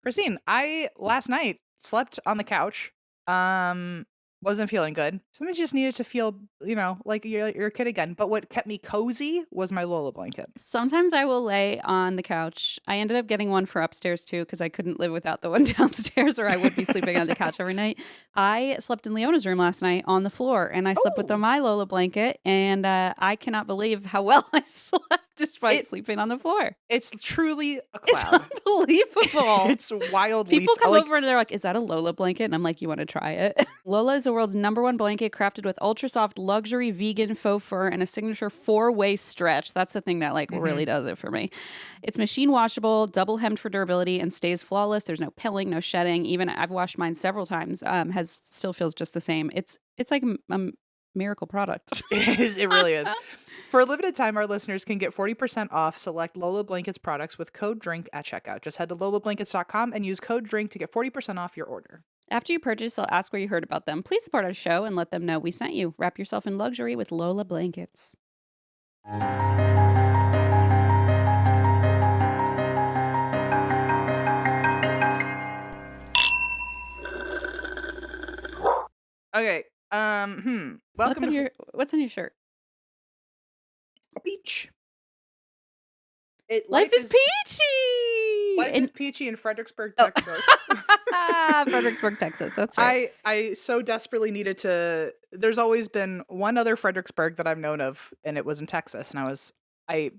Christine, I last night slept on the couch. Um, wasn't feeling good. Sometimes you just needed to feel, like you're a kid again. But what kept me cozy was my Lola blanket. Sometimes I will lay on the couch. I ended up getting one for upstairs too because I couldn't live without the one downstairs or I would be sleeping on the couch every night. I slept in Leona's room last night on the floor and I slept with Oh, my Lola blanket and I cannot believe how well I slept despite it sleeping on the floor. it's truly a It's cloud. unbelievable. It's wildly People come like over and they're like, "Is that a Lola blanket?" And I'm like, "You want to try it?" Lola is the world's #1 blanket crafted with ultra soft luxury vegan faux fur and a signature 4-way stretch. That's the thing that like mhm. really does it for me. It's machine washable, double hemmed for durability, and stays flawless. There's no pilling, no shedding. Even I've washed mine several times. Has still feels just the same. It's like a miracle product. It really is. For a limited time, our listeners can get 40% off select Lola Blankets products with code DRINK at checkout. Just head to lolablankets.com and use code DRINK to get 40% off your order. After you purchase, they'll ask where you heard about them. Please support our show and let them know we sent you. Wrap yourself in luxury with Lola blankets. Okay. What's Welcome on to your shirt? Beach. Life is peachy. Life is peachy in Fredericksburg, Oh, Texas. Fredericksburg, Texas. That's right. I so desperately needed to. There's always been one other Fredericksburg that I've known of, and it was in Texas. And I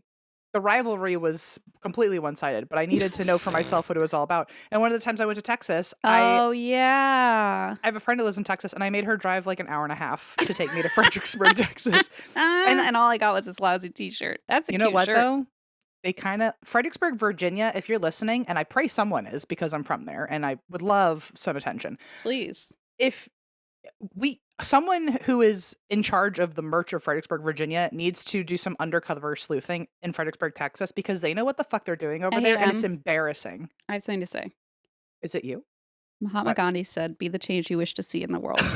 the rivalry was completely one sided, but I needed to know for myself what it was all about. And one of the times I went to Texas, Oh yeah. I have a friend who lives in Texas, and I made her drive like an hour and a half to take me to Fredericksburg, Texas. And And all I got was this lousy T-shirt. That's a you know cute what shirt. though? They kind of Fredericksburg, Virginia, if you're listening, and I pray someone is because I'm from there and I would love some attention. Please. If we someone who is in charge of the merch of Fredericksburg, Virginia needs to do some undercover sleuthing in Fredericksburg, Texas because they know what the fuck they're doing over I there and it's am. embarrassing. I have something to say. Is it you? Mahatma What? Gandhi said, "Be the change you wish to see in the world." And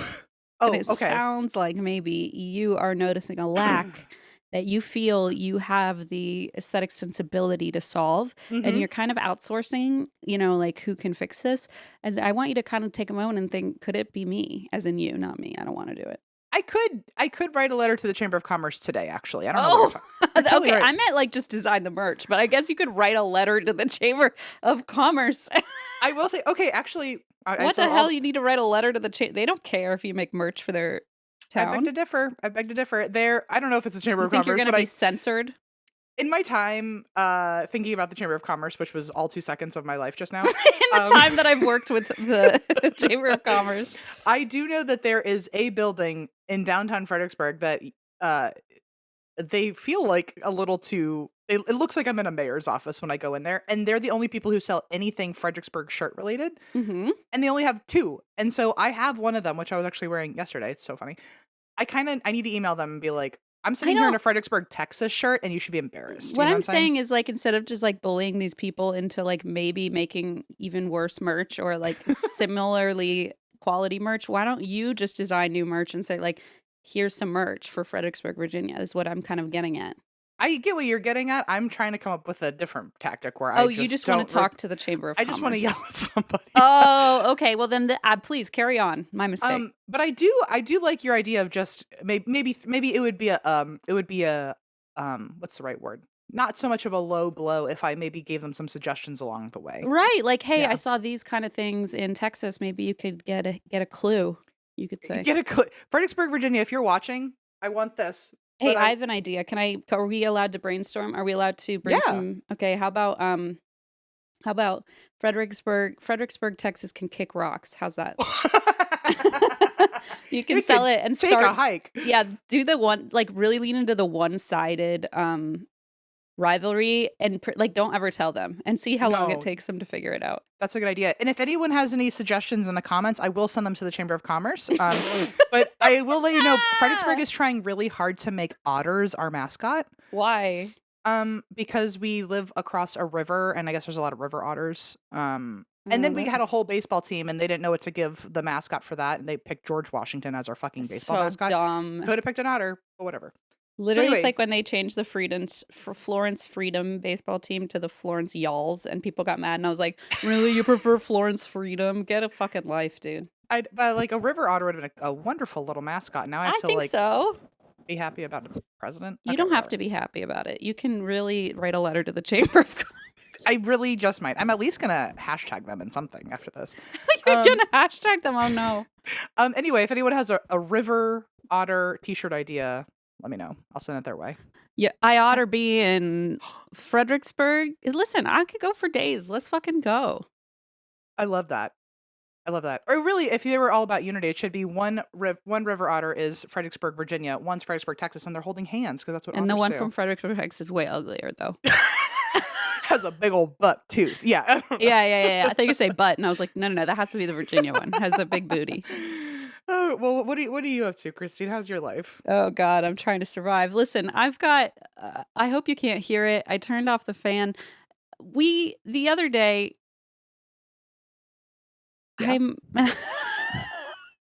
Oh, it okay. sounds like maybe you are noticing a lack that you feel you have the aesthetic sensibility to solve, and Mhm. you're kind of outsourcing, like who can fix this. And I want you to kind of take a moment and think, could it be me? As in you, not me. I don't want to do it. I could write a letter to the Chamber of Commerce today actually. I don't know what you're Oh, talking. You're totally okay. right. I meant like just design the merch, but I guess you could write a letter to the Chamber of Commerce. I will say okay, actually I What the so hell? all You need to write a letter to the They don't care if you make merch for their I beg town. to differ. I beg to differ. There I don't know if it's a Chamber You of think you're Commerce, going to but be I censored? in my time thinking about the Chamber of Commerce, which was all 2 seconds of my life just now. In the Um time that I've worked with the Chamber of Commerce. I do know that there is a building in downtown Fredericksburg that uh they feel like a little too it looks like I'm in a mayor's office when I go in there, and they're the only people who sell anything Fredericksburg shirt related, Mhm. and they only have 2. And so I have one of them, which I was actually wearing yesterday. It's so funny. I need to email them and be like, "I'm I sitting here in a don't Fredericksburg, Texas shirt, and you should be embarrassed." You what know what I'm I'm saying? saying is, like, instead of just, like, bullying these people into, like, maybe making even worse merch or, like, similarly quality merch, why don't you just design new merch and say, like, "Here's some merch for Fredericksburg, Virginia," is what I'm kind of getting at. I get what you're getting at. I'm trying to come up with a different tactic where I Oh, you just just wanna don't talk to the Chamber of I just wanna yell Commerce. at somebody. Oh, okay, well, then please carry on. My mistake. But I do like your idea of just maybe it would be a, what's the right word? Not so much of a low blow if I maybe gave them some suggestions along the way. Right, like, "Hey, I Yeah. saw these kinda things in Texas, maybe you could get a clue," you could say. Get a Fredericksburg, Virginia, if you're watching, I want this, "Hey, but I I have an idea. Are we allowed to brainstorm? Are we allowed to bring yeah. some okay, how about Fredericksburg, Texas can kick rocks. How's that?" You can It sell could it and take a start hike. yeah, do the one like, really lean into the one-sided, rivalry and like, don't ever tell them and see how long it No, takes them to figure it out. that's a good idea. And if anyone has any suggestions in the comments, I will send them to the Chamber of Commerce. But I will let you know Fredericksburg is trying really hard to make otters our mascot. Why? Because we live across a river, and I guess there's a lot of river otters. I don't And know then we that. had a whole baseball team, and they didn't know what to give the mascot for that, and they picked George Washington as our fucking baseball So mascot. dumb. Could have picked an otter, but whatever. So Literally, it's anyway, like when they changed the Florence Freedom baseball team to the Florence Y'alls, and people got mad, and I was like, "Really, you prefer Florence Freedom? Get a fucking life, dude." but like a river otter would have been a wonderful little mascot. Now I have I to think like so. be happy about the president. You Okay, don't have whatever. to be happy about it. You can really write a letter to the Chamber of Commerce. I really just might. I'm at least gonna hashtag them in something after this. You're Um, gonna hashtag them. Oh no. Anyway, if anyone has a river otter T-shirt idea, let me know. I'll send it their way. Yeah, I ought to be in Fredericksburg. Listen, I could go for days. Let's fucking go. I love that. I love that. Or really, if they were all about unity, it should be one river otter is Fredericksburg, Virginia, one's Fredericksburg, Texas, and they're holding hands because that's what And the otters one do. from Fredericksburg, Texas is way uglier, though. Has a big old buck tooth. Yeah, I don't know. Yeah. I thought you could say butt, and I was like, no, that has to be the Virginia one. Has the big booty. Oh well, what are you up to, Christine? How's your life? Oh God, I'm trying to survive. Listen, I've got. I hope you can't hear it. I turned off the fan. The other day. Yeah. I'm.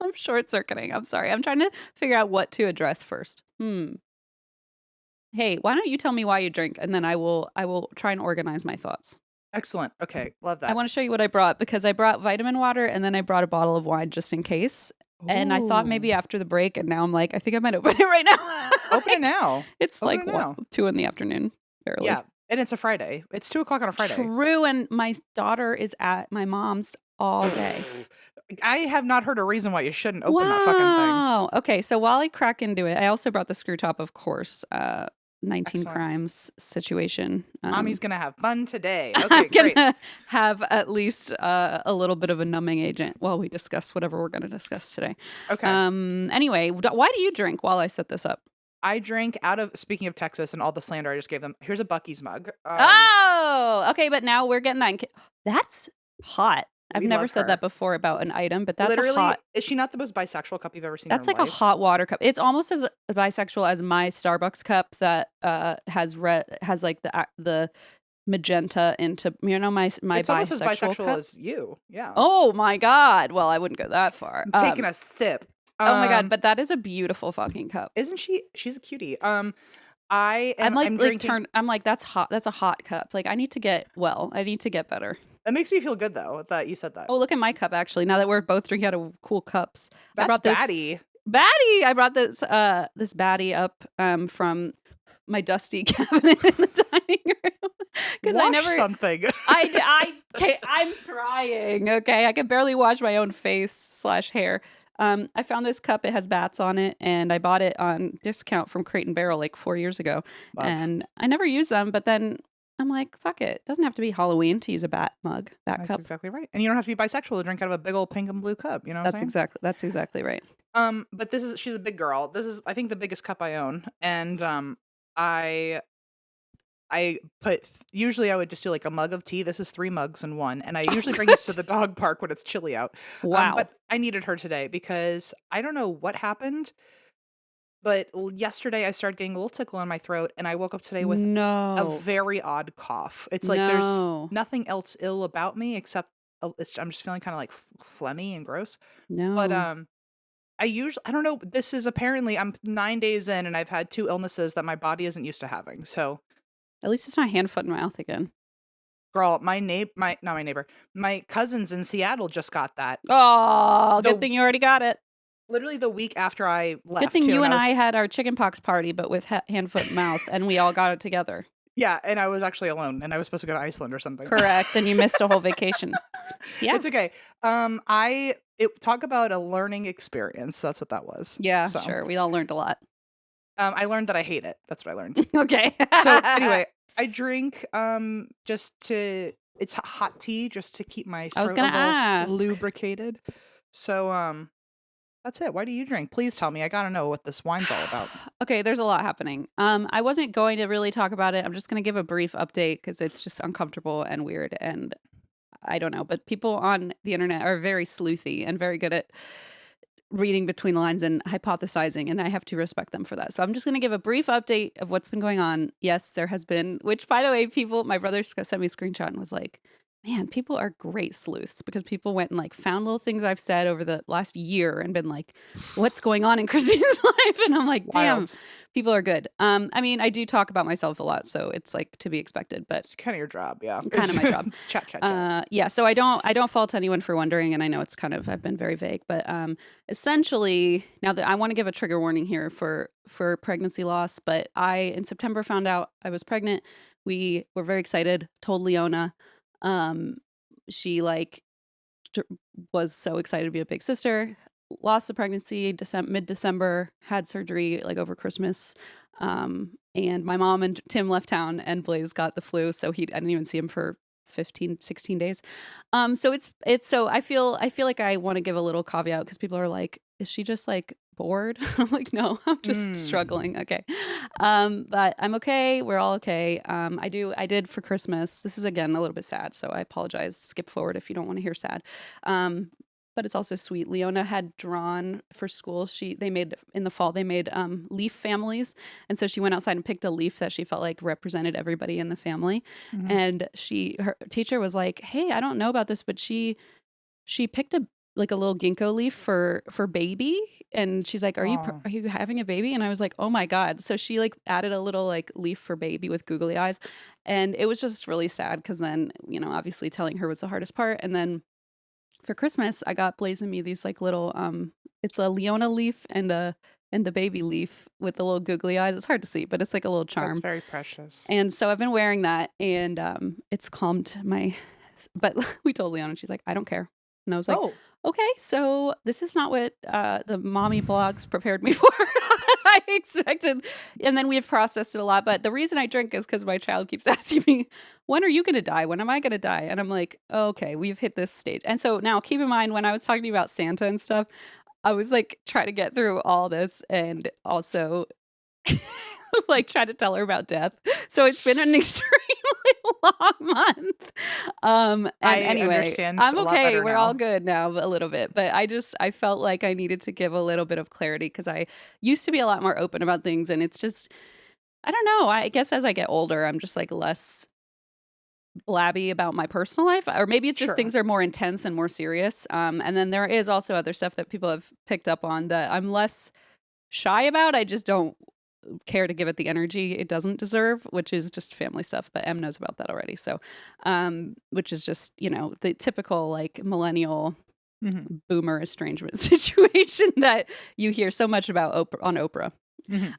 I'm short circuiting. I'm sorry. I'm trying to figure out what to address first. Hey, why don't you tell me why you drink, and then I will try and organize my thoughts. Excellent. Okay, love I that. want to show you what I brought because I brought vitamin water and then I brought a bottle of wine just in case. And I thought maybe Ooh. after the break, and now I'm like, I think I might open it right now. Open it now. It's Open like it now. 2 in the afternoon, barely. Yeah, and it's a Friday. It's 2 o'clock on a Friday. True, and my daughter is at my mom's all day. I have not heard a reason why you shouldn't open that fucking thing. Wow. Okay, so while I crack into it, I also brought the screw top, of course. 19 Excellent. crimes situation. Mommy's gonna have fun today. I'm Okay, great. gonna have at least a little bit of a numbing agent while we discuss whatever we're gonna discuss today. Okay. Anyway, why do you drink while I set this up? I drink out of, speaking of Texas and all the slander I just gave them, here's a Bucky's mug. Oh, okay, but now we're getting that. That's hot. I've We never love said her. that before about an item, but that's Literally, a hot. is she not the most bisexual cup you've ever seen That's in like your a life? hot water cup. It's almost as bisexual as my Starbucks cup that has like the magenta into my It's almost as bisexual bisexual cup. as you. Yeah. Oh my god! Well, I wouldn't go that far. I'm taking a sip. Oh my god! But that is a beautiful fucking cup. Isn't she? She's a cutie. I'm like drinking. I'm like that's hot. That's a hot cup. Like I need to get better. It makes me feel good though that you said that. Oh, look at my cup actually. Now that we're both drinking out of cool cups, That's I brought this batty. baddie. I brought this this baddie up from my dusty cabinet in the dining room because I Wash never something. I'm trying. Okay, I can barely wash my own face / hair. I found this cup. It has bats on it, and I bought it on discount from Crate and Barrel like 4 years ago. Love. And I never used them, but then I'm like, fuck it. It doesn't have to be Halloween to use a bat That's cup. exactly right. And you don't have to be bisexual to drink out of a big old pink and blue cup. You know what I'm saying? That's exactly right. But she's a big girl. This is, I think, the biggest cup I own. And I usually I would just do like a mug of tea. This is 3 mugs in one. And I usually bring this to the dog park when it's chilly out. Wow. But I needed her today because I don't know what happened. But yesterday I started getting a little tickle in my throat, and I woke up today with a no. very odd cough. It's like there's nothing else ill about me except I'm just feeling kind of like phlegmy and gross. No. But I don't know. This is apparently I'm 9 days in, and I've had 2 illnesses that my body isn't used to having. So, At least it's not hand, foot, and mouth again. girl, my cousins in Seattle just got that. Oh, The- good thing you already got it. Literally the week after I left. Good thing too, you and I was- had our chickenpox party, but with hand, foot, and mouth, and we all got it together. Yeah, and I was actually alone, and I was supposed to go to Iceland or something. Correct. And you missed a whole vacation. Yeah. It's okay. Talk about a learning experience. That's what that was. Yeah, So, sure. We all learned a lot. I learned that I hate it. That's what I learned. Okay. So anyway, I drink it's hot tea just to keep my I was throat gonna a little ask. lubricated. So that's it. Why do you drink? Please tell me. I gotta know what this wine's all about. Okay, there's a lot happening. I wasn't going to really talk about it. I'm just going to give a brief update because it's just uncomfortable and weird, and I don't know. But people on the internet are very sleuthy and very good at reading between the lines and hypothesizing, and I have to respect them for that. So I'm just going to give a brief update of what's been going on. Yes, there has been, which by the way, my brother sent me a screenshot and was like, Man, people are great sleuths because people went and like found little things I've said over the last year and been like, what's going on in Christine's life? And I'm like, damn, Wild. people are good. I mean, I do talk about myself a lot, so it's like to be expected, but It's kind of your job, yeah. kind of my job. Chat, chat, chat. Yeah, so I don't fault anyone for wondering, and I know it's kind of I've been very vague, but essentially now that I want to give a trigger warning here for pregnancy loss, but I in September found out I was pregnant. We were very excited, told Leona. Um she like dr- was so excited to be a big sister. Lost the pregnancy mid-December, had surgery like over Christmas. And my mom and Tim left town and Blaze got the flu, so I didn't even see him for 15, 16 days. So it's so I feel like I want to give a little caveat because people are like, is she just like bored? I'm like, no, I'm just Mm. struggling. Okay. But I'm okay. We're all okay. I did for Christmas. This is again a little bit sad, so I apologize. Skip forward if you don't want to hear sad. Um, but it's also sweet. Leona had drawn for school. They made in the fall. They made leaf families, and so she went outside and picked a leaf that she felt like represented everybody in the family. Mhm. And her teacher was like, "Hey, I don't know about this, but she picked a like a little ginkgo leaf for baby." And she's like, Oh. are you having a baby?" And I was like, "Oh my god." So she like added a little like leaf for baby with googly eyes. And it was just really sad because then, obviously telling her was the hardest part. And then for Christmas, I got Blaze and me these like little it's a Leona leaf and the baby leaf with the little googly eyes. It's hard to see, but it's like a little That's charm. very precious. And so I've been wearing that, and it's calmed my. But we told Leona, and she's like, "I don't care." And I was like, Oh, "Okay, so this is not what the mommy blogs prepared me for." I expected, and then we have processed it a lot. But the reason I drink is because my child keeps asking me, "When are you going to die? When am I going to die?" And I'm like, "Okay, we've hit this stage." And so now, keep in mind when I was talking to you about Santa and stuff, I was like trying to get through all this, and also like try to tell her about death. So it's been an extremely long month. And I anyway, understand I'm a lot okay. better We're all now. good now a little bit, but I felt like I needed to give a little bit of clarity because I used to be a lot more open about things, and it's just I don't know. I guess as I get older, I'm just like less blabby about my personal life, or maybe it's just Sure. things are more intense and more serious. And then there is also other stuff that people have picked up on that I'm less shy about. I just don't care to give it the energy it doesn't deserve, which is just family stuff. But Em knows about that already. So, which is just, the typical like millennial Mhm. boomer estrangement situation that you hear so much about on Oprah. Mhm.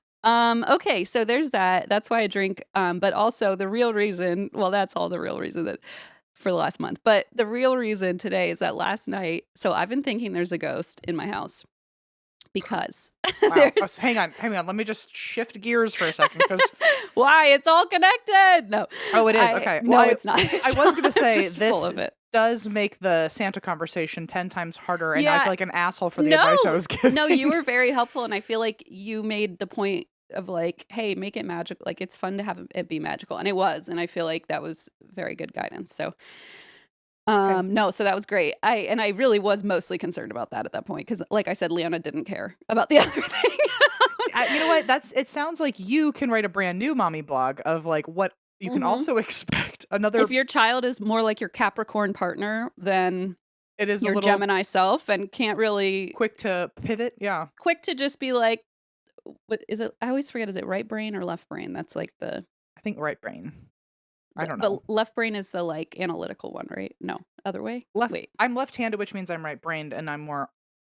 Okay, so there's that. That's why I drink. But also the real reason, well, that's all the real reason that for the last month. But the real reason today is that last night, so I've been thinking there's a ghost in my house because Wow. there's Hang on. Let me just shift gears for a second because why it's all connected. No, oh, it is. I Okay. Well, no, it's not. I It's was gonna not. I'm say just full this of it. does make the Santa conversation 10 times harder, and I Yeah, feel like an asshole for the no, advice I was no, you giving. were very helpful, and I feel like you made the point of like, hey, make it magical. Like it's fun to have it be magical, and it was, and I feel like that was very good guidance. So, Okay. no, so that was great. I really was mostly concerned about that at that point because, like I said, Leona didn't care about the other thing. You know what? It sounds like you can write a brand new mommy blog of like what you can hmm also expect. If Another your child is more like your Capricorn partner than it is a your little Gemini self and can't really quick to pivot. Yeah. quick to just be like, what is it? I always forget, is it right brain or left brain? That's like I think right brain. I don't the know. left brain is the like analytical one, right? No, other way. Wait. I'm left-handed, which means I'm right-brained and I'm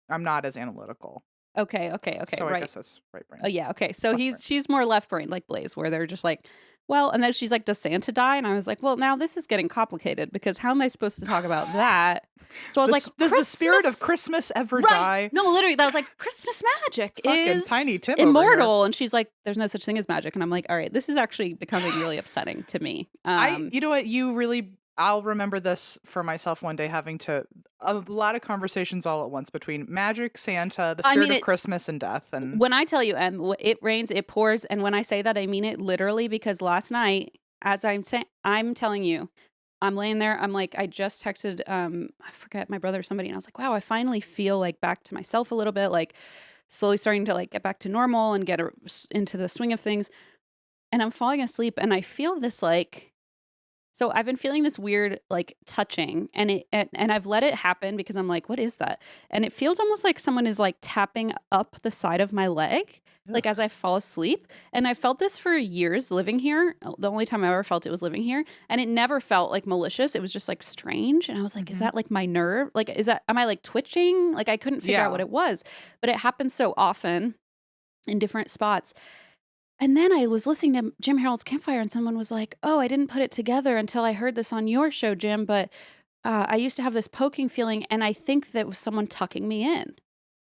not as analytical. Okay, okay, okay. So I Right. guess that's right Oh brain. yeah, okay. So Left brain. she's more left brain like Blaze, where they're just like, well, and then she's like, does Santa die? And I was like, well, now this is getting complicated because how am I supposed to talk about that? So I was like, Does the spirit of Christmas. Christmas ever Right. die? No, literally, that was like Christmas magic Fucking Tiny is Tim over here. immortal, and she's like, "There's no such thing as magic," and I'm like, "All right, this is actually becoming really upsetting to me." You know what, I'll remember this for myself one day having to a lot of conversations all at once between magic, Santa, the I spirit mean, of Christmas and death and when I tell you, it rains, it pours, and when I say that, I mean it literally because last night, as I'm saying, I'm telling you, I'm laying there. I'm like, I just texted, I forget my brother or somebody, and I was like, wow, I finally feel like back to myself a little bit, like slowly starting to like get back to normal and into the swing of things. And I'm falling asleep, and I feel this like So I've been feeling this weird like touching and I've let it happen because I'm like, what is that? And it feels almost like someone is like tapping up the side of my leg, like as Ugh. I fall asleep. And I felt this for years living here. The only time I ever felt it was living here. And it never felt like malicious. It was just like strange. And I was like, is Mhm. that like my nerve? Like, am I like twitching? Like I couldn't figure out what Yeah. it was. But it happens so often in different spots. And then I was listening to Jim Harold's Campfire, and someone was like, "Oh, I didn't put it together until I heard this on your show, Jim. But I used to have this poking feeling, and I think that was someone tucking me in."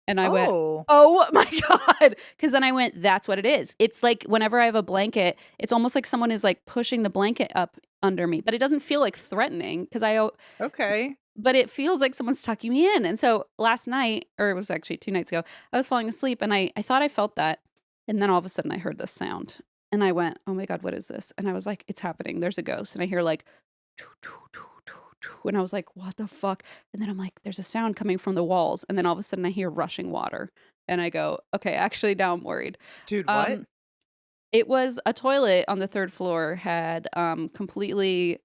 And I went, Oh. "Oh my god!" Because then I went, "That's what it is. It's like whenever I have a blanket, it's almost like someone is like pushing the blanket up under me, but it doesn't feel like threatening because Okay. but it feels like someone's tucking me in." And so last night, or it was actually 2 nights ago, I was falling asleep and I thought I felt that. And then all of a sudden I heard this sound and I went, oh my God, what is this? And I was like, it's happening. There's a ghost. And I hear like, "Doo, doo, doo, doo, doo," and I was like, what the fuck? And then I'm like, there's a sound coming from the walls. And then all of a sudden I hear rushing water. And I go, okay, actually now I'm worried. Dude, what? Um, it was a toilet on the third floor had completely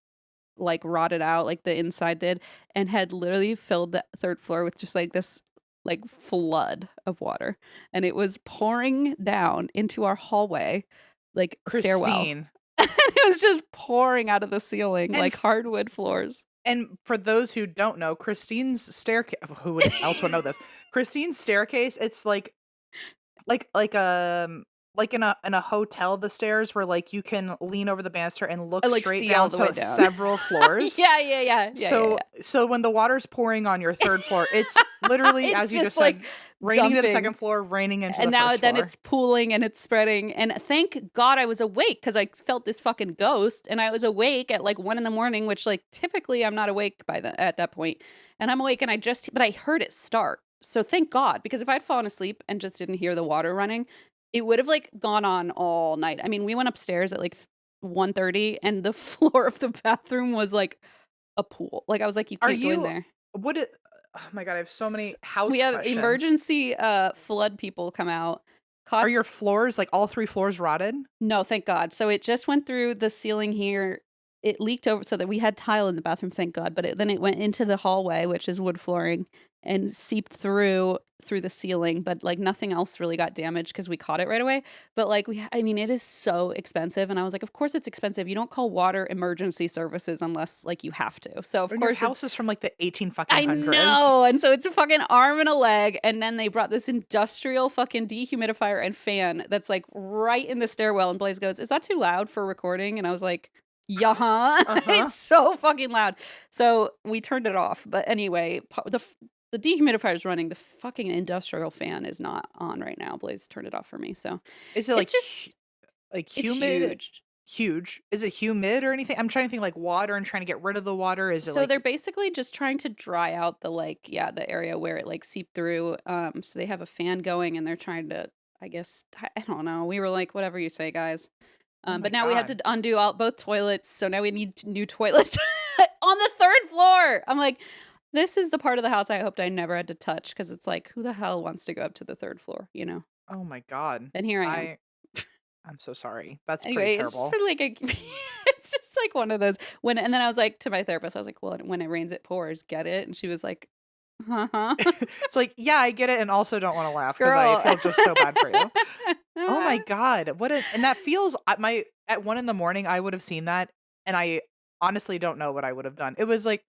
like rotted out like the inside did and had literally filled the third floor with just like this like flood of water and it was pouring down into our hallway like stairwell. Christine. And it was just pouring out of the ceiling And like hardwood floors. for those who don't know, Christine's staircase, who would else would know this? Christine's staircase, it's like like like in a hotel, the stairs where like you can lean over the banister and I look like straight see all down, the so way it's down. several floors. Yeah. So when the water's pouring on your third floor, it's literally, It's as you just just like said, raining into the second dumping. floor, raining into And the now first then floor. it's pooling and it's spreading. And thank God I was awake because I felt this fucking ghost. And I was awake at like 1 a.m, which like typically I'm not awake by at that point. And I'm awake and but I heard it start. So thank God, because if I'd fallen asleep and just didn't hear the water running, it would have like gone on all night. I mean, we went upstairs at like 1:30 and the floor of the bathroom was like a pool. Like I was like, you Are can't go in you there. what it oh my God, I have so S many We house have questions. emergency, flood people come out. Are your Cost floors, like all 3 floors rotted? No, thank God. So it just went through the ceiling here. It leaked over so that we had tile in the bathroom, thank God, but then it went into the hallway, which is wood flooring, and seeped through the ceiling, but, like, nothing else really got damaged because we caught it right away. But, like, I mean, it is so expensive, and I was like, "Of course it's expensive. You don't call water emergency services unless, like, you have to." So, of And your course, house is from like the 18 fucking I hundreds. know, and so it's a fucking arm and a leg, and then they brought this industrial fucking dehumidifier and fan that's, like, right in the stairwell, and Blaze goes, "Is that too loud for recording?" And I was like, "Yeah, Uh-huh. it's so fucking loud." So, we turned it off, but anyway, the dehumidifier is running, the fucking industrial fan is not on right now. Blaze turned it off for me, so Is it it's just like it's humid? huge. Huge. Is it humid or anything? I'm trying to think like water and trying to get rid of the water. Is it So like they're basically just trying to dry out the like yeah, the area where it like seeped through. So they have a fan going and they're trying to I guess I don't know. We were like whatever you say, guys. oh my But now we have God. to undo all both toilets. So now we need new toilets on the third floor. I'm like this is the part of the house I hoped I never had to touch because it's like who the hell wants to go up to the third floor, you know? Oh my God. And here I am. I I'm so sorry. That's pretty Anyway, it's just terrible. for like a it's just like one of those when and then I was like to my therapist, I was like, "Well, when it rains, it pours. Get it?" And she was like, "Uh-huh." It's like, yeah, I get it, and also don't want to laugh because I Girl. feel just so bad for you. Oh my God. And that feels at my at 1 in the morning, I would have seen that, and I honestly don't know what I would have done. It was like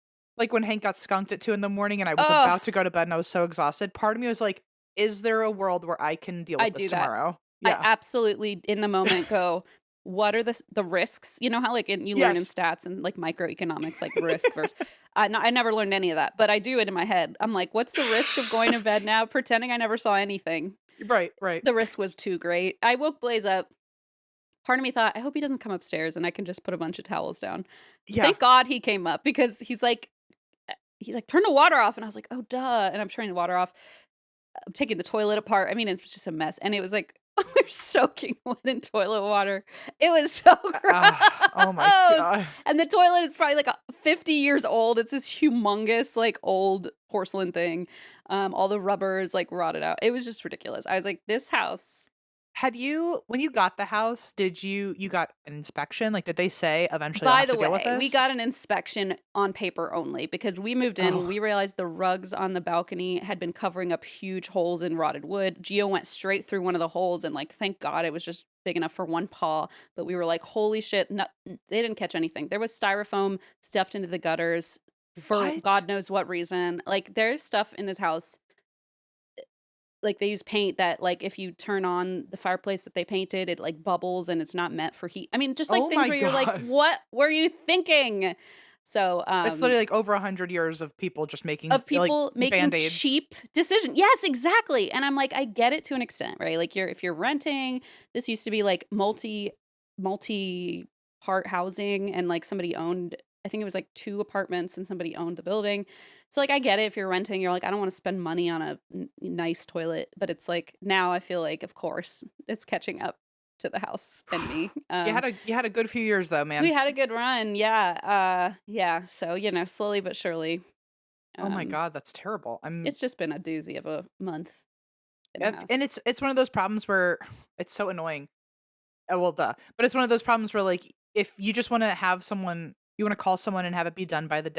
when Hank got skunked at 2 in the morning and I was Oh, about to go to bed and I was so exhausted. Part of me was like, is there a world where I can deal I with this do that. tomorrow? I Yeah. absolutely in the moment go, "What are the risks?" You know how like you learn in Yes. stats and like microeconomics like risk versus I never learned any of that, but I do it in my head. I'm like, "What's the risk of going to bed now pretending I never saw anything?" Right, right. The risk was too great. I woke Blaze up. Part of me thought, "I hope he doesn't come upstairs and I can just put a bunch of towels down." Yeah. Thank God he came up because he's like, "Turn the water off." And I was like, "Oh, duh." And I'm turning the water off. I'm taking the toilet apart. I mean, it's just a mess. And it was like, we're soaking wet in toilet water. It was so Oh my gross. God. And the toilet is probably like 50 years old. It's this humongous, like old porcelain thing. All the rubbers like rotted out. It was just ridiculous. I was like, this house Had you when you got the house, did you got an inspection? Like, did they say eventually you'll By have the to deal with way, we this? got an inspection on paper only because we moved in. Oh, We realized the rugs on the balcony had been covering up huge holes in rotted wood. Geo went straight through one of the holes and, like, thank God it was just big enough for one paw. But we were like, holy shit, no, they didn't catch anything. There was styrofoam stuffed into the gutters for what? God knows what reason. Like, there's stuff in this house, like they use paint that, like, if you turn on the fireplace that they painted, it like bubbles and it's not meant for heat. I mean, just like Oh things my where you're like, god. what were you thinking? So, It's literally like over 100 years of people just making of like people making band-aids. cheap decisions. Yes, exactly. And I'm like, I get it to an extent, right? Like, if you're renting, this used to be like multi part housing, and like somebody owned, I think it was like two apartments and somebody owned the building. So like I get it, if you're renting, you're like, I don't want to spend money on a nice toilet, but it's like now I feel like of course it's catching up to the house and me. You had a good few years though, We man. had a good run. Yeah. Yeah, so slowly but surely. Oh my Um god, that's terrible. it's just been a doozy of a month and a And half. it's one of those problems where it's so annoying. Oh, well, duh. But it's one of those problems where, like, if you just wanna have someone you wanna call someone and have it be done by the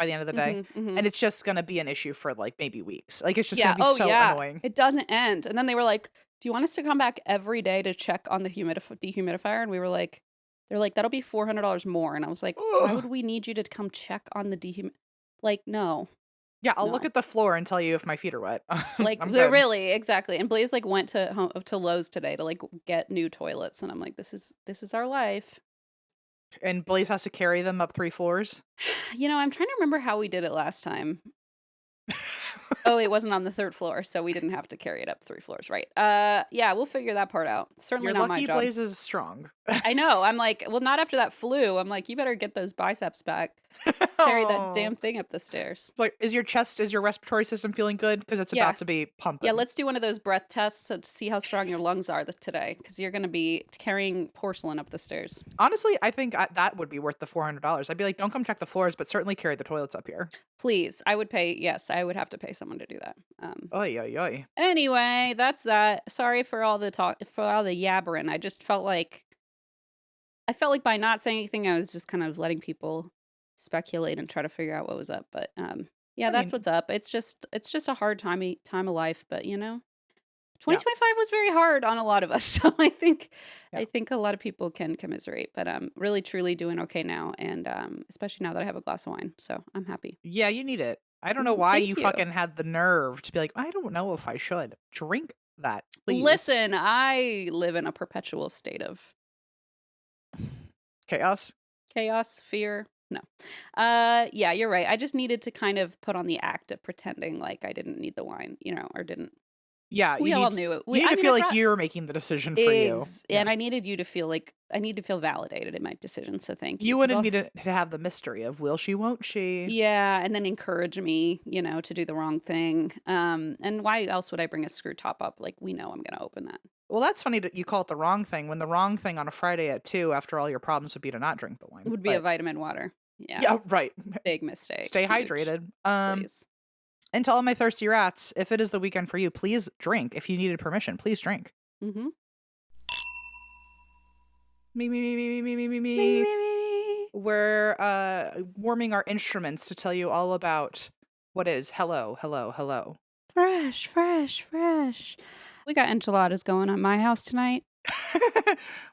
end of the day, Mhm, mhm. and it's just gonna be an issue for, like, maybe weeks. Like, it's just gonna Yeah, be oh so yeah. annoying. It doesn't end. And then they were like, "Do you want us to come back every day to check on the dehumidifier?" And we were like, they're like, "That'll be $400 more." And I was like, "Why would Ugh. we need you to come check on the like, no, Yeah, I'll look no." at the floor and tell you if my feet are wet. Like, I'm they're good. really exactly. And Blaze like went to Lowe's today to like get new toilets, and I'm like, this is our life. And Blaze has to carry them up 3 floors. I'm trying to remember how we did it last time. Oh, it wasn't on the 3rd floor, so we didn't have to carry it up 3 floors, right. Yeah, we'll figure that part out. Certainly You're not my lucky job. Blaze is strong. I know, I'm like, well, not after that flu. I'm like, "You better get those biceps back. Carry that Oh. damn thing up the stairs." It's like, is your respiratory system feeling good? Because it's Yeah. about to be Yeah, pumping. let's do one of those breath tests to see how strong your lungs are today, because 'cause you're gonna be carrying porcelain up the stairs. Honestly, I think that would be worth the $400. I'd be like, "Don't come check the floors, but certainly carry the toilets up here." Please, I would pay, yes, I would have to pay someone to do that. Oy, oy, oy. Anyway, that's that. Sorry for all the talk, for all the yabbering. I felt like by not saying anything, I was just kind of letting people speculate and try to figure out what was up. But yeah, I that's mean, what's up. It's just a hard time of life, but yeah, 2025 was very hard on a lot of us. So I think yeah. I think a lot of people can commiserate, but I'm really truly doing okay now, and especially now that I have a glass of wine. So I'm happy. Yeah, you need it. I don't know why you Thank you. fucking had the nerve to be like, "I don't know if I should." Drink that, please. Listen, I live in a perpetual state of Chaos? chaos, fear. No. Yeah, you're right. I just needed to kind of put on the act of pretending like I didn't need the wine, or didn't. Yeah, We all knew it. you need I to mean, feel I like brought you're making the decision for you. Yeah. and I needed you to feel like I need to feel validated in my decision. So thank you. You Because wanted me also, to have the mystery of will she, won't she? yeah, and then encourage me, to do the wrong thing. And why else would I bring a screw top up? Like, we know I'm gonna open that. Well, that's funny that you call it the wrong thing when the wrong thing on a Friday at 2 after all your problems would be to not drink the It wine. would be a But vitamin water. Yeah, yeah, right. big mistake. Stay Huge. hydrated. Please. And to all my thirsty rats, if it is the weekend for you, please drink. If you needed permission, please drink. Mm-hmm. Me, me, me, me, me, me, me, me, Me, me. me, me. We're warming our instruments to tell you all about what is hello, hello, hello. Fresh, fresh, fresh. We got enchiladas going on my house tonight.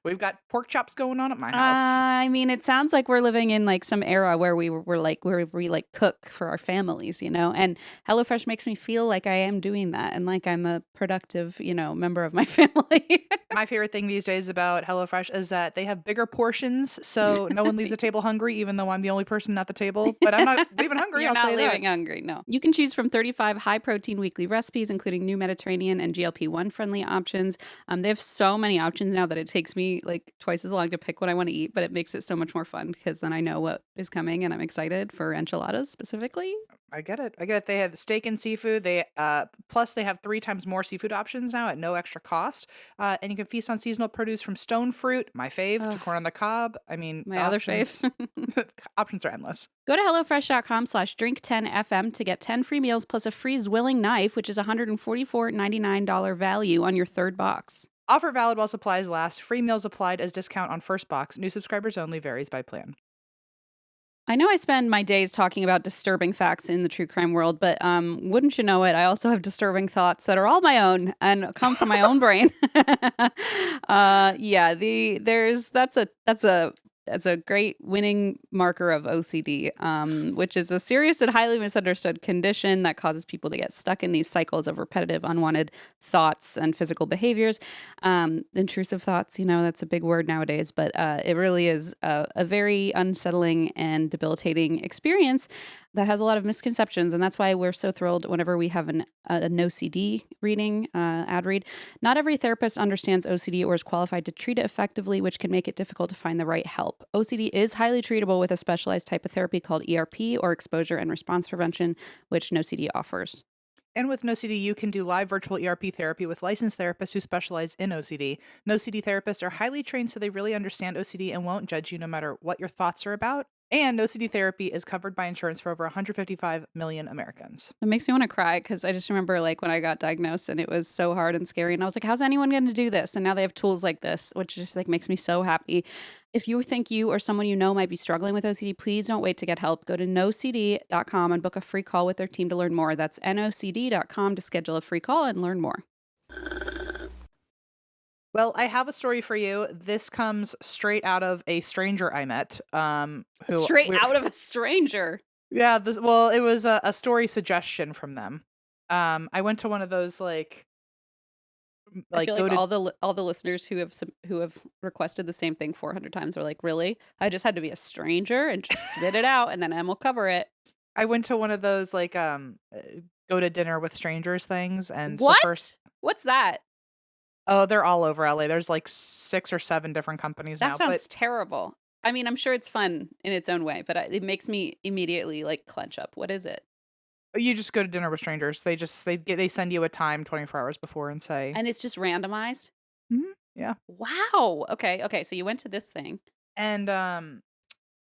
We've got pork chops going on at my house. I mean, it sounds like we're living in like some era where we're like where we like cook for our families. And HelloFresh makes me feel like I am doing that and like I'm a productive, member of my family. My favorite thing these days about HelloFresh is that they have bigger portions, so no one leaves the table hungry, even though I'm the only person at the table. But I'm not leaving hungry, You're I'll tell not you that. leaving hungry, no. You can choose from 35 high protein weekly recipes, including new Mediterranean and GLP-1 friendly options. They have so many options now that it takes me like twice as long to pick what I want to eat, but it makes it so much more fun because then I know what is coming and I'm excited for enchiladas specifically. I get it. I get it. They have steak and seafood. They plus they have 3 times more seafood options now at no extra cost. And you can feast on seasonal produce from stone fruit, my fave, to Ugh, corn on the cob. I mean, my the other fave. options options are endless. Go to HelloFresh.com/drink10FM to get 10 free meals plus a free Zwilling knife, which is $144.99 value on your third box. Offer valid while supplies last. Free meals applied as discount on first box. New subscribers only. Varies by plan. I know I spend my days talking about disturbing facts in the true crime world, but wouldn't you know it, I also have disturbing thoughts that are all my own and come from my own brain. Yeah, that's a great winning marker of OCD, which is a serious and highly misunderstood condition that causes people to get stuck in these cycles of repetitive, unwanted thoughts and physical behaviors. Intrusive thoughts, that's a big word nowadays, but it really is a very unsettling and debilitating experience that has a lot of misconceptions. And that's why we're so thrilled whenever we have a no CD reading, ad read. Not every therapist understands OCD or is qualified to treat it effectively, which can make it difficult to find the right help. OCD is highly treatable with a specialized type of therapy called ERP, or exposure and response prevention, which no CD offers. And with NoCD, you can do live virtual ERP therapy with licensed therapists who specialize in OCD. NoCD therapists are highly trained, so they really understand OCD and won't judge you no matter what your thoughts are about. And NoCD therapy is covered by insurance for over 155 million Americans. It makes me want to cry because I just remember like when I got diagnosed and it was so hard and scary. And I was like, how's anyone going to do this? And now they have tools like this, which just like makes me so happy. If you think you or someone you know might be struggling with OCD, please don't wait to get help. Go to nocd.com and book a free call with their team to learn more. That's nocd.com to schedule a free call and learn more. Well, I have a story for you. This comes straight out of a stranger I met. Straight out of a stranger. Yeah, it was a story suggestion from them. I went to one of those like I feel like all the listeners who have requested the same thing 400 times are like, really? I just had to be a stranger and just spit it out, and then Em will cover it. I went to one of those like go to dinner with strangers things, and what? What's that? Oh, they're all over LA. There's like 6 or 7 different companies now. That sounds terrible. I mean, I'm sure it's fun in its own way, but it makes me immediately like clench up. What is it? You just go to dinner with strangers. They send you a time 24 hours before and say, and it's just randomized. Yeah. Wow. Okay. So you went to this thing, and I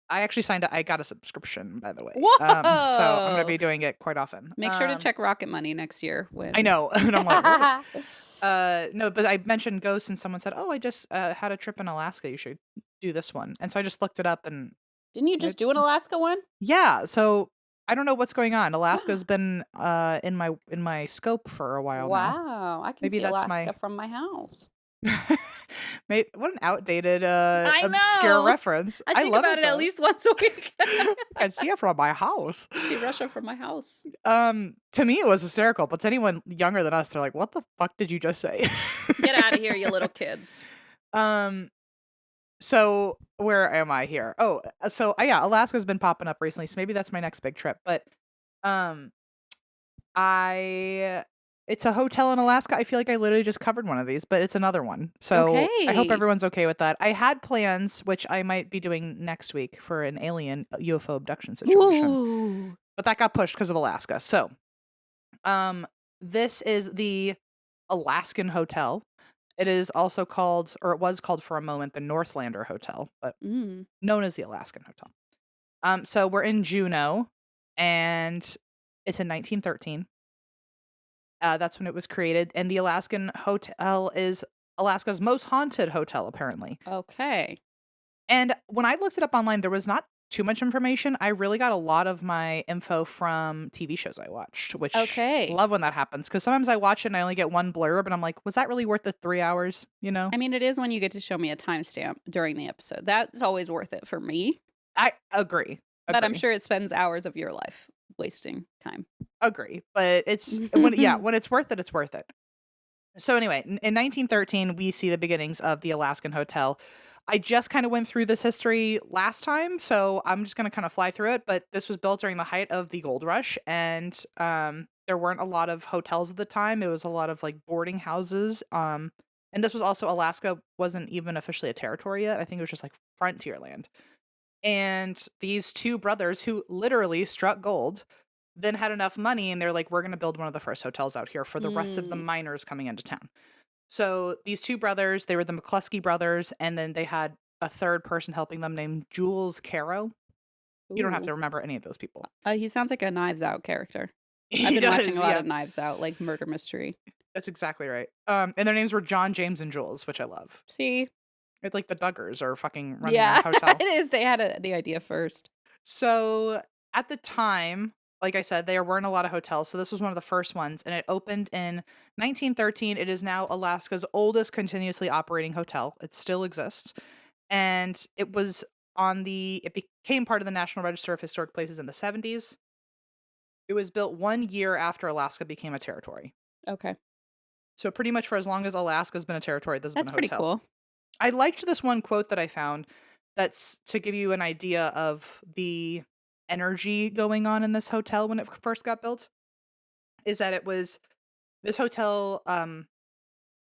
actually I got a subscription, by the way. Whoa! So I'm gonna be doing it quite often. Make sure to check Rocket Money next year. I know. And I'm like, no, but I mentioned ghosts, and someone said, "Oh, I just had a trip in Alaska. You should do this one." And so I just looked it up, and didn't you just do an Alaska one? Yeah. So I don't know what's going on. Alaska's been in my scope for a while now. Wow, I can see Alaska from my house. Mate, what an outdated obscure reference. I think love about it at least once a week. I see it from my house. I see Russia from my house. To me it was hysterical, but to anyone younger than us, they're like, what the fuck did you just say? Get out of here, you little kids. So where am I here? Oh, so yeah, Alaska's been popping up recently, so maybe that's my next big trip. But it's a hotel in Alaska. I feel like I literally just covered one of these, but it's another one. So I hope everyone's okay with that. I had plans, which I might be doing next week, for an alien UFO abduction situation. Ooh. But that got pushed because of Alaska. So this is the Alaskan Hotel. It is also called, or it was called for a moment, the Northlander Hotel, but known as the Alaskan Hotel. So we're in Juneau, and it's in 1913. That's when it was created, and the Alaskan Hotel is Alaska's most haunted hotel, apparently. Okay. And when I looked it up online, there was not too much information. I really got a lot of my info from TV shows I watched, which I love when that happens, because sometimes I watch it and I only get one blurb, and I'm like, was that really worth the 3 hours? I mean, it is when you get to show me a timestamp during the episode. That's always worth it for me. I agree. But I'm sure it spends hours of your life wasting time. Agree. But it's when it's worth it, it's worth it. So anyway, in 1913, we see the beginnings of the Alaskan Hotel. I just kind of went through this history last time, so I'm just going to kind of fly through it. But this was built during the height of the gold rush, and there weren't a lot of hotels at the time. It was a lot of like boarding houses. And this was also, Alaska wasn't even officially a territory yet. I think it was just like frontier land. And these two brothers, who literally struck gold, then had enough money, and they're like, we're going to build one of the first hotels out here for the rest of the miners coming into town. So these two brothers, they were the McCluskey brothers, and then they had a third person helping them named Jules Caro. You don't have to remember any of those people. He sounds like a Knives Out character. I've been watching a lot of Knives Out, like murder mystery. That's exactly right. And their names were John, James, and Jules, which I love. See? It's like the Duggars are fucking running Yeah, a hotel. it is. They had the idea first. So at the time, like I said, there weren't a lot of hotels. So this was one of the first ones, and it opened in 1913. It is now Alaska's oldest continuously operating hotel. It still exists. And it became part of the National Register of Historic Places in the 70s. It was built 1 year after Alaska became a territory. Okay. So pretty much for as long as Alaska's been a territory, this has been That's a pretty hotel. cool. I liked this one quote that I found that's to give you an idea of the energy going on in this hotel when it first got built, is that this hotel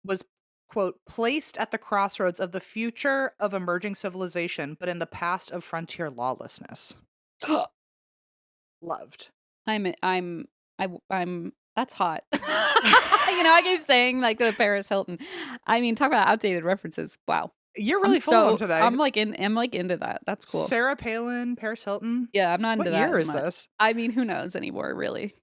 was, quote, placed at the crossroads of the future of emerging civilization, but in the past of frontier lawlessness. Loved. I'm that's hot. I keep saying like the Paris Hilton. I mean, talk about outdated references. Wow. You're really full of them today. I'm like into that. That's cool. Sarah Palin, Paris Hilton. Yeah, I'm not What into that year as is much. this? I mean, who knows anymore, really?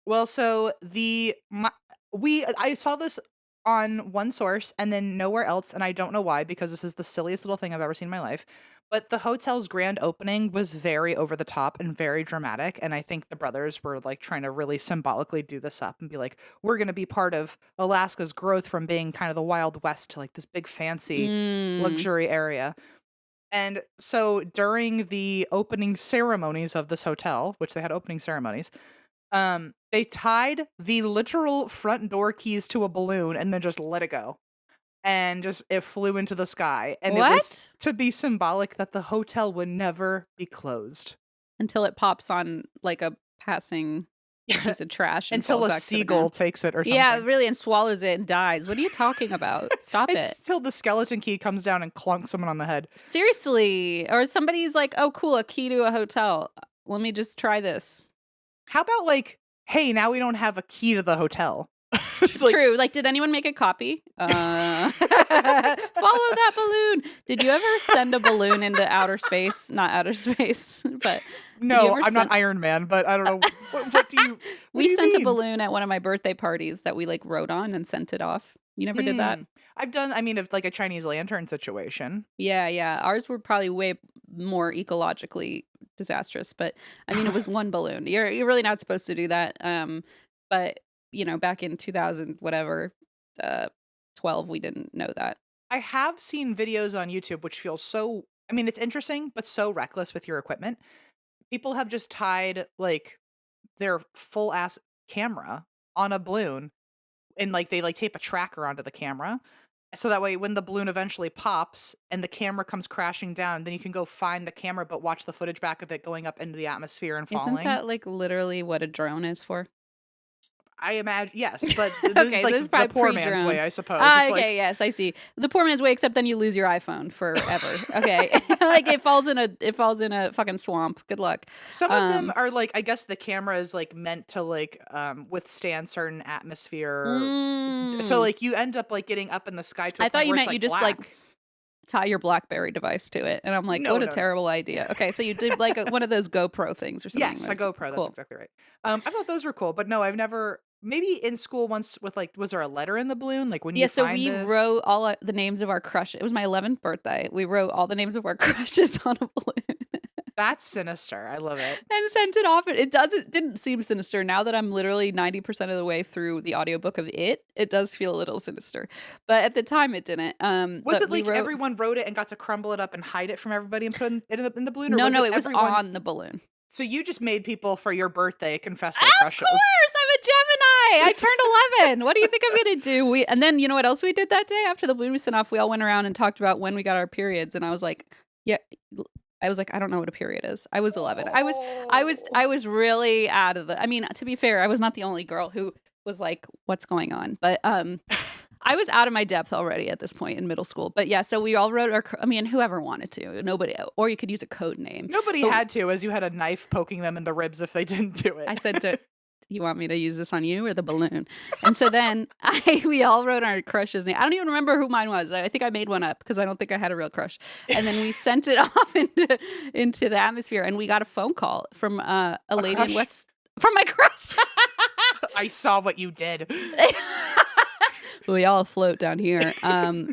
Well, so I saw this on one source and then nowhere else, and I don't know why, because this is the silliest little thing I've ever seen in my life. But the hotel's grand opening was very over the top and very dramatic, and I think the brothers were like trying to really symbolically do this up and be like, we're going to be part of Alaska's growth from being kind of the Wild West to like this big fancy luxury area. And so during the opening ceremonies of this hotel, which they had opening ceremonies, they tied the literal front door keys to a balloon and then just let it go. And just it flew into the sky. And it was to be symbolic that the hotel would never be closed. Until it pops on like a passing piece of trash. And until a seagull takes it or something. Yeah, really, and swallows it and dies. What are you talking about? Stop it. Until the skeleton key comes down and clunks someone on the head. Seriously. Or somebody's like, oh, cool, a key to a hotel. Let me just try this. How about like, hey, now we don't have a key to the hotel. True. Like, did anyone make a copy? Follow that balloon. Did you ever send a balloon into outer space? Not outer space, but no, I'm not Iron Man, but I don't know. What do you? We sent a balloon at one of my birthday parties that we like wrote on and sent it off. You never did that? I've done. I mean, if like a Chinese lantern situation. Yeah. Ours were probably way more ecologically disastrous, but I mean, it was one balloon. You're really not supposed to do that. But back in 2000, whatever, 12, we didn't know that. I have seen videos on YouTube which feel so, I mean, it's interesting, but so reckless with your equipment. People have just tied like their full ass camera on a balloon and like they like tape a tracker onto the camera. So that way when the balloon eventually pops and the camera comes crashing down, then you can go find the camera, but watch the footage back of it going up into the atmosphere and falling. Isn't that like literally what a drone is for? I imagine, yes, but this is like this is the poor man's way, I suppose. Okay, yes, I see. The poor man's way, except then you lose your iPhone forever. Okay, like it falls in a fucking swamp. Good luck. Some of them are like, I guess the camera is like meant to like withstand certain atmosphere. So like you end up like getting up in the sky. To a I thought you meant like you just black. like tie your BlackBerry device to it, and I'm like, what a terrible idea. Okay, so you did like one of those GoPro things or something. Yes, a GoPro. Cool. That's exactly right. I thought those were cool, but no, I've never. Maybe in school once with like, was there a letter in the balloon? Like when you find we wrote all the names of our crushes. It was my 11th birthday. We wrote all the names of our crushes on a balloon. That's sinister. I love it. And sent it off. It didn't seem sinister. Now that I'm literally 90% of the way through the audiobook of it does feel a little sinister. But at the time it didn't. Was it like everyone wrote it and got to crumble it up and hide it from everybody and put it in the balloon? Or No, it was on the balloon. So you just made people for your birthday confess their crushes. Of course, I'm a Gemini. I turned 11. What do you think I'm gonna do? And then you know what else we did that day after the balloon was sent off? We all went around and talked about when we got our periods, and I was like, I don't know what a period is. I was 11. I was really out of the. I mean, to be fair, I was not the only girl who was like, what's going on? But I was out of my depth already at this point in middle school. But yeah, so we all wrote whoever wanted to. Nobody, or you could use a code name. Nobody had to, as you had a knife poking them in the ribs if they didn't do it. I said you want me to use this on you or the balloon? And so then we all wrote our crushes' name. I don't even remember who mine was. I think I made one up because I don't think I had a real crush. And then we sent it off into the atmosphere, and we got a phone call from a lady in West. From my crush. I saw what you did. We all float down here.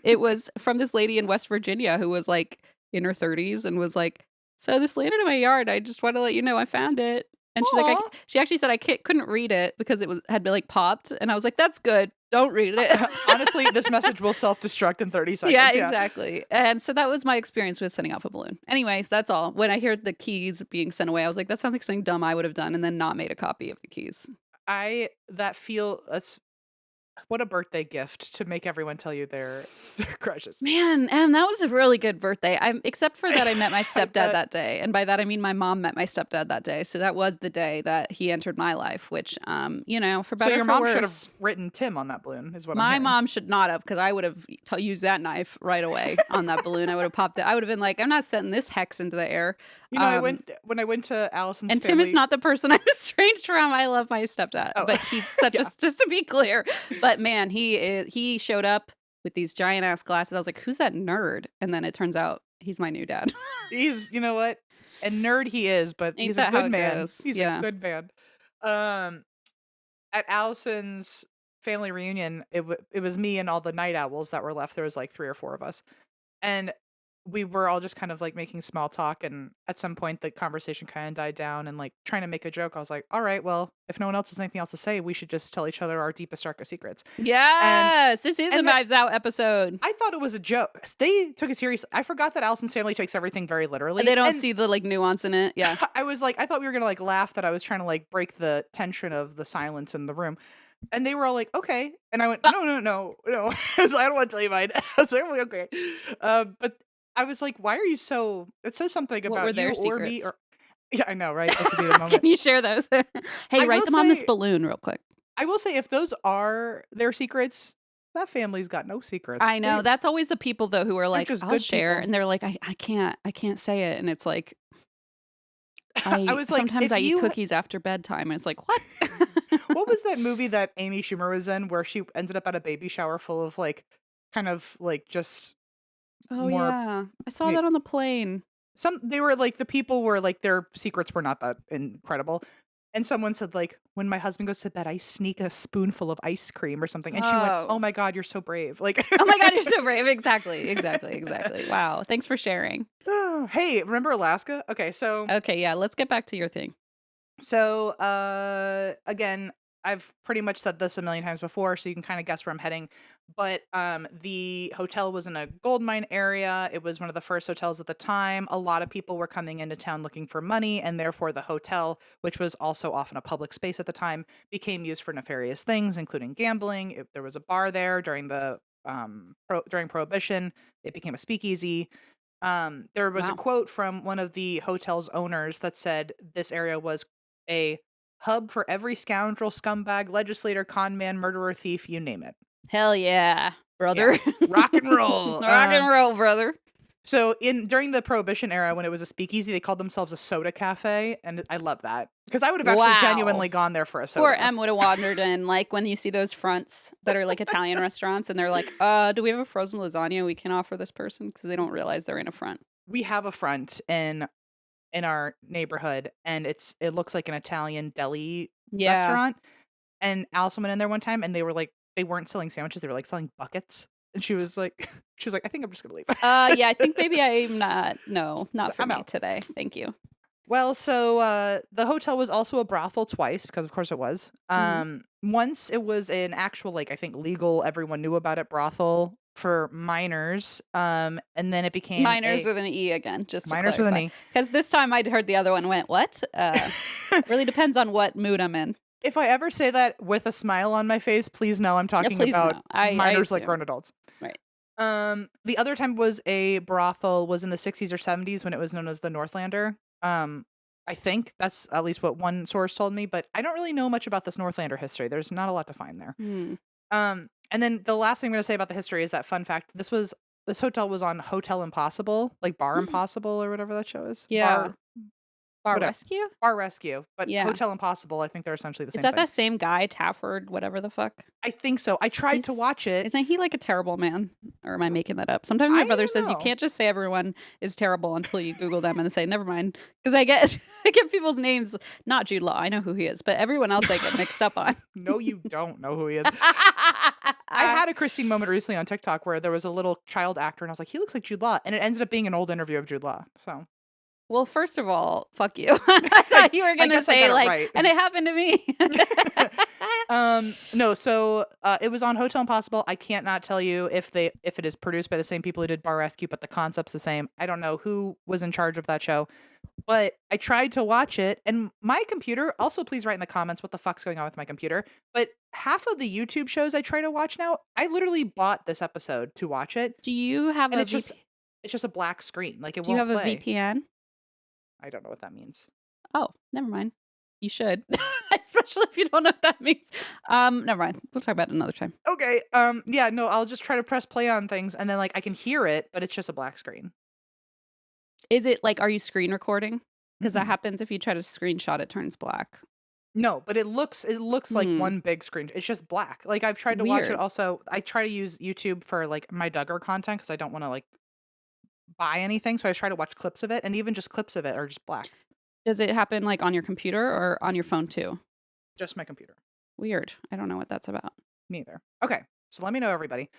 It was from this lady in West Virginia who was like in her 30s and was like, so this landed in my yard. I just want to let you know I found it. And she's like, Aw. she actually said couldn't read it because it had been like popped. And I was like, that's good. Don't read it. Honestly, this message will self-destruct in 30 seconds. Yeah, exactly. And so that was my experience with sending off a balloon. Anyways, that's all. When I heard the keys being sent away, I was like, that sounds like something dumb I would have done and then not made a copy of the keys. That's what a birthday gift to make everyone tell you their crushes. Man, and that was a really good birthday. Except for that I met my I stepdad bet. that day. And by that I mean my mom met my stepdad that day. So that was the day that he entered my life, which for So better your or for mom should have worse. written Tim on that balloon, is what I'm My hearing. mom should not have, because I would have used that knife right away on that balloon. I would have popped it. I would have been like, I'm not sending this hex into the air. You know, when I went to Allison's And Tim family. is not the person I'm estranged from. I love my stepdad, Oh. but he's such Yeah. just to be clear. But man, he showed up with these giant ass glasses. I was like, who's that nerd? And then it turns out he's my new dad. He's, you know what? And nerd he is, but Ain't he's that a how good it man. goes? He's Yeah. a good man. At Allison's family reunion, it was me and all the night owls that were left. There was like 3 or 4 of us. And we were all just kind of like making small talk, and at some point the conversation kind of died down, and like trying to make a joke. I was like, all right, well, if no one else has anything else to say, we should just tell each other our deepest, darkest secrets. Yes, this is a and that- Knives Out episode. I thought it was a joke. They took it seriously. I forgot that Allison's family takes everything very literally. They don't And see the like nuance in it. Yeah. I was like, I thought we were gonna like laugh that I was trying to like break the tension of the silence in the room. And they were all like, okay. And I went, no. So I don't want to tell you mine. I was like, okay. But I was like, why are you so, it says something What about were their you or me. secrets? Or yeah, I know, right? This would be the moment. Can you share those? Hey, I write will them on this say- balloon real quick. I will say, if those are their secrets, that family's got no secrets. I know. That's always the people though who are like, just I'll good share. people. And they're like, I can't say it. And it's like, I was like, sometimes if I eat you- cookies after bedtime. And it's like, what? What was that movie that Amy Schumer was in where she ended up at a baby shower full of like, kind of like just Oh more yeah. I saw Yeah. that on the plane. they were like, the people were like, their secrets were not that incredible. And someone said like, when my husband goes to bed, I sneak a spoonful of ice cream or something. And she went, Oh. oh my God, you're so brave. Like, Oh my God, you're so brave. Exactly. Wow. Thanks for sharing. Hey, remember Alaska? Okay. So, Okay. Yeah. Let's get back to your thing. again, I've pretty much said this a million times before, so you can kind of guess where I'm heading. But the hotel was in a gold mine area. It was one of the first hotels at the time. A lot of people were coming into town looking for money, and therefore the hotel, which was also often a public space at the time, became used for nefarious things, including gambling. There was a bar there during the during Prohibition. It became a speakeasy. There was a Wow. quote from one of the hotel's owners that said this area was a hub for every scoundrel, scumbag, legislator, con man, murderer, thief, you name it. Hell yeah, brother. Rock and roll. Rock and roll, brother. So during the Prohibition era, when it was a speakeasy, they called themselves a soda cafe, and I love that because I would have actually Wow. genuinely gone there for a soda. Poor Em would have wandered in, like when you see those fronts that are like Italian restaurants, and they're like, do we have a frozen lasagna we can offer this person? Because they don't realize they're in a front. We have a front in our neighborhood, and it looks like an Italian deli Yeah. restaurant. And Allison went in there one time, and they were like, they weren't selling sandwiches; they were like selling buckets. And she was like, I think I'm just gonna leave. Yeah, I think maybe I'm not. No, not for I'm me out. today. Thank you. Well, so the hotel was also a brothel twice, because of course it was. Once it was an actual, like, I think legal, everyone knew about it, brothel for minors. And then it became Minors with an E again, just to minors with an E. Because this time I'd heard the other one went, what? Really depends on what mood I'm in. If I ever say that with a smile on my face, please know I'm talking please about know. I minors like assume. grown adults. Right. The other time was a brothel was in the 60s or 70s when it was known as the Northlander. I think that's at least what one source told me, but I don't really know much about this Northlander history. There's not a lot to find there. Hmm. And then the last thing I'm going to say about the history is that, fun fact, this hotel was on Hotel Impossible, like Bar Impossible or whatever that show is. Yeah. Bar whatever. Rescue? Bar Rescue, but Yeah. Hotel Impossible, I think they're essentially the Is same that thing. that same guy, Tafford, whatever the fuck? I think so. I tried to He's watch it. isn't he like a terrible man? Or am I making that up? Sometimes my I brother don't says you know. can't just say everyone is terrible until you Google them and say, never mind. Because I get I get people's names, not Jude Law, I know who he is, but everyone else I get mixed up on. No, you don't know who he is. I had a Christine moment recently on TikTok where there was a little child actor, and I was like, he looks like Jude Law. And it ended up being an old interview of Jude Law. So Well, first of all, fuck you. I thought you were I gonna guess I say got it like, right. and it happened to me. No, so it was on Hotel Impossible. I can't not tell you if it is produced by the same people who did Bar Rescue, but the concept's the same. I don't know who was in charge of that show, but I tried to watch it, and my computer. Also, please write in the comments what the fuck's going on with my computer. But half of the YouTube shows I try to watch now, I literally bought this episode to watch it, Do you have and a it's just a black screen, like it Do you won't have a play. VPN? I don't know what that means. Oh, never mind. You should. Especially if you don't know what that means. Never mind. We'll talk about it another time. Okay. Yeah. No, I'll just try to press play on things, and then like I can hear it, but it's just a black screen. Is it like, are you screen recording? Because that Mm-mm. happens if you try to screenshot, it turns black. No, but it looks like Hmm. one big screen. It's just black. Like I've tried to watch it. Weird. Also, I try to use YouTube for like my Duggar content because I don't want to like buy anything. So I try to watch clips of it, and even just clips of it are just black. Does it happen like on your computer or on your phone too? Just my computer. Weird. I don't know what that's about. Neither. Okay. So let me know, everybody.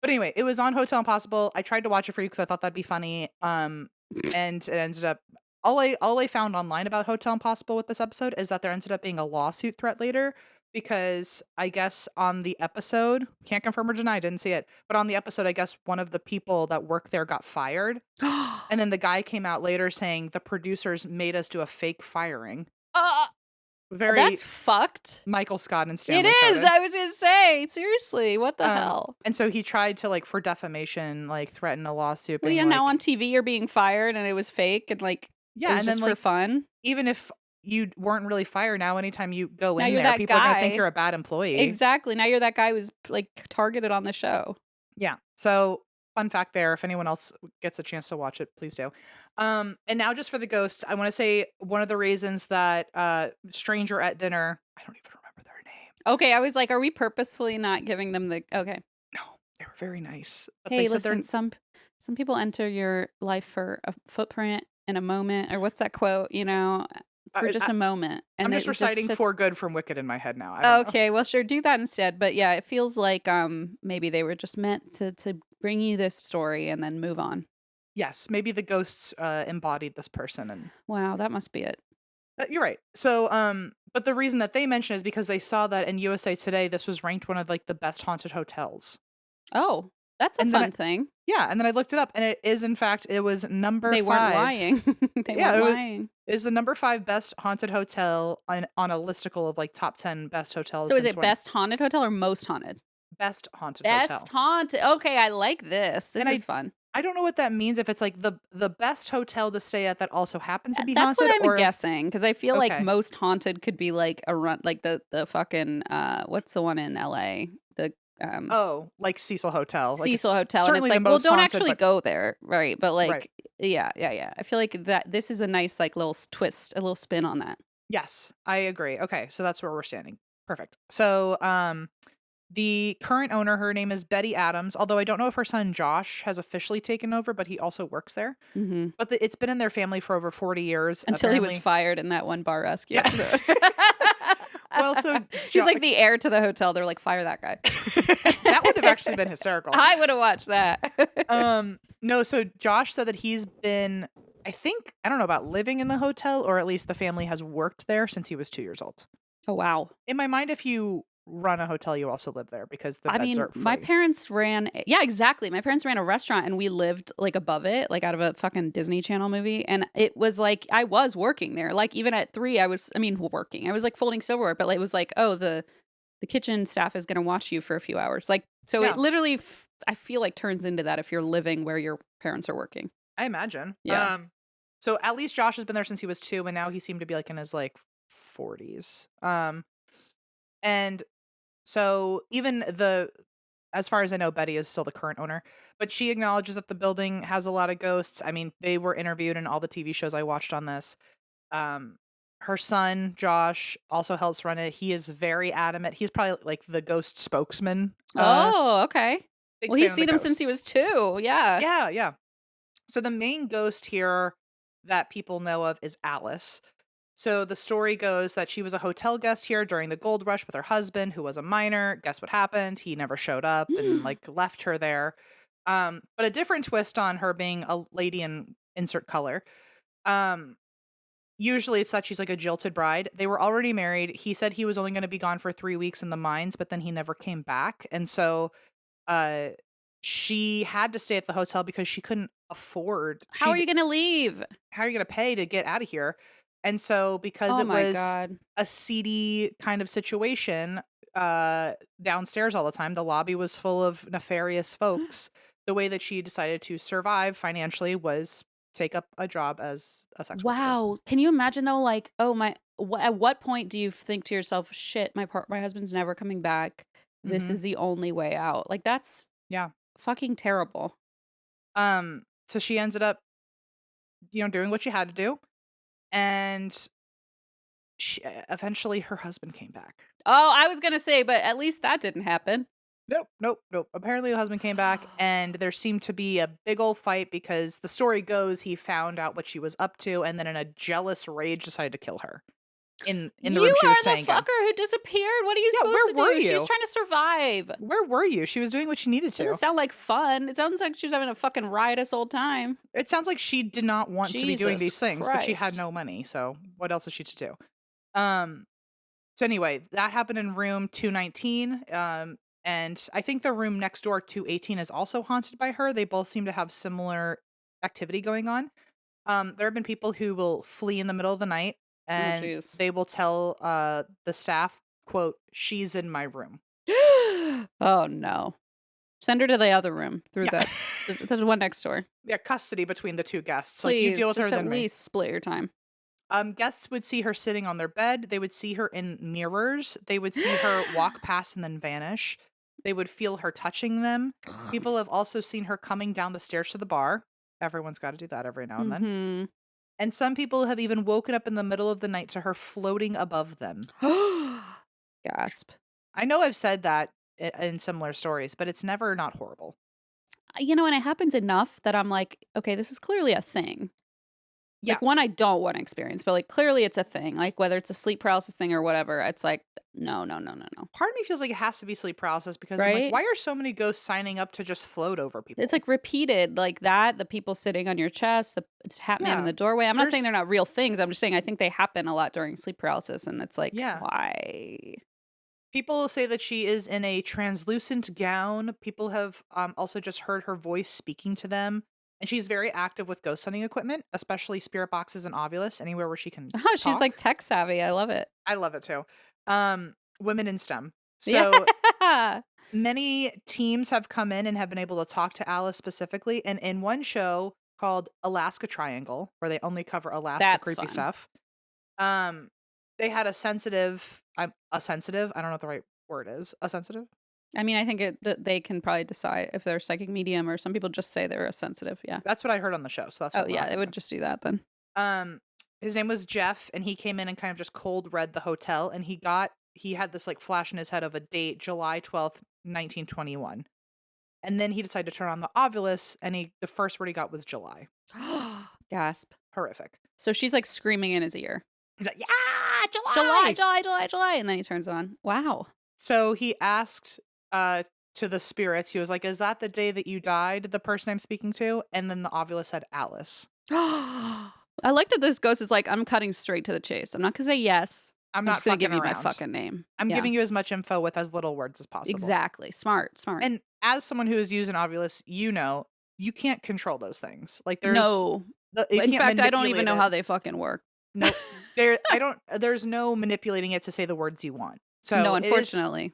But anyway, it was on Hotel Impossible. I tried to watch it for you because I thought that'd be funny. And it ended up all I found online about Hotel Impossible with this episode is that there ended up being a lawsuit threat later because I guess on the episode, can't confirm or deny, didn't see it, but on the episode, I guess one of the people that worked there got fired, and then the guy came out later saying the producers made us do a fake firing. Uh, Very that's fucked. Michael Scott and It Stanley is. coded. I was gonna say, seriously, what the hell? And so he tried to like for defamation, like threaten a lawsuit, Well, being yeah, now like, on TV you're being fired and it was fake and like it yeah, was and just then for like fun. even if you weren't really fired, now anytime you go Now in you're there, that people are gonna think guy. you're a bad employee. Exactly. Now you're that guy who's like targeted on the show. Yeah. So fun fact there. If anyone else gets a chance to watch it, please do. And now just for the ghosts, I want to say one of the reasons that Stranger at Dinner, I don't even remember their name. Okay, I was like, are we purposefully not giving them the okay? No, they were very nice. But Hey, they said they're listen, some people enter your life for a footprint in a moment, or what's that quote? You know, for just a moment. I'm And just it was reciting a- For Good from Wicked in my head now. I don't know. okay, well, sure, do that instead. But yeah, it feels like maybe they were just meant to bring you this story and then move on. Yes, maybe the ghosts embodied this person, and Wow, that must be it. you're right. So, but the reason that they mention is because they saw that in USA Today, this was ranked one of like the best haunted hotels. Oh, that's a And then fun thing. Yeah, and then I looked it up, and it is in fact it was number They 5. weren't lying. They Yeah, weren't it was lying. is the number 5 best haunted hotel on a listicle of like top 10 best hotels. So is in it 20 best haunted hotel or most haunted? best haunted Best hotel? haunted. Okay, I like this. This And is fun. I don't know what that means, if it's like the best hotel to stay at that also happens to be That's what haunted, I'm or guessing because I feel like okay. most haunted could be like a run, like the fucking what's the one in LA? The oh, like Cecil Hotel, like Cecil Hotel, and certainly it's the like, well, most don't haunted, actually but go there, right? But right. like, yeah. I feel like that this is a nice like little twist, a little spin on that. Yes, I agree. Okay, so that's where we're standing. Perfect. So, the current owner, her name is Betty Adams, although I don't know if her son Josh has officially taken over, but he also works there. Mm-hmm. But it's been in their family for over 40 years. Until he was apparently. fired in that one bar rescue Yeah. episode. Well, so he's like the heir to the hotel. They're like, fire that guy. that would have actually been hysterical. I would have watched that. No, so Josh said that he's been, I don't know about living in the hotel, or at least the family has worked there since he was 2 years old. Oh wow. In my mind, if you run a hotel, you also live there because the I beds mean, are free. my parents ran, yeah, exactly. My parents ran a restaurant and we lived like above it, like out of a fucking Disney Channel movie. And it was like, I was working there. Like even at 3, I was like folding silverware, but it was like, oh, the kitchen staff is going to watch you for a few hours. Like, so Yeah. it literally, I feel like turns into that if you're living where your parents are working. I imagine. Yeah. So at least Josh has been there since he was 2, and now he seemed to be like in his like 40s. And so even as far as I know, Betty is still the current owner, but she acknowledges that the building has a lot of ghosts. I mean, they were interviewed in all the TV shows I watched on this. Um, her son, Josh, also helps run it. He is very adamant. He's probably like the ghost spokesman. Oh, okay. Big Well, he's fan of the seen him since he was ghosts. 2. Yeah. Yeah, yeah. So the main ghost here that people know of is Alice. So the story goes that she was a hotel guest here during the gold rush with her husband, who was a miner. Guess what happened? He never showed up and like left her there. But a different twist on her being a lady in insert color. Um, Usually it's that she's like a jilted bride. They were already married. He said he was only going to be gone for 3 weeks in the mines, but then he never came back. And so uh she had to stay at the hotel because she couldn't afford How are you gonna leave? how are you going to pay to get out of here? And so because Oh it my was god. a seedy kind of situation downstairs all the time, the lobby was full of nefarious folks. The way that she decided to survive financially was take up a job as a sex worker. Wow. Can you imagine though, like, oh my, at what point do you think to yourself, shit, my husband's never coming back. This Mhm. is the only way out. Like, that's Yeah. fucking terrible. So she ended up, doing what she had to do, and eventually her husband came back. Oh, I was gonna say, but at least that didn't happen. Nope, nope, nope. Apparently, the husband came back, and there seemed to be a big old fight because the story goes he found out what she was up to, and then in a jealous rage decided to kill her in the room You she was are the staying in. fucker who disappeared. What are you Yeah, supposed where to were do? She was you? trying to survive. Where were you? She was doing what she needed Doesn't to. sound like fun. It sounds like she was having a fucking riotous old time. It sounds like she did not want to be doing Jesus these things, but she had Christ. no money. So what else is she to do? Um, So anyway, that happened in room 219. And I think the room next door, 218, is also haunted by her. They both seem to have similar activity going on. There have been people who will flee in the middle of the night Oh, and jeez. they will tell the staff, quote, she's in my room. Oh, no. Send her to the other room through Yeah. the one next door. Yeah, custody between the two guests. Like you deal Please, with her just at than me. least split your time. Guests would see her sitting on their bed. They would see her in mirrors. They would see her walk past and then vanish. They would feel her touching them. People have also seen her coming down the stairs to the bar. Everyone's got to do that every now and then. Mhm. And some people have even woken up in the middle of the night to her floating above them. Gasp. I know I've said that in similar stories, but it's never not horrible. You know, and it happens enough that I'm like, okay, this is clearly a thing. Yeah. Like, one I don't want to experience, but like clearly it's a thing. Like whether it's a sleep paralysis thing or whatever, it's like no, no, no, no, no. Part of me feels like it has to be sleep paralysis because I'm like, Right? why are so many ghosts signing up to just float over It's people? like repeated, like that. The people sitting on your chest, the it's Hat Man in Yeah. the doorway. I'm not saying There's, they're not real things. I'm just saying I think they happen a lot during sleep paralysis, and it's like yeah. why? People say that she is in a translucent gown. People have also just heard her voice speaking to them. And she's very active with ghost hunting equipment, especially spirit boxes and ovulus, anywhere where she can Oh, she's like talk. tech savvy. I love it. I love it too. Women in STEM. So Yeah. many teams have come in and have been able to talk to Alice specifically. And in one show called Alaska Triangle, where they only cover Alaska That's creepy fun. stuff, um, they had a sensitive, I don't know what the right word is, a sensitive. I mean, I think they can probably decide if they're psychic medium or some people just say they're a sensitive. Yeah. That's what I heard on the show, so that's Oh, what we're yeah. not It gonna would do. just do that then. Um, his name was Jeff, and he came in and kind of just cold read the hotel, and he had this like flash in his head of a date, July 12th, 1921. And then he decided to turn on the ovulus, and the first word he got was July. Gasp. Horrific. So she's like screaming in his ear. He's like, yeah, July, July. July, July, July. And then he turns it on. Wow. So he asked to the spirits, he was like, is that the day that you died, the person I'm speaking to? And then the ovulus said Alice. I like that this ghost is like, I'm cutting straight to the chase. I'm not going to say yes. I'm I'm not just going to fucking give you my around. fucking name. I'm Yeah. giving you as much info with as little words as possible. Exactly. Smart, smart. And as someone who has used an ovulus, you can't control those things. Like No. you In can't fact, I don't even manipulate know it. how they fucking work. No, there's no manipulating it to say the words you want. So No, it is, unfortunately.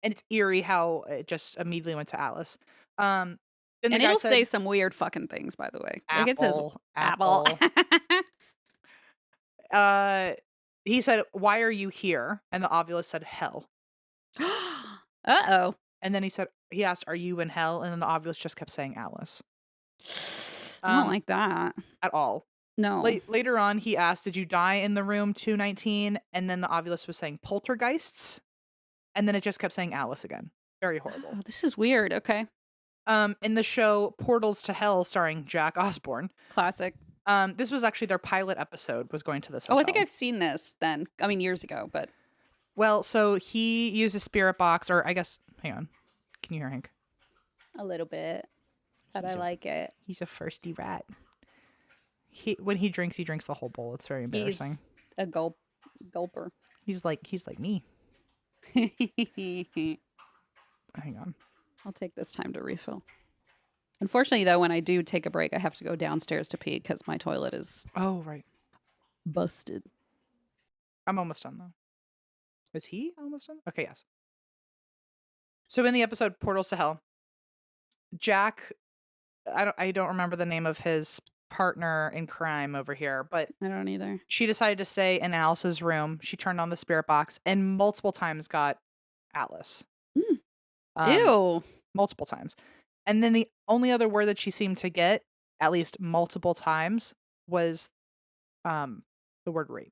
and it's eerie how it just immediately went to Alice. Then the And guy it'll said, say some weird fucking things, by the way. Like it says apple, apple. apple. He said, why are you here? And the ovulus said, hell. Uh-oh. And then he asked, are you in hell? And then the ovulus just kept saying Alice. I don't like that. At all. No. Later on, he asked, "Did you die in the room 219?" And then the Ovilus was saying poltergeists, and then it just kept saying Alice again. Very horrible. Oh, this is weird. Okay. In the show Portals to Hell, starring Jack Osborne, Classic. this was actually their pilot episode. Was going to this Oh, I think hotel. I've seen this then. I mean, years ago, but Well, so he used a spirit box, or I guess, hang on, can you hear Hank? a little bit. But I like it. He's a firsty rat. When he drinks the whole bowl. It's very embarrassing. He's a gulper. He's like me. Hang on. I'll take this time to refill. Unfortunately, though, when I do take a break, I have to go downstairs to pee because my toilet is Oh, right. busted. I'm almost done though. Is he almost done? Okay, yes. So in the episode Portals to Hell, Jack, I don't remember the name of his partner in crime over here, but I don't either. she decided to stay in Alice's room. She turned on the spirit box and multiple times got Alice. Mm. Um, Ew. Multiple times. And then the only other word that she seemed to get, at least multiple times, was the word rape.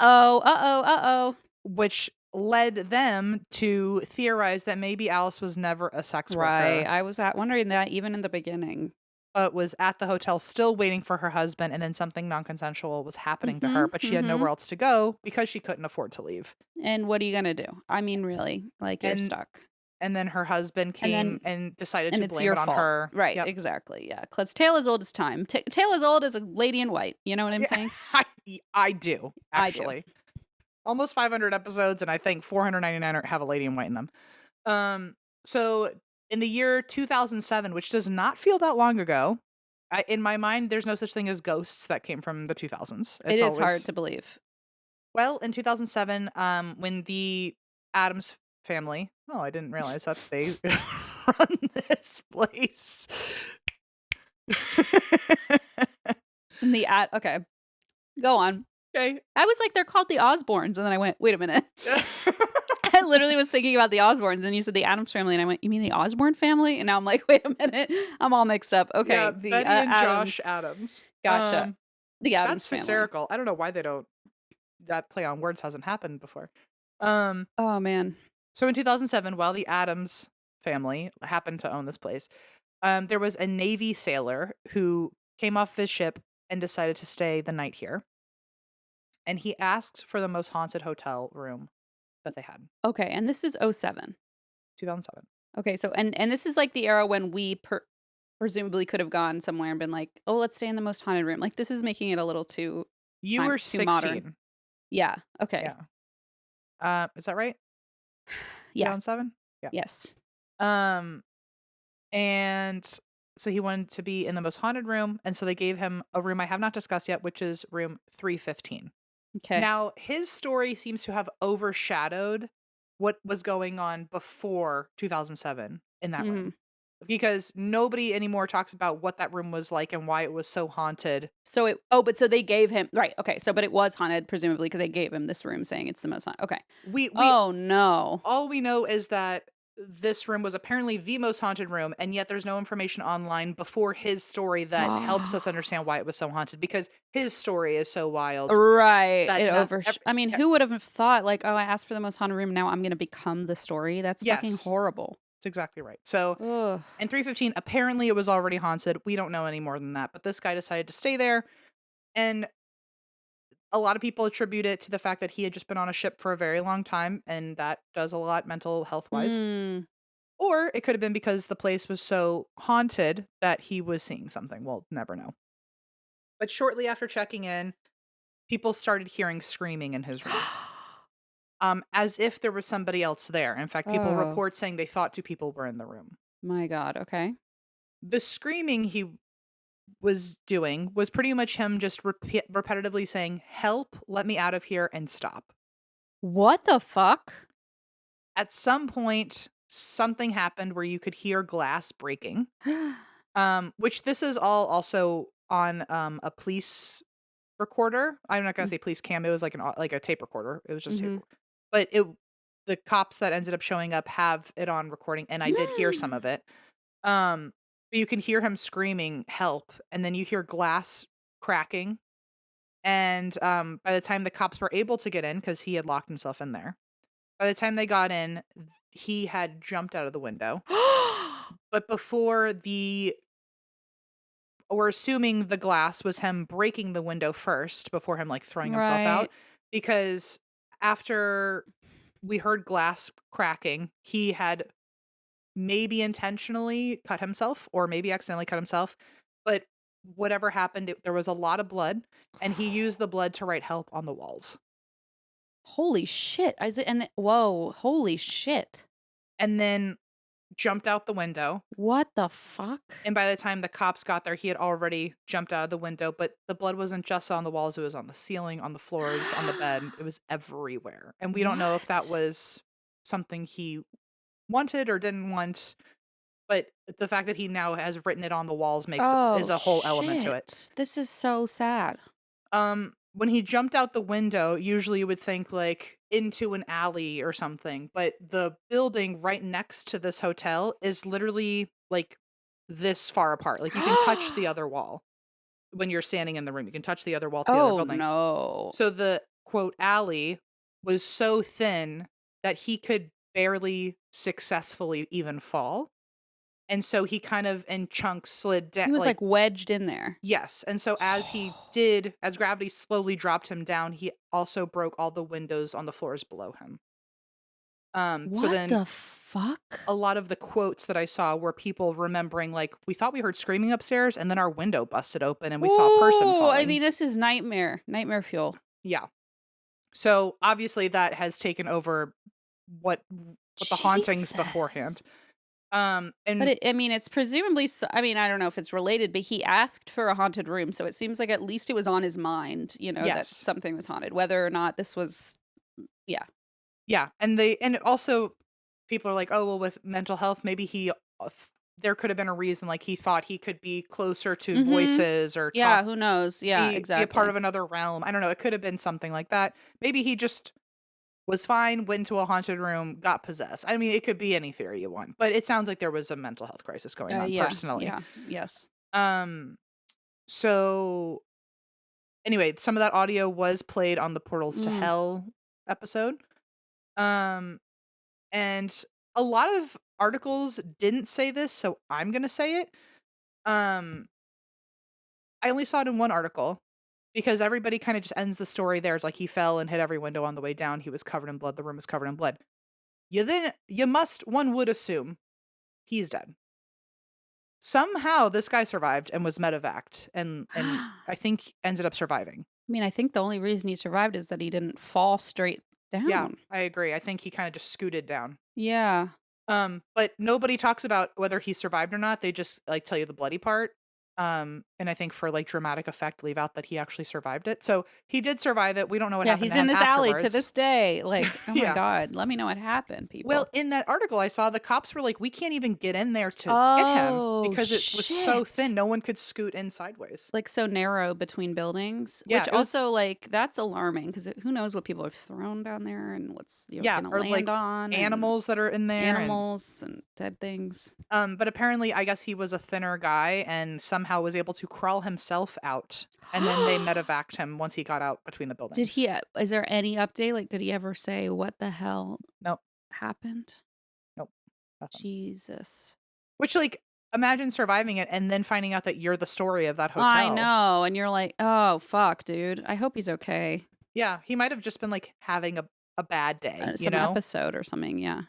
Uh-oh. Which led them to theorize that maybe Alice was never a sex Right. worker, I was wondering that even in the beginning. but was at the hotel still waiting for her husband, and then something non-consensual was happening to her, but she had nowhere else to go because she couldn't afford to leave. And what are you gonna do? I mean, really, like you're And stuck. And then her husband came and decided And to it's blame your it on fault. her. Right, Yep. exactly. Yeah. Because tale as old as time. Tale as old as a lady in white. You know what I'm saying? I do, I do. actually. Almost 500 episodes, and I think 499 have a lady in white in them. So in the year 2007, which does not feel that long ago, in my mind, there's no such thing as ghosts that came from the 2000s. It is hard to believe. Well, in 2007, when the Adams family, oh, I didn't realize that they run this place. Okay. Go on. Okay. I was like, they're called the Osbournes. And then I went, wait a minute. I literally was thinking about the Osbournes, and you said the Adams family, and I went, you mean the Osbourne family? And now I'm like, wait a minute. I'm all mixed up. Okay. Yeah, the Betty and Adams. Josh Adams. Gotcha. The Adams That's family. hysterical. I don't know why they don't. That play on words hasn't happened before. Oh, man. So in 2007, while the Adams family happened to own this place, there was a Navy sailor who came off his ship and decided to stay the night here. And he asked for the most haunted hotel room that they had. Okay. And this is 07. 2007. Okay. So, and this is like the era when we presumably could have gone somewhere and been like, oh, let's stay in the most haunted room. Like, this is making it a little too. You were too 16. modern. Yeah. Okay. Yeah. Is that right? Yeah. 2007? Yeah. Yes. And so he wanted to be in the most haunted room, and so they gave him a room I have not discussed yet, which is room 315. Okay. Now, his story seems to have overshadowed what was going on before 2007 in that room. Because nobody anymore talks about what that room was like and why it was so haunted. So so they gave him, right, okay, but it was haunted, presumably, because they gave him this room saying it's the most haunted. Okay. Oh, no. All we know is that this room was apparently the most haunted room, and yet there's no information online before his story that helps us understand why it was so haunted, because his story is so wild. Right. I mean, who would have thought, like, oh, I asked for the most haunted room, now I'm going to become the story? That's fucking horrible. That's exactly right. So in 315, apparently it was already haunted. We don't know any more than that, but this guy decided to stay there, and a lot of people attribute it to the fact that he had just been on a ship for a very long time, and that does a lot mental health wise. Or it could have been because the place was so haunted that he was seeing something. We'll never know. But shortly after checking in, people started hearing screaming in his room. As if there was somebody else there. In fact, people report saying they thought two people were in the room. My God. Okay. The screaming he was doing was pretty much him just repetitively saying, "Help, let me out of here," and stop. What the fuck? At some point, something happened where you could hear glass breaking. Which this is all also on a police recorder. I'm not gonna say police cam. It was like a tape recorder. It was just tape. But the cops that ended up showing up have it on recording, and I did hear some of it. but you can hear him screaming, "Help," and then you hear glass cracking, and, by the time the cops were able to get in, because he had locked himself in there, by the time they got in, he had jumped out of the window, but before the we're assuming the glass was him breaking the window first before him, like, throwing himself out, Right. because after we heard glass cracking, he had maybe intentionally cut himself or maybe accidentally cut himself, but whatever happened, there was a lot of blood, and he used the blood to write help on the walls. Holy shit. Is it and whoa, holy shit. And then jumped out the window. What the fuck? And by the time the cops got there, he had already jumped out of the window, but the blood wasn't just on the walls, it was on the ceiling, on the floors, on the bed. It was everywhere. And we don't know if that What? was something he wanted or didn't want, but the fact that he now has written it on the walls makes is Oh, a whole element to it. shit. This is so sad. When he jumped out the window, usually you would think like into an alley or something, but the building right next to this hotel is literally like this far apart. Like you can touch the other wall when you're standing in the room. You can touch the other wall to the other Oh, building. no. So the quote alley was so thin that he could barely successfully even fall. And so he kind of in chunks slid down He was, like like, wedged in there. yes, and so as gravity slowly dropped him down, he also broke all the windows on the floors below him. So What then the fuck? a lot of the quotes that I saw were people remembering, like, "We thought we heard screaming upstairs, and then our window busted open, and we saw a person Ooh, I falling." mean, this is nightmare fuel. Yeah. So, obviously, that has taken over what the hauntings beforehand. Jesus. And But I mean, it's presumably I mean, I don't know if it's related, but he asked for a haunted room, so it seems like at least it was on his mind, that yes. something was haunted, whether or not this was yeah. Yeah, and also people are like, "Oh, well, with mental health, maybe there could have been a reason, like, he thought he could be closer to Mhm. voices or Yeah, talk who knows? Yeah, be a part exactly. of another realm." I don't know, it could have been something like that. Maybe he just was fine, went into a haunted room, got possessed. I mean, it could be any theory you want, but it sounds like there was a mental health crisis going on Yeah, personally. yeah, yes. Um, so anyway, some of that audio was played on the Portals to Mm. Hell episode. Um And a lot of articles didn't say this, so I'm gonna say it. Um, I only saw it in one article because everybody kind of just ends the story there. It's like he fell and hit every window on the way down. He was covered in blood. The room was covered in blood. One would assume he's dead. Somehow this guy survived and was medevaced and I I think ended up surviving. mean, I think the only reason he survived is that he didn't fall straight Yeah, down. I agree. I think he kind of just scooted down. Yeah. But nobody talks about whether he survived or not. They just like tell you the bloody part. And I think for like dramatic effect, leave out that he actually survived it. So he did survive it. We don't know what Yeah, happened he's to in him this alley to afterwards. this day. Like, oh my Yeah. God, let me know what happened, Well, people. in that article I saw, the cops were like, we can't even get in there to get him Oh, because it was so shit. thin. No one could scoot in sideways. Like so narrow between buildings, Yeah, which it was, also like that's alarming because who knows what people have thrown down there and what's yeah, gonna or land like on and animals that are in there. animals and dead things. But apparently, I guess he was a thinner guy and somehow was able to crawl himself out. And then they medevaced him once he got out between the Did buildings. he? Is there any update? Like, did he ever say what the hell Nope, happened? nope, nothing. Jesus. Which, like, imagine surviving it and then finding out that you're the story of that I hotel. know, and you're like, oh fuck, dude. I hope he's okay. Yeah, he might have just been like having a bad day, you Some know? episode or something. Yeah.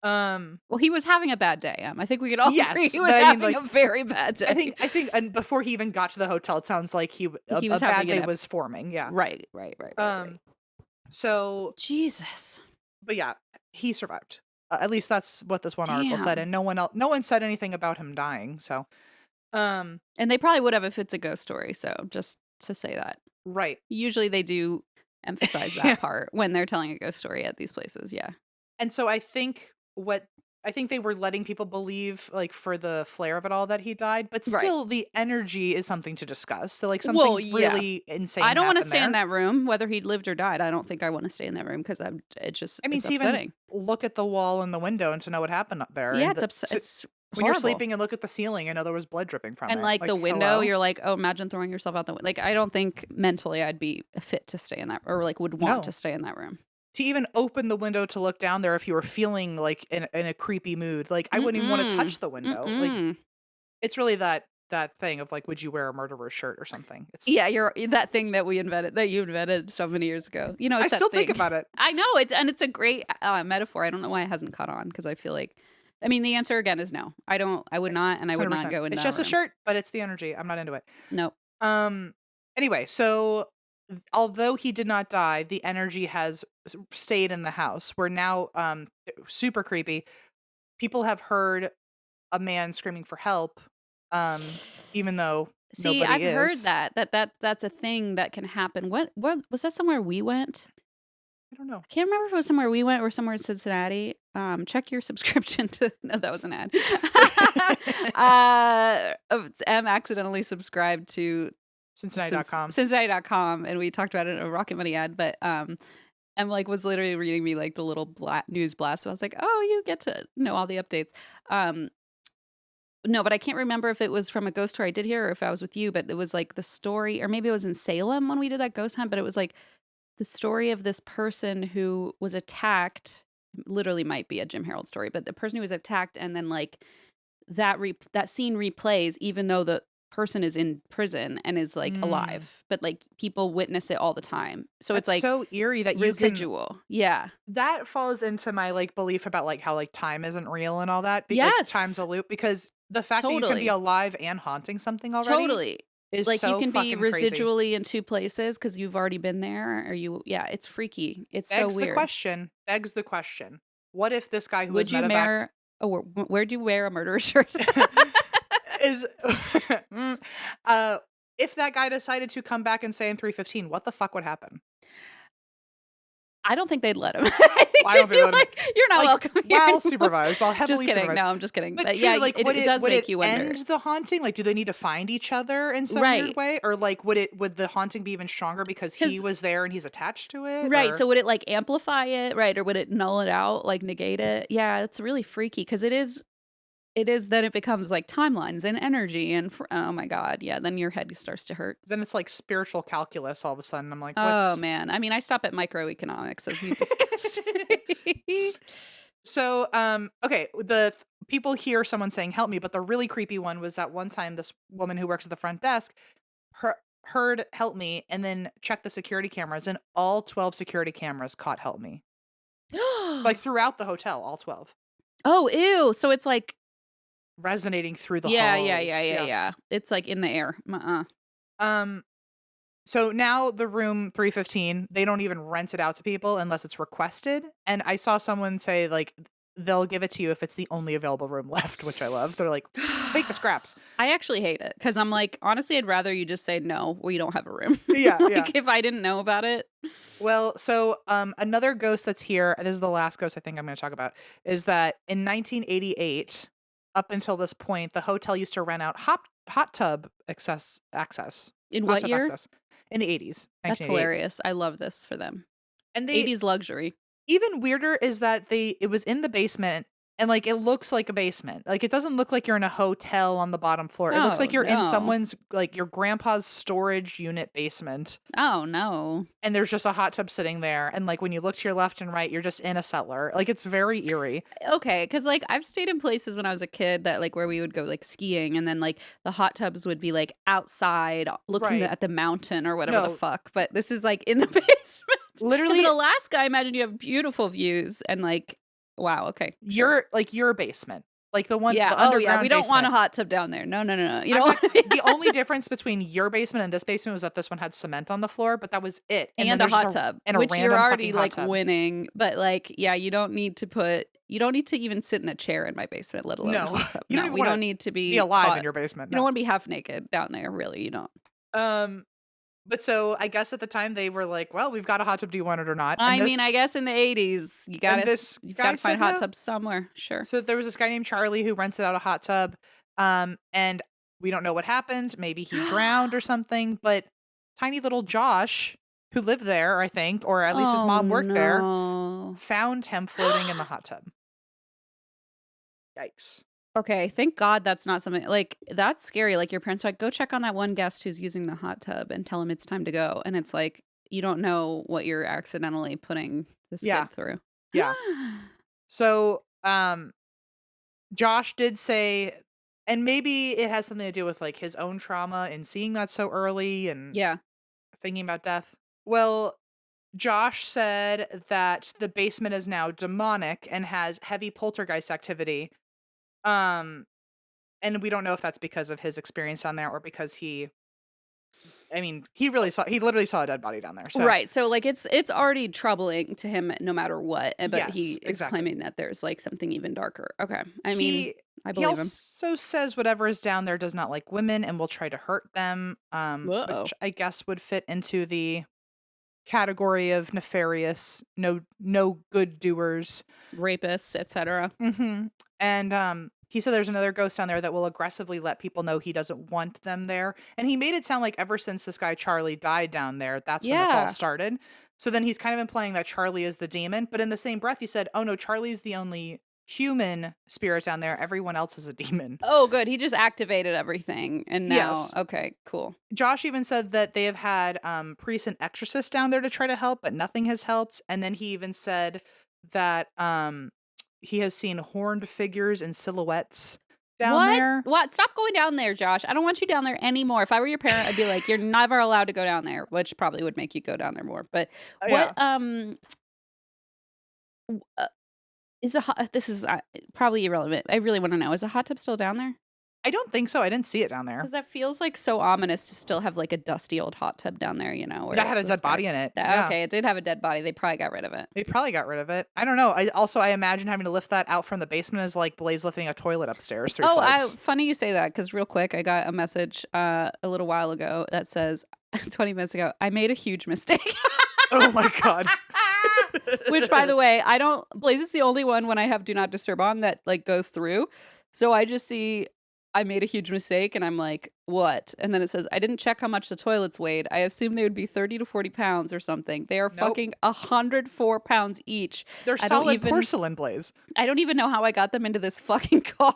Um, Well, he was having a bad day. I think we could all agree yes, he but was I mean, having like, a very bad day. I think, and before he even got to the hotel, it sounds like He a was bad having day was forming. Yeah. right. So, Jesus. but yeah, he survived. At least that's what this one article said, Damn. and no one said anything about him dying. So, And they probably would have if it's a ghost story. So just to say that. right. Usually they do emphasize Yeah. that part when they're telling a ghost story at these places. Yeah. And so I think they were letting people believe, like, for the flair of it all, that he died, but Right. still the energy is something to discuss. So, like, Well, something yeah. really insane I don't want to happened stay in there. that room, whether he lived or died. I don't think I want to stay in that room because it just I mean, it's to even upsetting. look at the wall and the window and to know what happened up there. Yeah, And it's upset. It's When you're Horrible. sleeping and look at the ceiling and know there was blood dripping from And, it. like, the Like, window, hello? you're like, "Oh, imagine throwing yourself out the like, I don't think mentally I'd be fit to stay in that or, like, would want to No. stay in that room. To even open the window to look down there if you were feeling, like, in a creepy mood, like, I wouldn't even wanna Mm-mm. touch the window. Like, Mm-mm. it's really that thing of, like, would you wear a murderer's shirt or something? It's Yeah, you're that thing that we invented that you invented so many years ago. You know, I it's that still think thing. about it. I know, it's a great, metaphor. I don't know why it hasn't caught on because I feel like I mean, the answer again is no. I would not, and I would not 100%. go in It's that just a room. shirt, but it's the energy. I'm not into it. Nope. Um, anyway, so although he did not die, the energy has stayed in the house. We're now super creepy. People have heard a man screaming for help, even though See, nobody I've heard is. that's a thing that can happen. What was that somewhere we went? I don't know. I can't remember if it was somewhere we went or somewhere in Cincinnati. Check your subscription to no, that was an ad. M accidentally subscribed to Cincinnati.com. Cincinnati.com and we talked about it in a Rocket Money ad, but M like was literally reading me like the little news blast. So I was like, "Oh, you get to know all the updates." Um no, but I can't remember if it was from a ghost tour I did here or if I was with you, but it was like the story, or maybe it was in Salem when we did that ghost hunt, but it was like the story of this person who was attacked. Literally might be a Jim Harold story, but the person who was attacked and then like that scene replays even though the person is in prison and is like Mm. alive, but like people witness it all the time. So it's That's like so eerie that you can residual. Yeah. that falls into my, like, belief about, like, how, like, time isn't real and all that, like, time's a Yes. loop, because the fact that you can be Totally. alive and haunting something already Totally. is Like, you so can be fucking crazy. residually in 2 places because 'cause you've already been there or you yeah, it's freaky. It's so weird. Begs the question, what if this guy who was Would you medevaced wear where'd you wear a murderer shirt? is mm, uh, if that guy decided to come back and say in 315, what the fuck would happen? I don't think they'd let him. I think Why they'd don't they be let him like, "You're not like, welcome here while anymore." supervised, while Just heavily kidding. No, supervised? I'm just kidding. But But yeah, truly, like, it does would make it you wonder. end the haunting? Like, do they need to find each other in some weird Right. way? Or, like, would the haunting be even stronger because he 'Cause was there and he's attached to it? right, Or so would it, like, amplify it, right, or would it null it out, like, negate it? Yeah, it's really freaky because it is then it becomes, like, timelines and energy and oh my god, yeah, then your head starts to hurt. then it's like spiritual calculus all of a sudden. I'm like, Oh, what's man. I mean, I stop at microeconomics, as we've discussed. So, okay, people hear someone saying "help me," but the really creepy one was that one time this woman who works at the front desk heard "help me" and then checked the security cameras, and all 12 security cameras caught "help me," like throughout the hotel, all 12, Oh, ew, so it's like resonating through the yeah, yeah, yeah, halls. yeah, Yeah. yeah. It's, like, in the air. Um. So now the room 315, they don't even rent it out to people unless it's requested. And I saw someone say like they'll give it to you if it's the only available room left, which I love. They're like, take the scraps. I actually hate it because 'cause I'm like, honestly, I'd rather you just say, "No, we don't have a room." Yeah, yeah. Like, if I didn't know about it. Well, so another ghost that's here, this is the last ghost I think I'm going to talk about, is that in 1988, up until this point, the hotel used to rent out hot tub access, In hot what tub year? access in the 80s, That's 1988. hilarious. I love this for them. And they 80s luxury. even weirder is that it was in the basement and, like, it looks like a basement. Like, it doesn't look like you're in a hotel on the bottom floor. It looks Oh, like you're in no. someone's like, your grandpa's storage unit basement, Oh, no. and there's just a hot tub sitting there, and, like, when you look to your left and right, you're just in a cellar. Like, it's very eerie. Okay, because like, I've stayed in places when I was a kid that, like, where we would go, like, skiing, and then, like, the hot tubs would be, like, outside looking Right. at the mountain or whatever the No, fuck, but this is, like, in the basement. Because in literally, Alaska, I imagine you have beautiful views and, like wow, okay, sure. your basement. Like, Yeah, the oh, yeah, we underground don't want a basement. hot tub down there. No, no, no, no, you In don't fact, the only difference between your basement and this basement was that this one had cement on the floor, but that was it. And then and a there's just hot tub, a which you're random already, fucking hot like, tub. winning, but, like, yeah, you don't need to even sit in a chair in my basement, let alone a No. hot tub. You don't No, even we don't wanna need to be be alive in caught. your basement, You don't no. wanna be half naked down there, really, you don't. Um, but so I guess at the time they were like, "Well, we've got a hot tub, do you want it or not?" I mean, I guess in the '80s, And this you've guy gotta said find hot no. tubs somewhere, sure. So there was this guy named Charlie who rented out a hot tub, and we don't know what happened. Maybe he drowned or something, but tiny little Josh, who lived there, I think, or at least his Oh, mom worked there, no. found him floating in the hot tub. Yikes. Okay, thank God that's not something like, that's scary, like, your parents are like, "Go check on that one guest who's using the hot tub and tell him it's time to go," and it's like, you don't know what you're accidentally putting this Yeah, kid through. yeah. So, Josh did say, and maybe it has something to do with, like, his own trauma and seeing that so early and Yeah. thinking about death. Well, Josh said that the basement is now demonic and has heavy poltergeist activity. Um, and we don't know if that's because of his experience down there or because I mean, he literally saw a dead body down there. So, Right, so, like, it's already troubling to him no matter what, but he yes, is exactly. claiming that there's, like, something even darker. Okay, I mean, He I he believe him. also says whatever is down there does not like women and will try to hurt them, Whoa. which I guess would fit into the category of nefarious, no good doers. Rapists, etc. Mhm. And, he said there's another ghost down there that will aggressively let people know he doesn't want them there, and he made it sound like ever since this guy Charlie died down there, that's when this all Yeah. started. So then he's kind of implying that Charlie is the demon, but in the same breath, he said, "Oh, no, Charlie's the only human spirit down there, everyone else is a demon." Oh, good, he just activated everything, and now Yes. okay, cool. Josh even said that they have had, priests and exorcists down there to try to help, but nothing has helped, and then he even said that, he has seen horned figures and silhouettes down What? there. What? Stop going down there, Josh. I don't want you down there anymore. If I were your parent, I'd be like, "You're never allowed to go down there," which probably would make you go down there more. But what, Yeah. uh, is a hot this is, probably irrelevant. I really wanna know, is a hot tub still down there? I don't think so, I didn't see it down there. Because that feels, like, so ominous to still have, like, a dusty old hot tub down there, That where had a this dead guy body in it, yeah, yeah. okay, it did have a dead body, they probably got rid of it. They probably got rid of it. I don't know, I imagine having to lift that out from the basement is like Blaze lifting a toilet upstairs 3 Oh, flights. funny you say that because real quick, I got a message a little while ago that says 20 minutes ago, I made a huge mistake. Oh my god. Which, by the way, I don't. Blaze is the only one when I have do not disturb on that like goes through. So I just see I made a huge mistake and I'm like, what? And then it says, I didn't check how much the toilets weighed. I assumed they would be 30 to 40 pounds or something. They are Nope. fucking 104 pounds each. They're I don't solid even porcelain, Blaze. I don't even know how I got them into this fucking car.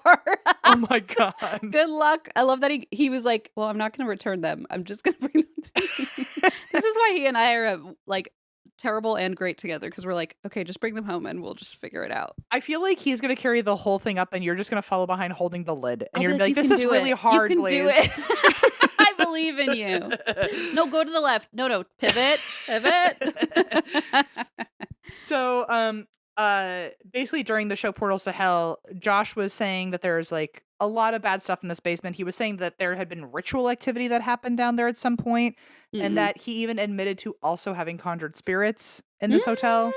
Oh my So, god. good luck. I love that he was like, well, I'm not going to return them. I'm just going to bring them to you. This is why he and I are like terrible and great together because we're like, okay, just bring them home and we'll just figure it out. I feel like he's gonna carry the whole thing up and you're just gonna follow behind holding the lid, and I'll you're be gonna like, be you like, "This can is do really it. You hard, can do Blaze." it. I believe in you. No, go to the left. No, pivot, pivot. So, basically during the show Portals to Hell, Josh was saying that there's like a lot of bad stuff in this basement. He was saying that there had been ritual activity that happened down there at some point, and Mm-mm. that he even admitted to also having conjured spirits in this hotel.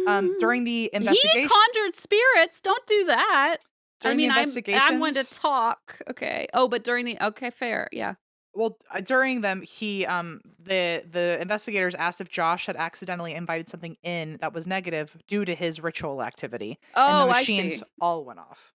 Mm. During the He investigation, conjured spirits. Don't do that. I during the mean, I'm going to investigations, talk. Okay. Oh, but during the okay, fair. Yeah. well, during them, he the investigators asked if Josh had accidentally invited something in that was negative due to his ritual activity, and the Oh, I machines see. all went off.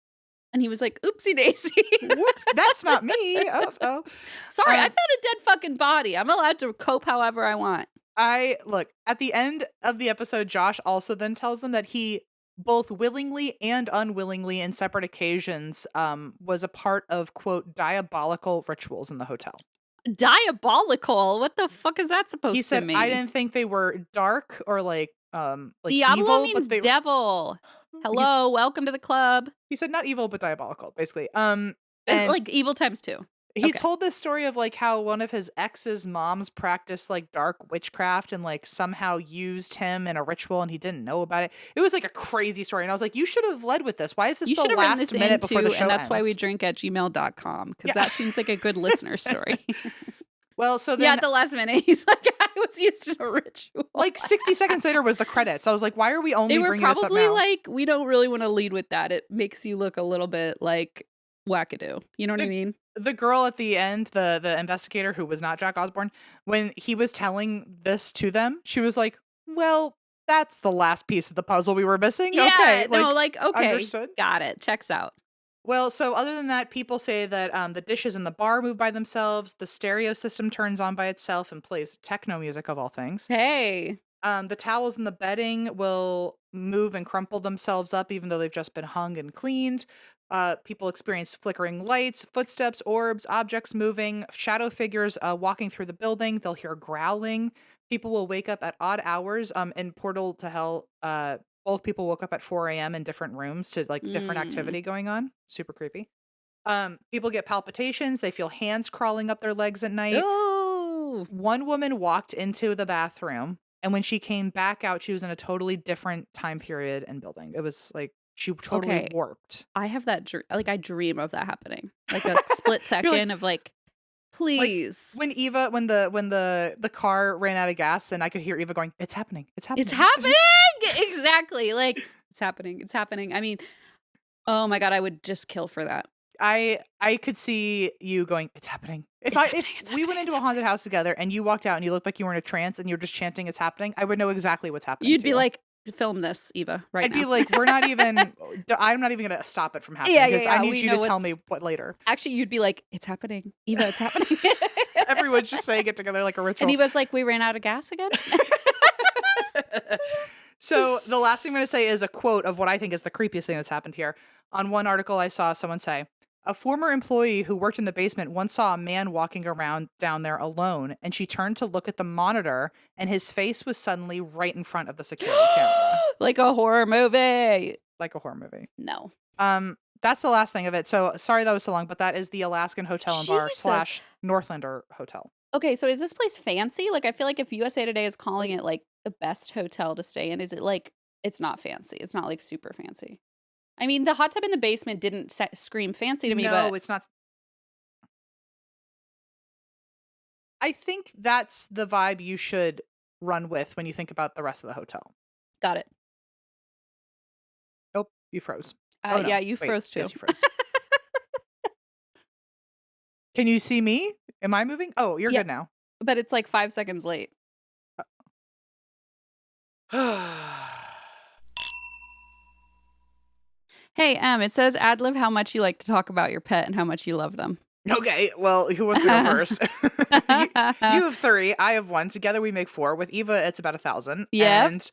And he was like, "Oopsie daisy." Whoops, that's not me. Oh, oh. Sorry, I Um, found a dead fucking body. I'm allowed to cope however I want. I look at the end of the episode. Josh also then tells them that he both willingly and unwillingly, in separate occasions, was a part of quote diabolical rituals in the hotel. Diabolical. What the fuck is that He supposed to said, "I mean? didn't think they were dark or like Diablo evil, means but they were." devil. He's Hello, welcome to the club. he said not evil but diabolical, basically. And Like evil times two. he Okay. told this story of like how one of his ex's moms practiced like dark witchcraft and like somehow used him in a ritual and he didn't know about it. It was like a crazy story. And I was like, you should have led with this. Why is this You the should have written last this in minute before too, the show and that's why we ends? drink at gmail.com, because Yeah. that seems like a good listener story. Well, so Yeah, then at the last minute, he's like, I was used in a ritual. like 60 seconds later was the credits. I was like, why are we only They were bringing this up probably now? like, we don't really want to lead with that. It makes you look a little bit like wackadoo. You know what I The mean? the girl at the end, the investigator who was not Jack Osborne, when he was telling this to them, she was like, "Well, that's the last piece of the puzzle we were missing." Yeah, Okay, no, like okay, understood. got it. Checks out. Well, so other than that, people say that the dishes in the bar move by themselves, the stereo system turns on by itself and plays techno music of all things. Hey, The towels in the bedding will move and crumple themselves up even though they've just been hung and cleaned. People experience flickering lights, footsteps, orbs, objects moving, shadow figures walking through the building. They'll hear growling. People will wake up at odd hours. In Portal to Hell, both people woke up at 4 a.m. in different rooms to like different Mm. activity going on. Super creepy. People get palpitations. They feel hands crawling up their legs at night. Oh, One woman walked into the bathroom, and when she came back out, she was in a totally different time period and building. It was like she totally okay. warped. I have that like I dream of that happening. Like a split You're like, second of like, like please. when Eva, when the car ran out of gas, and I could hear Eva going, "It's happening, it's It's happening." happening! Exactly. Like, it's happening. It's happening. I mean, oh my God, I would just kill for that. I could see you going, "It's happening." It's happening. If It's we happening. went It's into a happening. haunted house together and you walked out and you looked like you were in a trance and you were just chanting, "It's happening," I would know exactly what's happening You'd to be you. like, film this, Eva, right I'd be now. like, "We're not even. I'm not even gonna stop it from happening Yeah, yeah, because I yeah. need We you to know tell what's me what later." actually, you'd be like, it's happening. Eva, it's happening. Everyone's just saying it together like a And ritual. Eva's like, we ran out of gas again? So the last thing I'm going to say is a quote of what I think is the creepiest thing that's happened here. On one article I saw someone say, a former employee who worked in the basement once saw a man walking around down there alone, and she turned to look at the monitor, and his face was suddenly right in front of the security camera, Like a horror movie. like a horror movie. No. That's the last thing of it. So sorry that was so long, but that is the Alaskan Hotel and Bar Jesus. / Northlander Hotel. Okay, so is this place fancy? Like, I feel like if USA Today is calling it like the best hotel to stay in, is it like it's not fancy? It's not like super fancy. I mean, the hot tub in the basement didn't scream fancy to me, No, but it's not. I think that's the vibe you should run with when you think about the rest of the hotel. got it. Oh, you froze. Oh no. Yeah, you Wait. froze too. Yes, you froze. Can you see me? Am I moving? Oh, you're Yeah, good now. but it's like 5 seconds late. Hey, it says ad lib how much you like to talk about your pet and how much you love them. Okay, well, who wants to go first? You have 3. I have 1. Together we make 4. With Eva, it's about 1,000. Yep. And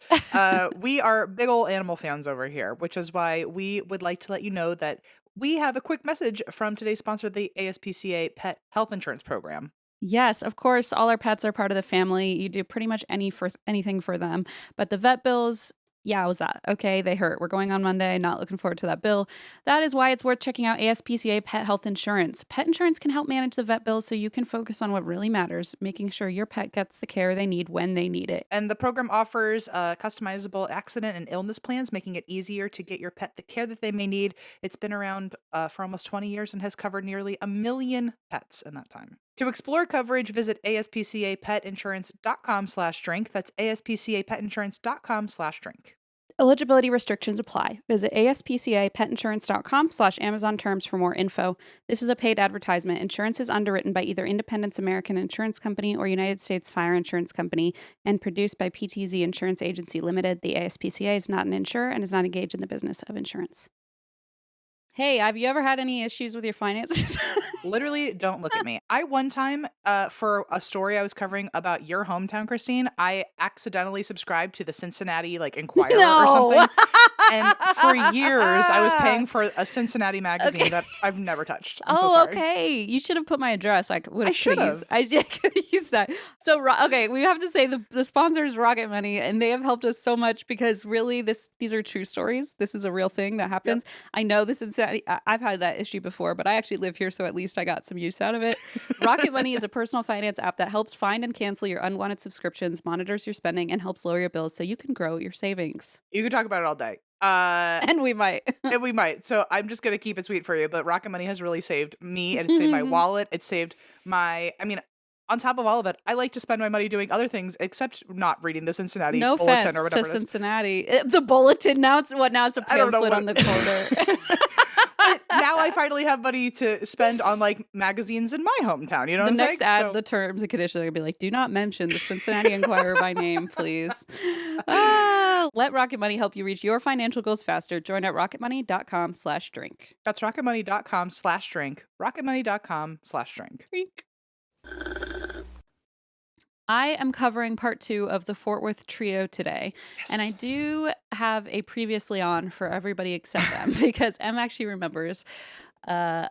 we are big ol' animal fans over here, which is why we would like to let you know that we have a quick message from today's sponsor, the ASPCA Pet Health Insurance Program. Yes, of course, all our pets are part of the family. You do pretty much anything for them. But the vet bills, yowza, okay, they hurt. We're going on Monday, not looking forward to that bill. That is why it's worth checking out ASPCA Pet Health Insurance. Pet insurance can help manage the vet bills so you can focus on what really matters, making sure your pet gets the care they need when they need it. And the program offers customizable accident and illness plans, making it easier to get your pet the care that they may need. It's been around for almost 20 years and has covered nearly 1 million pets in that time. To explore coverage, visit aspcapetinsurance.com/drink. That's aspcapetinsurance.com/drink. Eligibility restrictions apply. Visit aspcapetinsurance.com/Amazon terms for more info. This is a paid advertisement. Insurance is underwritten by either Independence American Insurance Company or United States Fire Insurance Company and produced by PTZ Insurance Agency Limited. The ASPCA is not an insurer and is not engaged in the business of insurance. Hey, have you ever had any issues with your finances? Literally, don't look at me. I one time, for a story I was covering about your hometown, Christine, I accidentally subscribed to the Cincinnati Inquirer or No. something. And for years, I was paying for a Cincinnati magazine Okay. that I've never touched. I'm so Oh, sorry. okay. You should have put my address. I would I have should used. have. I could have used that. So, okay, we have to say the sponsor is Rocket Money, and they have helped us so much because really, these are true stories. This is a real thing that happens. I know this is. I've had that issue before, but I actually live here, so at least I got some use out of it. Rocket Money is a personal finance app that helps find and cancel your unwanted subscriptions, monitors your spending, and helps lower your bills so you can grow your savings. You could talk about it all day. And we might. And we might. So I'm just going to keep it sweet for you. But Rocket Money has really saved me. And it saved my wallet. It saved on top of all of it, I like to spend my money doing other things except not reading the Cincinnati No Bulletin offense or whatever to it is. Cincinnati. The Bulletin, now it's what? Now it's a I don't know pamphlet what on the corner. But now I finally have money to spend on magazines in my hometown. You know The what I'm next saying? ad, the terms and conditions are gonna be like, do not mention the Cincinnati Enquirer by name, please. Let Rocket Money help you reach your financial goals faster. Join at rocketmoney.com/drink. That's rocketmoney.com/drink. Rocketmoney.com/drink. Drink. I am covering part 2 of the Fort Worth trio today, and I Yes. do have a previously on for everybody except Em because Em actually remembers. Uh,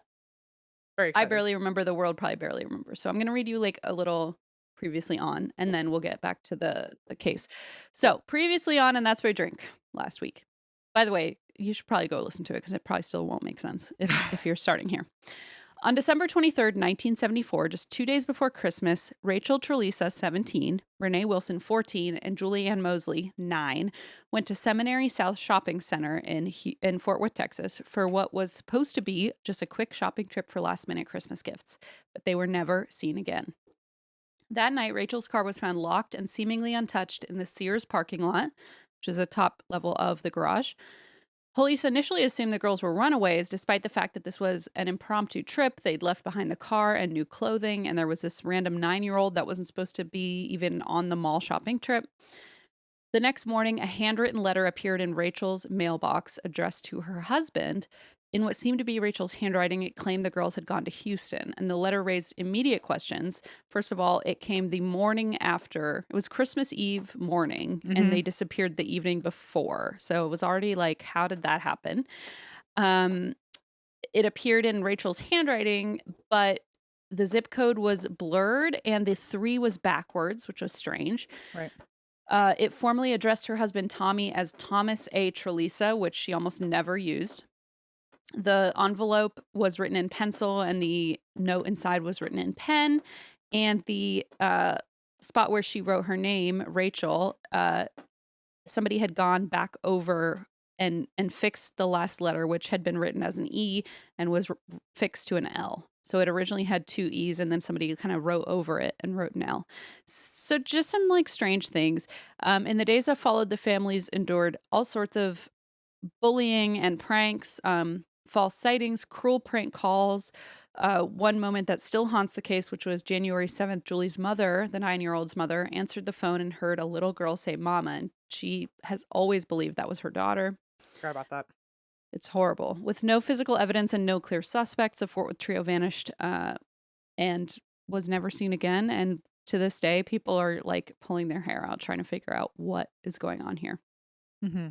Very I excited. barely remember, the world probably barely remembers. So I'm gonna read you like a little previously on, and then we'll get back to the case. So previously on, and that's what I drink last week. By the way, you should probably go listen to it because it probably still won't make sense if you're starting here. On December 23rd, 1974, just 2 days before Christmas, Rachel Trelisa, 17, Renee Wilson, 14, and Julianne Mosley, 9, went to Seminary South Shopping Center in Fort Worth, Texas, for what was supposed to be just a quick shopping trip for last-minute Christmas gifts, but they were never seen again. That night, Rachel's car was found locked and seemingly untouched in the Sears parking lot, which is a top level of the garage. Police initially assumed the girls were runaways, despite the fact that this was an impromptu trip. They'd left behind the car and new clothing, and there was this random 9-year-old that wasn't supposed to be even on the mall shopping trip. The next morning, a handwritten letter appeared in Rachel's mailbox addressed to her husband. In what seemed to be Rachel's handwriting, it claimed the girls had gone to Houston, and the letter raised immediate questions. First of all, it came the morning after. It was Christmas Eve morning, and Hmm. they disappeared the evening before. So it was already like, how did that happen? Um, it appeared in Rachel's handwriting, but the zip code was blurred and the 3 was backwards, which was strange. Right. It formally addressed her husband Tommy as Thomas A. Trelisa, which she almost never used. The envelope was written in pencil, and the note inside was written in pen. And the spot where she wrote her name, Rachel, somebody had gone back over and fixed the last letter, which had been written as an E and was fixed to an L. So it originally had 2 E's, and then somebody kind of wrote over it and wrote an L. So just some like strange things. In the days that followed, the families endured all sorts of bullying and pranks, false sightings, cruel prank calls. One moment that still haunts the case, which was January 7th, Julie's mother, the 9-year-old's mother, answered the phone and heard a little girl say mama. And she has always believed that was her daughter. Forgot about that. It's horrible. With no physical evidence and no clear suspects, the Fort Worth trio vanished and was never seen again. And to this day, people are like pulling their hair out trying to figure out what is going on here. Hmm.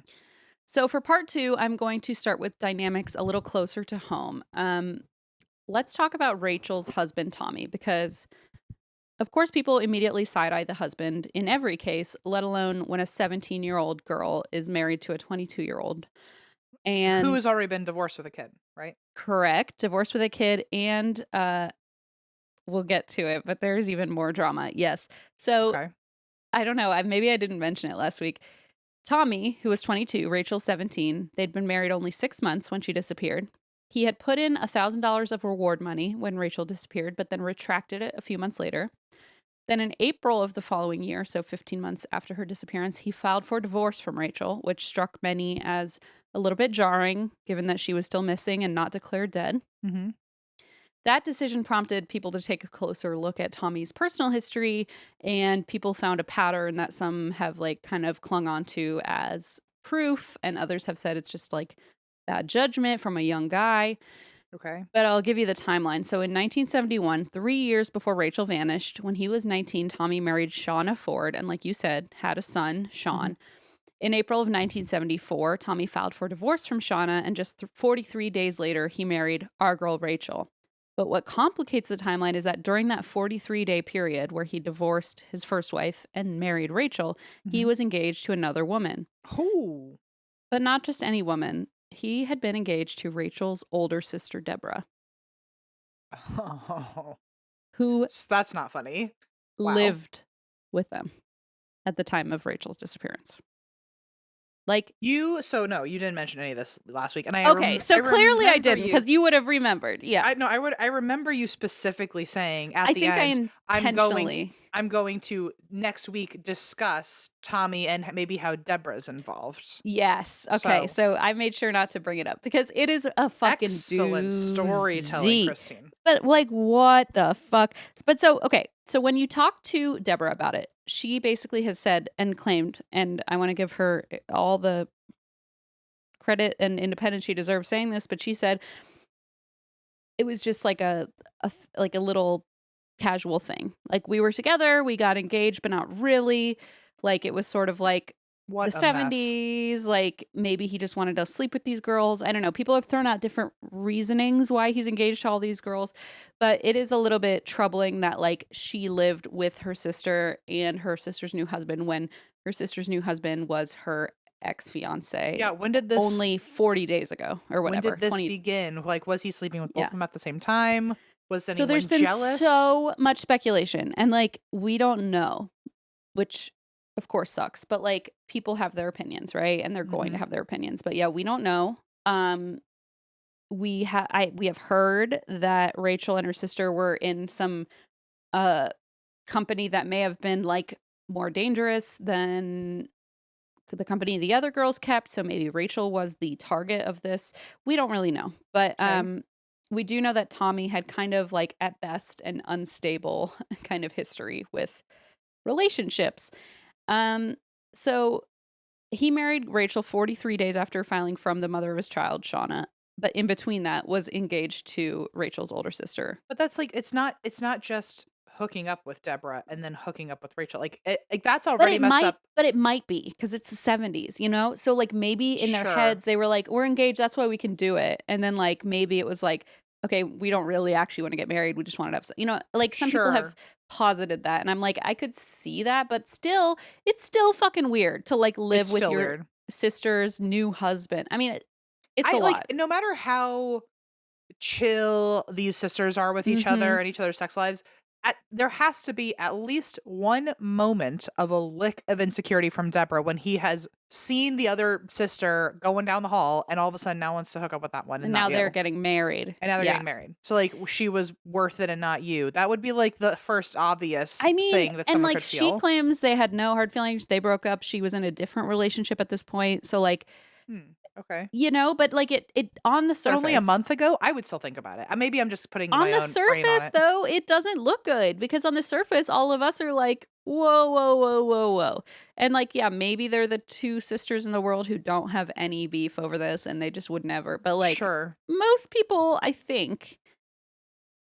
So for part 2, I'm going to start with dynamics a little closer to home. Let's talk about Rachel's husband, Tommy, because of course people immediately side-eye the husband in every case, let alone when a 17-year-old girl is married to a 22-year-old. Who And has already been divorced with a kid, right? correct, divorced with a kid, and we'll get to it, but there's even more drama. Yes. So Okay. I don't know. Maybe I didn't mention it last week. Tommy, who was 22, Rachel 17, they'd been married only 6 months when she disappeared. He had put in $1,000 of reward money when Rachel disappeared, but then retracted it a few months later. Then in April of the following year, so 15 months after her disappearance, he filed for divorce from Rachel, which struck many as a little bit jarring, given that she was still missing and not declared dead. Hmm. That decision prompted people to take a closer look at Tommy's personal history, and people found a pattern that some have like kind of clung on to as proof, and others have said it's just like bad judgment from a young guy. Okay. But I'll give you the timeline. So in 1971, 3 years before Rachel vanished, when he was 19, Tommy married Shauna Ford, and like you said, had a son, Hmm. Sean. In April of 1974, Tommy filed for divorce from Shauna, and just 43 days later, he married our girl Rachel. But what complicates the timeline is that during that 43-day period where he divorced his first wife and married Rachel, he Hmm. was engaged to another woman. Oh. But not just any woman. He had been engaged to Rachel's older sister, Deborah, Oh. who That's not funny. Wow. lived with them at the time of Rachel's disappearance. Like, No, you didn't mention any of this last week, and okay, I so clearly I remember didn't, you. because you would have remembered. Yeah. I remember you specifically saying at I the think I end, intentionally. I'm going to next week discuss Tommy and maybe how Deborah's involved. Yes. Okay. So So I made sure not to bring it up because it is a fucking excellent storytelling, doozy. Christine. But like, what the fuck? But so, okay. So when you talk to Deborah about it, she basically has said and claimed, and I want to give her all the credit and independence she deserves saying this, but she said it was just like like a little casual thing. Like, we were together, we got engaged, but not really. Like, it was sort of like the What a mess. 70s. Like, maybe he just wanted to sleep with these girls. I don't know. People have thrown out different reasonings why he's engaged to all these girls, but it is a little bit troubling that, like, she lived with her sister and her sister's new husband when her sister's new husband was her ex-fiance Yeah, when did this only 40 days ago or when whatever. did this 20. begin? Like, was he sleeping with both Yeah. of them at the same time? Was So there's anyone been jealous? so much speculation, and like, we don't know, which of course sucks, but like, people have their opinions, right? And they're going to Mhm. have their opinions. But yeah, we don't know. We have heard that Rachel and her sister were in some uh company that may have been like more dangerous than the company the other girls kept, so maybe Rachel was the target of this. We don't really know. But Okay. we do know that Tommy had kind of like, at best, an unstable kind of history with relationships. Um so he married Rachel 43 days after filing from the mother of his child, Shauna, but in between that was engaged to Rachel's older sister. But that's like it's not just hooking up with Deborah and then hooking up with Rachel. Like that's already messed up. But it might be because it's the 70s, you know? So, like, maybe in their Sure. heads, they were like, "We're engaged, that's why we can do it." And then, like, maybe it was like, "Okay, we don't really actually wanna get married, we just wanted to have like, some people have Sure. posited that, and I'm like, I could see that, but still, it's still fucking weird to, like, It's live with still your weird. sister's new husband. I mean, it's a I like lot. no matter how chill these sisters are with each other Mhm. and each other's sex lives, there has to be at least one moment of a lick of insecurity from Deborah when he has seen the other sister going down the hall and all of a sudden now wants to hook up with that one and And not now they're you. getting married. And now they're Yeah. getting married. So like she was worth it and not you. That would be like the first obvious I mean, thing that and, someone like, could she feel. claims they had no hard feelings, they broke up, she was in a different relationship at this point, so, like, Hmm. Okay. but, like, it on the But only a surface month ago, I would still think about it. Maybe I'm just putting on my the own brain on surface, it. though, it doesn't look good because on the surface, all of us are like, "Whoa, whoa, whoa, whoa, whoa," and, like, yeah, maybe they're the 2 sisters in the world who don't have any beef over this, and they just would never, but, like, Sure. most people, I think,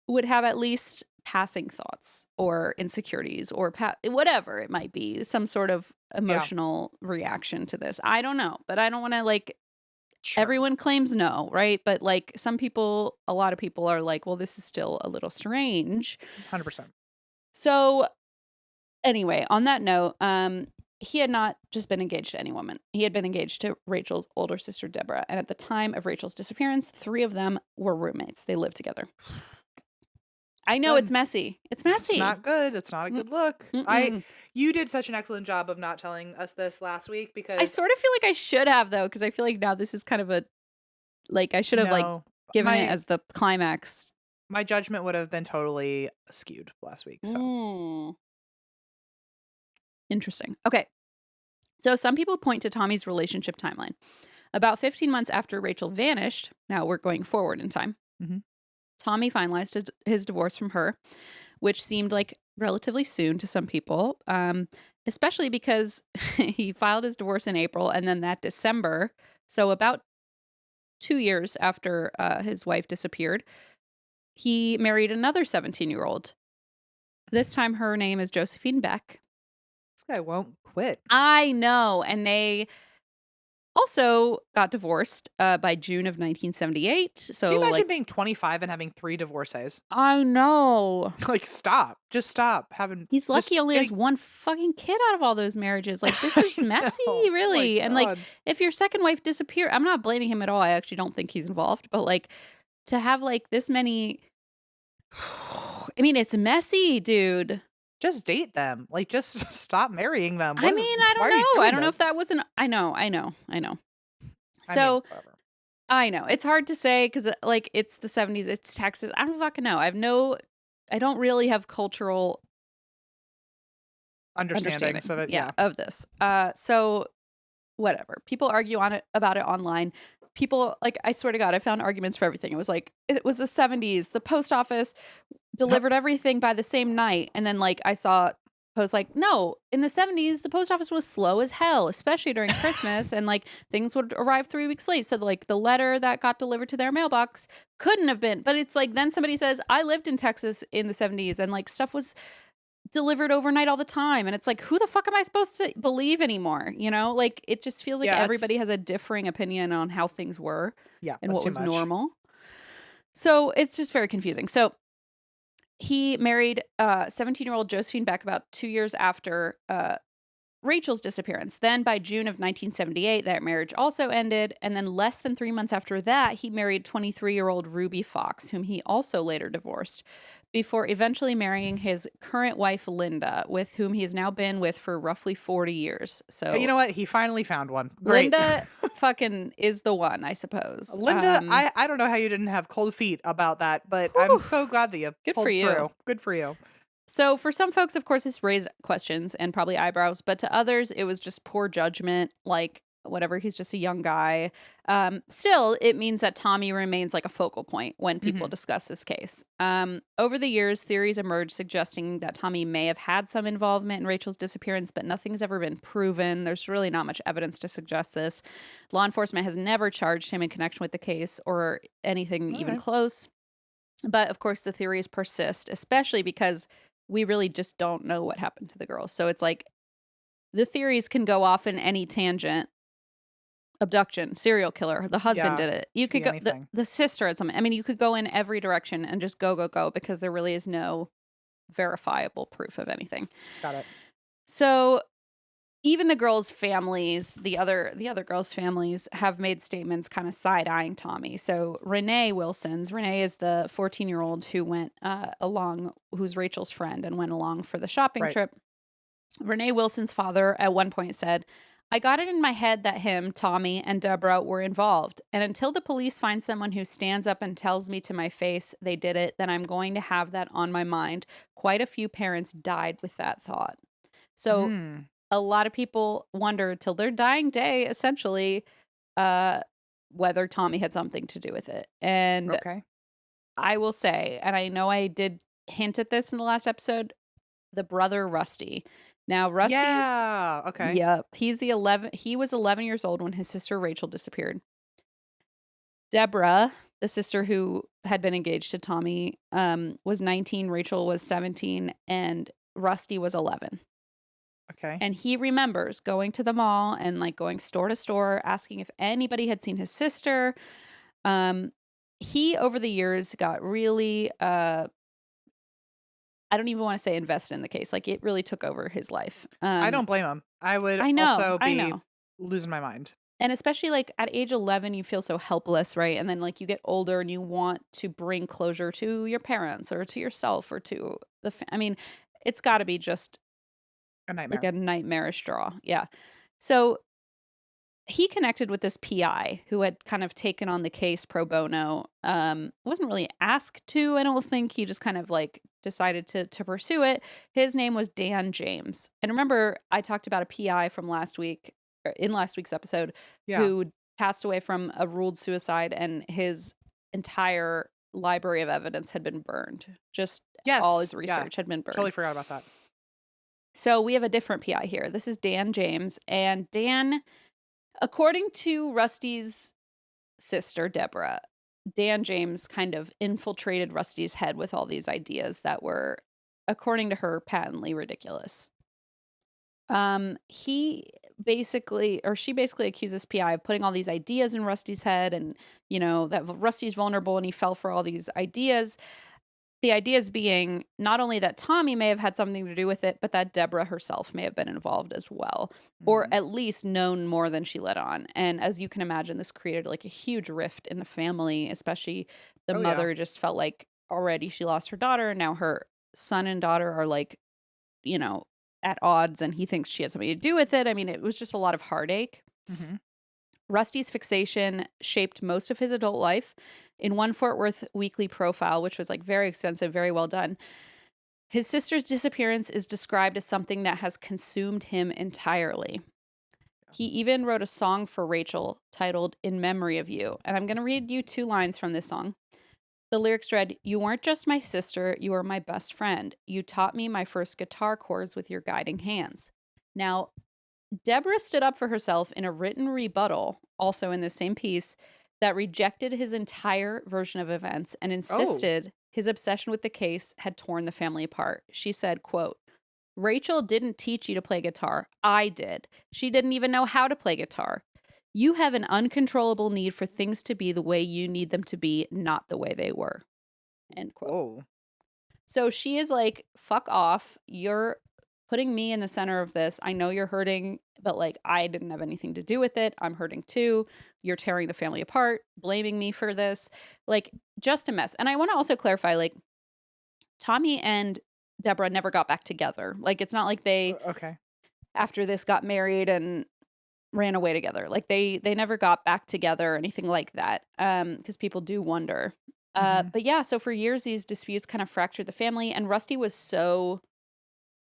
would have at least passing thoughts or insecurities or whatever it might be, some sort of Yeah. emotional reaction to this. I don't know, but I don't wanna, like, Sure. everyone claims no, right? But, like, a lot of people are like, "Well, this is still a little strange." 100%. So, anyway, on that note, he had not just been engaged to any woman. He had been engaged to Rachel's older sister, Deborah, and at the time of Rachel's disappearance, 3 of them were roommates. They lived together. I know it's Good. messy. It's It's messy. not good. It's not a Mm, good look. mm-mm. You did such an excellent job of not telling us this last week I because sort of feel like I should have, though, because I feel like now this is kind of I should have, like, no, given it my as the climax. my judgment would have been totally skewed last week. So Mm. Interesting. Okay. So some people point to Tommy's relationship timeline. About 15 months after Rachel vanished, now we're going forward in time, Mhm. Tommy finalized his divorce from her, which seemed like relatively soon to some people, especially because he filed his divorce in April, and then that December, so about 2 years after his wife disappeared, he married another 17-year-old. This time her name is Josephine Beck. This guy won't quit. I know, and they also got divorced by June of 1978. Can you So, imagine like, being 25 and having 3 divorces? I know. Like, stop. Just stop having He's lucky just he only has getting. one fucking kid out of all those marriages. Like, this I is messy, know. Oh my really. And, like, god. if your second wife disappeared, I'm not blaming him at all. I actually don't think he's involved. But, like, to have, like, this many. I mean, it's messy, dude. Just date them. Like, just stop marrying them. I mean, I Why don't are you know. I doing don't know this? if that was an. I know. I mean, So, whatever. I know. It's hard to say because, like, it's the 70s, it's Texas. I don't fucking know. I don't really have cultural Understanding. understanding, So that yeah, yeah. of this. So whatever. People argue on it about it online. People, like, I swear to God, I found arguments for everything. It was like, it was the 70s. The post office delivered everything by the same night. And then, like, I saw post like, no, in the 70s, the post office was slow as hell, especially during Christmas, and like things would arrive 3 weeks late. So like the letter that got delivered to their mailbox couldn't have been. But it's like then somebody says, I lived in Texas in the 70s and like stuff was delivered overnight all the time. And it's like, who the fuck am I supposed to believe anymore? You know, like it just feels like Yeah, it's everybody has a differing opinion on how things were yeah, and that's what too was much. normal. So it's just very confusing. So he married 17-year-old Josephine Beck about 2 years after Rachel's disappearance. Then by June of 1978, that marriage also ended. And then less than 3 months after that, he married 23-year-old Ruby Fox, whom he also later divorced, before eventually marrying his current wife, Linda, with whom he has now been with for roughly 40 years. You So know what? He finally found one. Great. Linda fucking is the one, I suppose. Linda, I don't know how you didn't have cold feet about that, but I'm Whew, so glad that you good for pulled you. through. Good for you. So for some folks, of course, this raised questions and probably eyebrows, but to others, it was just poor judgment. Like whatever, he's just a young guy. Still, it means that Tommy remains like a focal point when people Mhm. discuss this case. Over the years, theories emerged suggesting that Tommy may have had some involvement in Rachel's disappearance, but nothing's ever been proven. There's really not much evidence to suggest this. Law enforcement has never charged him in connection with the case or anything All even right. close. But of course, the theories persist, especially because we really just don't know what happened to the girls. So it's like the theories can go off in any tangent. Abduction, serial killer, the husband Yeah, did it. You could could be go anything. the sister had something. I mean, you could go in every direction and just go because there really is no verifiable proof of anything. Got it. So even the girls' families, the other girls' families have made statements kind of side-eyeing Tommy. So Renee is the 14-year-old who went along, who's Rachel's friend and went along for the shopping Right. trip. Renee Wilson's father at one point said, I got it in my head that him, Tommy, and Deborah were involved. And until the police find someone who stands up and tells me to my face they did it, then I'm going to have that on my mind. Quite a few parents died with that thought. So Mm. a lot of people wonder till their dying day, essentially, uh, whether Tommy had something to do with it. And Okay. I will say, and I know I did hint at this in the last episode, the brother Rusty. Now, Rusty's, Yeah. Okay. yep, he was 11 years old when his sister Rachel disappeared. Deborah, the sister who had been engaged to Tommy, was 19, Rachel was 17, and Rusty was 11. Okay. And he remembers going to the mall and like going store to store, asking if anybody had seen his sister. He over the years got really I don't even want to say invested in the case. Like it really took over his life. I don't blame him. I would I know, also I be know. losing my mind. And especially like at age 11, you feel so helpless, right? And then like you get older and you want to bring closure to your parents or to yourself or to I mean, it's got to be just A like nightmare. a nightmarish draw. Yeah. So he connected with this PI who had kind of taken on the case pro bono. Wasn't really asked to, I don't think. He just kind of like decided to pursue it. His name was Dan James. And remember, I talked about a PI from last week, or in last week's episode, Yeah. who passed away from a ruled suicide, and his entire library of evidence had been burned. Just all his Yes. Yeah. research had been burned. Totally forgot about that. So we have a different PI here. This is Dan James. And Dan, according to Rusty's sister, Deborah, Dan James kind of infiltrated Rusty's head with all these ideas that were, according to her, patently ridiculous. He basically, or she basically accuses PI of putting all these ideas in Rusty's head and, you know, that Rusty's vulnerable and he fell for all these ideas. The ideas being not only that Tommy may have had something to do with it, but that Deborah herself may have been involved as well, or Mhm. at least known more than she let on. And as you can imagine, this created like a huge rift in the family, especially the Oh yeah. mother just felt like already she lost her daughter, and now her son and daughter are like, you know, at odds, and he thinks she had something to do with it. I mean, it was just a lot of heartache. Mhm. Rusty's fixation shaped most of his adult life. In one Fort Worth weekly profile, which was like very extensive, very well done, his sister's disappearance is described as something that has consumed him entirely. He even wrote a song for Rachel titled In Memory of You. And I'm going to read you two lines from this song. The lyrics read, "You weren't just my sister, you were my best friend. You taught me my first guitar chords with your guiding hands." Now, Deborah stood up for herself in a written rebuttal, also in the same piece, that rejected his entire version of events and Oh, insisted his obsession with the case had torn the family apart. She said, quote, "Rachel didn't teach you to play guitar. I did. She didn't even know how to play guitar. You have an uncontrollable need for things to be the way you need them to be, not the way they were." End quote. whoa. So she is like, fuck off. You're putting me in the center of this. I know you're hurting, but like, I didn't have anything to do with it. I'm hurting too. You're tearing the family apart, blaming me for this. Like, just a mess. And I want to also clarify, like, Tommy and Deborah never got back together. Like, it's not like they, Okay. after this, got married and ran away together. Like, they never got back together or anything like that. Because people do wonder. Hmm. But yeah, so for years, these disputes kind of fractured the family, and Rusty was so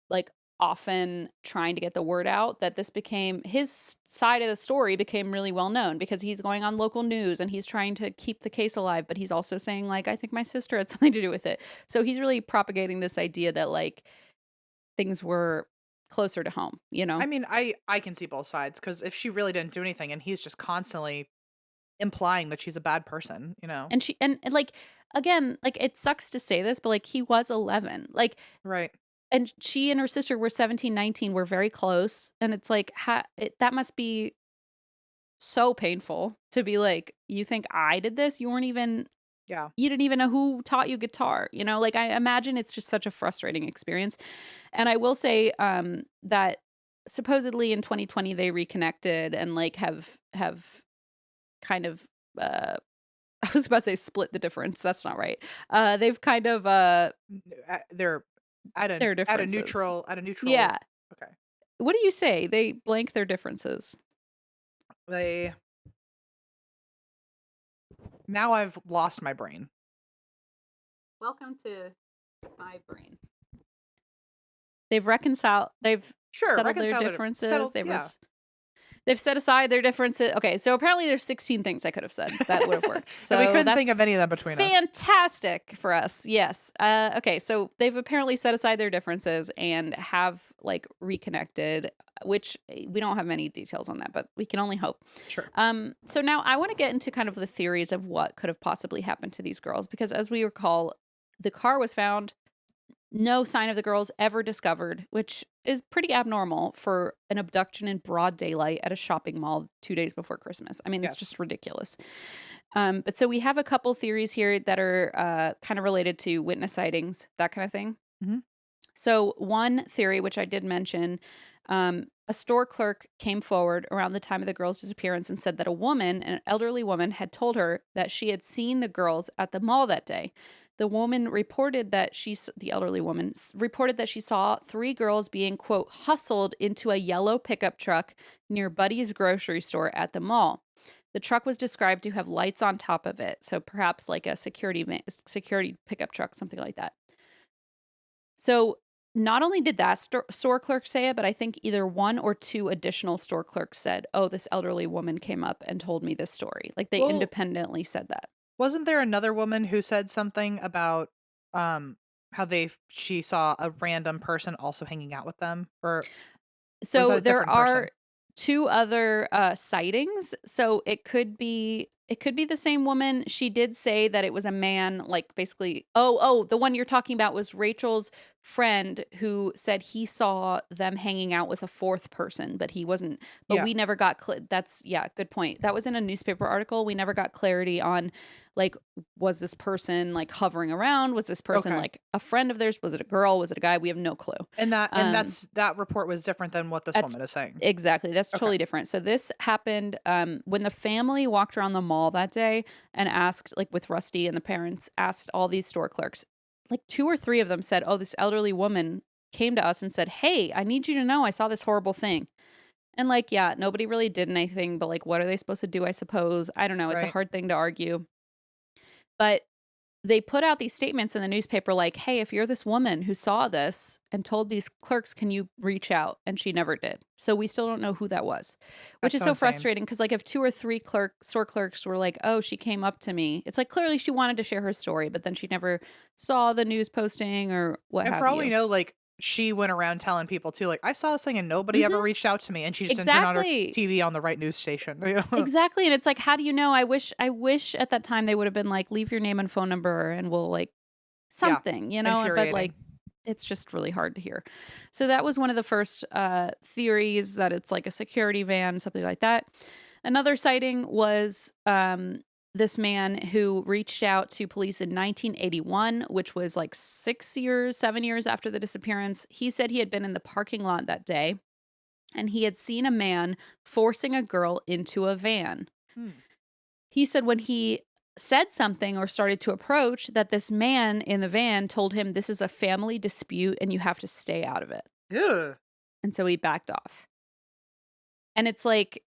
like often trying to get the word out that this became his side of the story became really well known because he's going on local news and he's trying to keep the case alive, but he's also saying like, I think my sister had something to do with it. So he's really propagating this idea that like things were closer to home, you I know? mean, I can see both sides because if she really didn't do anything and he's just constantly implying that she's a bad person, you know? And she and like again, like it sucks to say this, but like he was 11. Like Right. and she and her sister were 17, 19, were very close, and it's like that must be so painful to be like, "You think I did this? Yeah. You didn't even know who taught you guitar," you know? Like, I imagine it's just such a frustrating experience, and I will say, that supposedly in 2020 they reconnected and, like, have kind of, I was about to say split the difference, that's not right. They've kind of, They're their at a differences. neutral. Yeah. Okay. What do you say? They blank their differences. They Now I've lost my brain. Welcome to my brain. They've Sure, settled their reconcile it. differences, Settle. Yeah. they've set aside their differences. Okay, so apparently there's 16 things I could have said that would have worked. And we So couldn't think of that's any of them between us. fantastic for us. Yes. Okay, so they've apparently set aside their differences and have like reconnected, which we don't have many details on that, but we can only hope. Sure. So now I want to get into kind of the theories of what could have possibly happened to these girls because as we recall, the car was found, no sign of the girls ever discovered, which is pretty abnormal for an abduction in broad daylight at a shopping mall 2 days before Christmas. I mean, it's Yes. just ridiculous. But so we have a couple theories here that are kind of related to witness sightings, that kind of thing. Hmm. So, one theory, which I did mention, a store clerk came forward around the time of the girls' disappearance and said that a woman, an elderly woman, had told her that she had seen the girls at the mall that day. The woman reported that the elderly woman reported that she saw three girls being, quote, hustled into a yellow pickup truck near Buddy's grocery store at the mall. The truck was described to have lights on top of it, so perhaps like a security pickup truck, something like that. So not only did that store clerk say it, but I think either one or two additional store clerks said, "Oh, this elderly woman came up and told me this story." Like they Well, independently said that. wasn't there another woman who said something about how she saw a random person also hanging out with them, or is that So a there different are person? two other sightings. So it could be the same woman. She did say that it was a man, like basically. Oh, the one you're talking about was Rachel's friend who said he saw them hanging out with a fourth person, but he wasn't. But Yeah. we never got. That's yeah, good point. That was in a newspaper article. We never got clarity on, like, was this person like hovering around? Was this person Okay. like a friend of theirs? Was it a girl? Was it a guy? We have no clue. Um, That report was different than what this that's woman is saying. exactly. That's Okay. totally different. So this happened when the family walked around the mall that day and asked, like with Rusty and the parents, asked all these store clerks. Like two or three of them said, "Oh, this elderly woman came to us and said, 'Hey, I need you to know I saw this horrible thing.'" And like, yeah, nobody really did anything, but like what are they supposed to do, I suppose? I don't know. It's a Right. hard thing to argue. But they put out these statements in the newspaper like, "Hey, if you're this woman who saw this and told these clerks, can you reach out?" And she never did. So we still don't know who that was, which That's is so so insane. frustrating because like if 2 or 3 store clerks were like, "Oh, she came up to me." It's like clearly she wanted to share her story, but then she never saw the news posting or what And have for all we you. know, like, she went around telling people too, like, "I saw this thing and nobody ever Mhm. reached out to me," and she just didn't turn on her Exactly. TV on the right news station. You know? Exactly, and it's like, how do you know? I wish at that time they would have been like, "Leave your name and phone number and we'll like Yeah. something," but like Infuriating. it's just really hard to hear. So that was one of the first theories that it's like a security van, something like that. Another sighting was this man who reached out to police in 1981, which was like 6 years, 7 years after the disappearance. He said he had been in the parking lot that day and he had seen a man forcing a girl into a van. Hmm. He said when he said something or started to approach, that this man in the van told him, "This is a family dispute and you have to stay out of it." Ugh. And so he backed off. And it's like,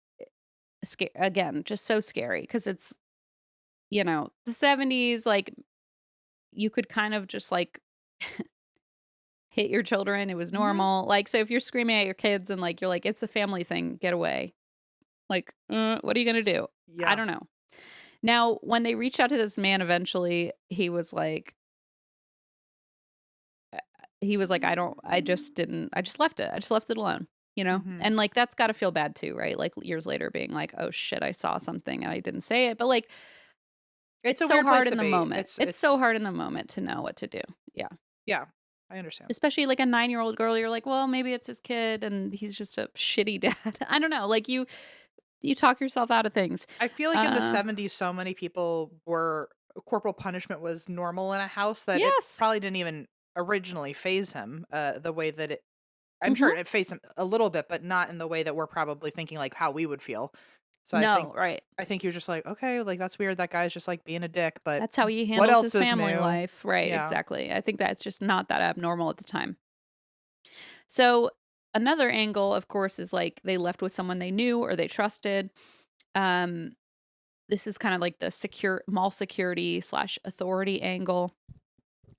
again, just so scary because it's, the 70s, like, you could kind of just like hit your children. It was Mhm. normal. Like, so if you're screaming at your kids and like, you're like, it's a family thing, get away. Like, what are you going to do? I Yeah. don't know. Now, when they reached out to this man eventually, he was like, I just left it. I just left it alone, you know? Mhm. And like, that's got to feel bad too, right? Like, years later being like, oh shit, I saw something and I didn't say it. But like, It's it's a so weird hard place in to the be. moment. It's It's so hard in the moment to know what to do. Yeah. yeah, I understand. Especially like a 9-year-old girl, you're like, well, maybe it's his kid and he's just a shitty dad. I don't know. Like, you talk yourself out of things. I feel like in the Uh, 70s, so many people were corporal punishment was normal in a house that it yes. probably didn't even originally phase him, the way that it I'm sure Mhm. it phased him a little bit, but not in the way that we're probably thinking, like, how we would feel. So No, right. I think you're just like, "Okay, like, that's weird, that guy's just, like, being a dick, but That's how he what handles else his is family new?" life. Right, Yeah. exactly. I think that's just not that abnormal at the time. So, another angle, of course, is like they left with someone they knew or they trusted. Um, this is kind of like the secure mall security slash authority angle.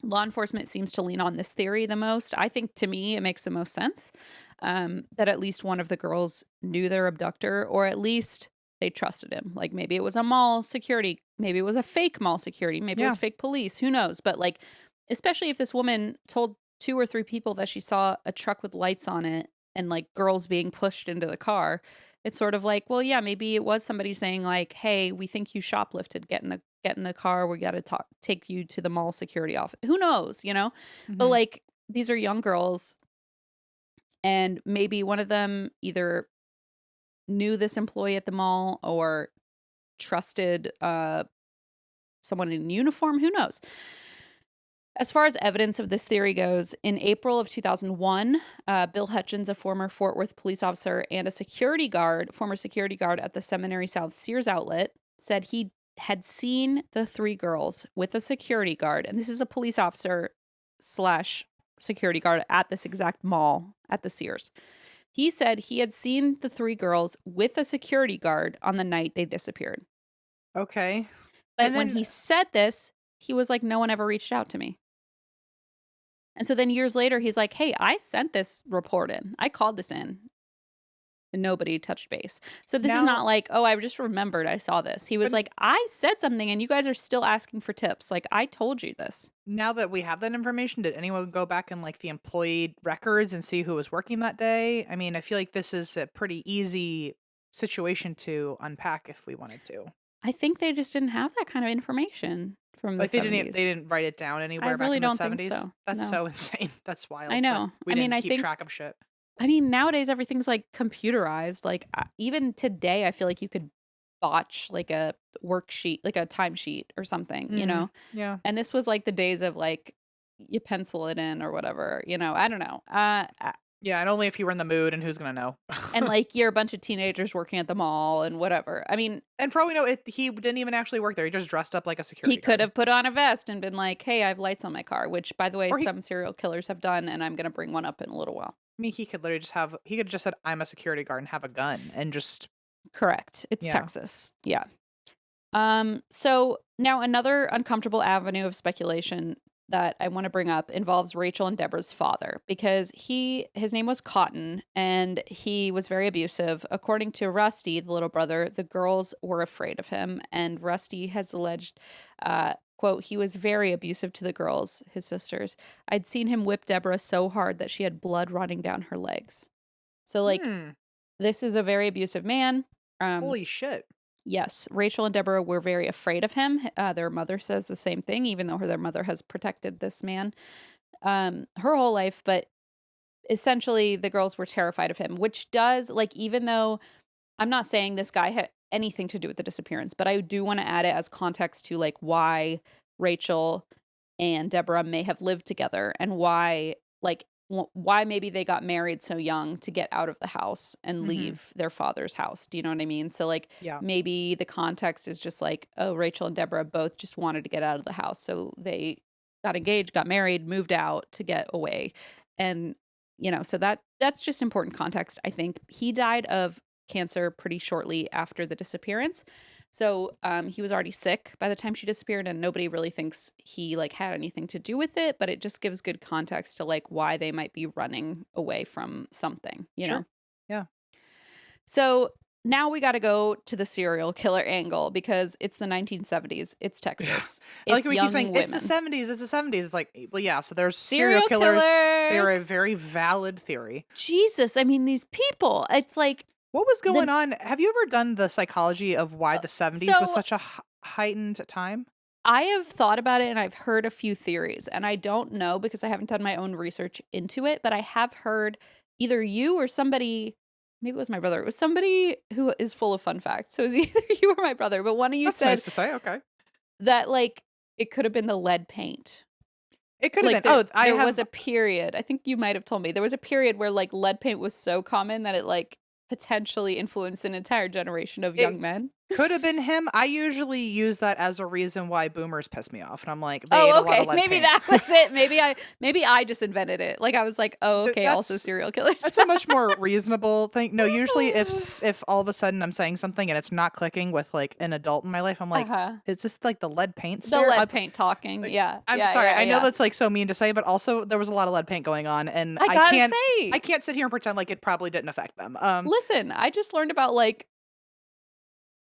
Law enforcement seems to lean on this theory the most. I think to me, it makes the most sense that at least one of the girls knew their abductor, or at least they trusted him. Like maybe it was a mall security, maybe it was a fake mall security, maybe it Yeah. was fake police, who knows? But like, especially if this woman told 2 or 3 people that she saw a truck with lights on it and like girls being pushed into the car, it's sort of like, well, yeah, maybe it was somebody saying like, "Hey, we think you shoplifted. Get in the car. We got to take you to the mall security office." Who knows, you know? But Mhm. like these are young girls and maybe one of them either knew this employee at the mall or trusted someone in uniform, who knows? As far as evidence of this theory goes, in April of 2001, Bill Hutchins, a former Fort Worth police officer and a former security guard at the Seminary South Sears outlet, said he had seen the 3 girls with a security guard. And this is a police officer slash security guard at this exact mall at the Sears. He said he had seen the 3 girls with a security guard on the night they disappeared. Okay. But And when then he said this, he was like, no one ever reached out to me. And so then years later, he's like, "Hey, I sent this report in. I called this in." And nobody touched base. So this is now not like, "Oh, I just remembered I saw this." He was but like, "I said something and you guys are still asking for tips. Like, I told you this." now that we have that information, did anyone go back in, like, the employee records and see who was working that day? I mean, I feel like this is a pretty easy situation to unpack if we wanted to. I think they just didn't have that kind of information from the Like, they 70s. didn't write it down I anywhere back really in the don't think 70s? so. That's No. so insane. That's I wild that know. we I mean, didn't I keep think track of shit. nowadays everything's like computerized. Like even today I feel like you could botch like a worksheet, like a timesheet or something, you Mhm. know? Yeah. And this was like the days of like you pencil it in or whatever, I don't know. Yeah, and only if you were in the mood and who's gonna know. And like you're a bunch of teenagers working at the mall and whatever. I mean, And for all we know, he didn't even actually work there, he just dressed up like a he security could guard. have put on a vest and been like, "Hey, I have lights on my car," which by the way, Or he some serial killers have done, and I'm going to bring one up in a little while. I mean, he could literally just have he could've just said, "I'm a security guard," and have a gun and just Correct. It's yeah. Texas. Yeah. So Now, another uncomfortable avenue of speculation that I want to bring up involves Rachel and Deborah's father because his name was Cotton and he was very abusive. According to Rusty, the little brother, the girls were afraid of him, and Rusty has alleged, quote, he was very abusive to the girls, his sisters. I'd seen him whip Deborah so hard that she had blood running down her legs. So, like, Hmm. this is a very abusive man. Um, Holy shit. Yes, Rachel and Deborah were very afraid of him. Their mother says the same thing, even though their mother has protected this man her whole life. But essentially, the girls were terrified of him, which does, like, even though I'm not saying this guy had anything to do with the disappearance, but I do want to add it as context to, like, why Rachel and Deborah may have lived together and why, like, why maybe they got married so young to get out of the house and Hmm. leave their father's house. Do you know what I mean? So, like, Yeah. maybe the context is just like, oh, Rachel and Deborah both just wanted to get out of the house. So they got engaged, got married, moved out to get away. And, so that's just important context. I think he died of cancer pretty shortly after the disappearance. So, he was already sick by the time she disappeared, and nobody really thinks he, like, had anything to do with it, but it just gives good context to, like, why they might be running away from something, you know? Sure. Yeah. So, now we gotta go to the serial killer angle because it's the 1970s, it's Yeah. Texas, I like it's how we keep saying young it's the women. 70s, it's the 70s. It's like, well, yeah, so there's serial Serial killers. They are a killers! very valid theory. Jesus, I mean, these people, it's like What was going the on? Have you ever done the psychology of why the 70s was so such a heightened time? I have thought about it and I've heard a few theories, and I don't know because I haven't done my own research into it, but I have heard either you or somebody, maybe it was my brother, it was somebody who is full of fun facts. So it was either you or my brother, but one of you That's said nice to say. Okay. that, like, it could have been the lead paint. It could have Like been. there Oh, I there was have. a period, I think you might have told me, there was a period where, like, lead paint was so common that it, like, potentially influenced an entire generation of It young men. could have been him. I usually use that as a reason why boomers piss me off, and I'm like, they ate Oh, a lot of okay. lead Maybe paint. that was it. Maybe I just invented it. Like, I was like, "Oh, okay, also That's serial killers." That's a much more reasonable thing. No, usually if all of a sudden I'm saying something and it's not clicking with like an adult in my life, I'm like, Uh-huh. is this like the lead paint The stare? lead paint talking. Like, Yeah. I'm Yeah, sorry. yeah, I know yeah. that's like so mean to say, but also there was a lot of lead paint going on, and I gotta say, I can't sit here and pretend like it probably didn't affect them. listen, I just learned about, like,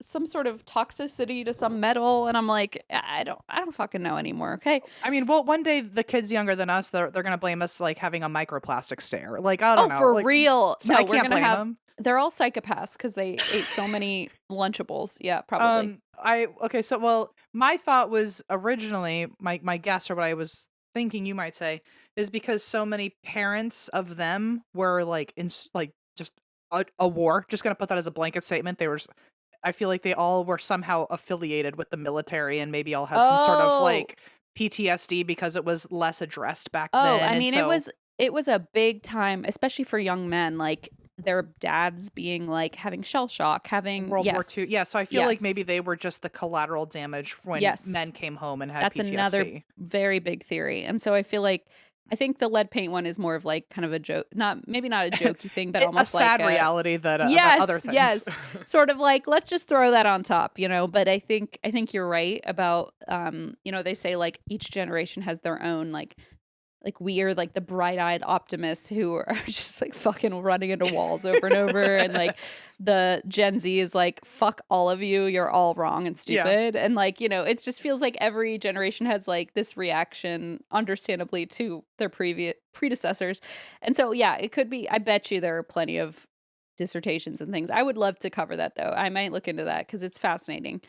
some sort of toxicity to some metal, and I'm like, I don't fucking know anymore, okay? I mean, well, one day the kids younger than us, they're gonna blame us like having a microplastic stare. Like I don't Oh, know. for Like real. so I No, we're can't gonna blame have them. they're all psychopaths because they ate so many Lunchables. Yeah, probably. I okay, so well, my thought was originally my guess or what I was thinking you might say is because so many parents of them were like like just a war. Just gonna put that as a blanket statement. They were. I feel like they all were somehow affiliated with the military and maybe all had some sort of Oh. like PTSD because it was less addressed back Oh, then, I and mean, so it was a big time, especially for young men, like, their dads being, like, having shell shock, having World War II. yes. Yeah, so I feel like maybe Yes. they were just the collateral damage when Yes. men came home and had That's another PTSD. very big theory, and so I think the lead paint one is more of, like, kind of a joke, not maybe not a jokey thing, but A almost like sad a reality that about other yes, things. yes. Sort of like, let's just throw that on top, but I think you're right about, they say, like, each generation has their own, like, we are, like, the bright-eyed optimists who are just, like, fucking running into walls over and over, and, like, the Gen Z is like, "Fuck all of you, you're all wrong and Yeah. stupid," and, like, it just feels like every generation has, like, this reaction, understandably, to their previous predecessors, and so, yeah, it could be I bet you there are plenty of dissertations and things. I would love to cover that, though. I might look into that because it's fascinating,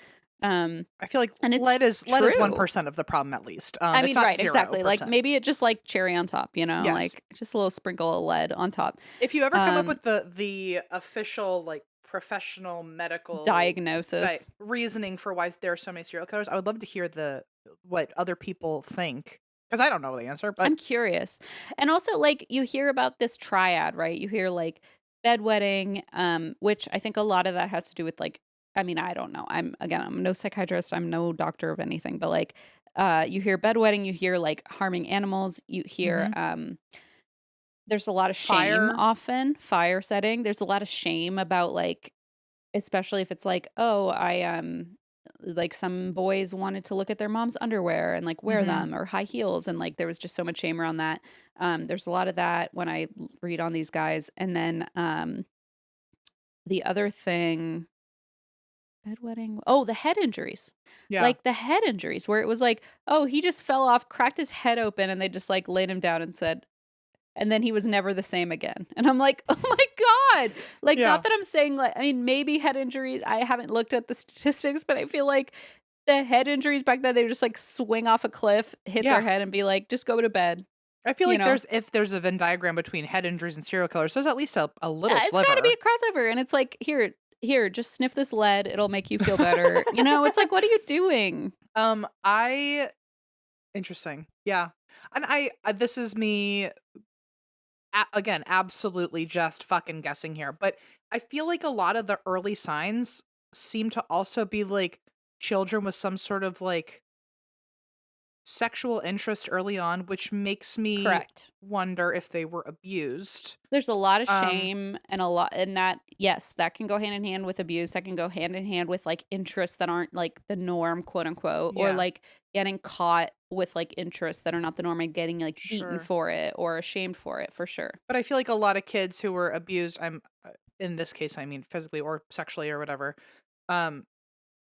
um, I feel like and it's lead is true. 1% of the problem at least. I It's mean, not right, exactly. Like 0%. maybe it just like cherry on top, Yes. like just a little sprinkle of lead on top. If you ever come up Um, with the official like professional medical diagnosis. reasoning for why there are so many serial killers, I would love to hear the what other people think because I don't know the answer, but I'm curious. And also like you hear about this triad, right? You hear like bedwetting, which I think a lot of that has to do with like I mean, I don't know. I'm no psychiatrist, I'm no doctor of anything, but like you hear bedwetting, you hear like harming animals, you hear mhm. there's a lot of shame Fire. often, fire setting. There's a lot of shame about like especially if it's like, "Oh, I like some boys wanted to look at their mom's underwear and like wear Mhm. them or high heels, and like there was just so much shame around that. There's a lot of that when I read on these guys, and then the other thing, bedwetting. Oh, the head injuries. Yeah. Like the head injuries where it was like, oh, he just fell off, cracked his head open, and they just like laid him down and said, and then he was never the same again. And I'm like, "Oh my god." Like, not Yeah. that I'm saying, like, I mean, maybe head injuries, I haven't looked at the statistics, but I feel like the head injuries back then, they would just, like, swing off a cliff, hit their Yeah. head, and be like, "Just go to bed," I feel you like know? there's if there's a Venn diagram between head injuries and serial killers, there's at least a little It's gotta be sliver. a crossover, and it's like, "Here, just sniff this lead, it'll make you feel better." You know? It's like, "What are you doing?" I interesting. Yeah. And this is me again, absolutely just fucking guessing here, but I feel like a lot of the early signs seem to also be like children with some sort of like sexual interest early on, which makes me Correct. wonder if they were abused. There's a lot of Um, shame and a lot, and that, yes, that can go hand in hand with abuse, that can go hand in hand with, like, interests that aren't, like, the norm, quote, unquote, or, yeah, like, getting caught with, like, interests that are not the norm and getting, like, beaten sure. for it or ashamed for it, for sure. But I feel like a lot of kids who were abused, in this case, I mean physically or sexually or whatever. Um,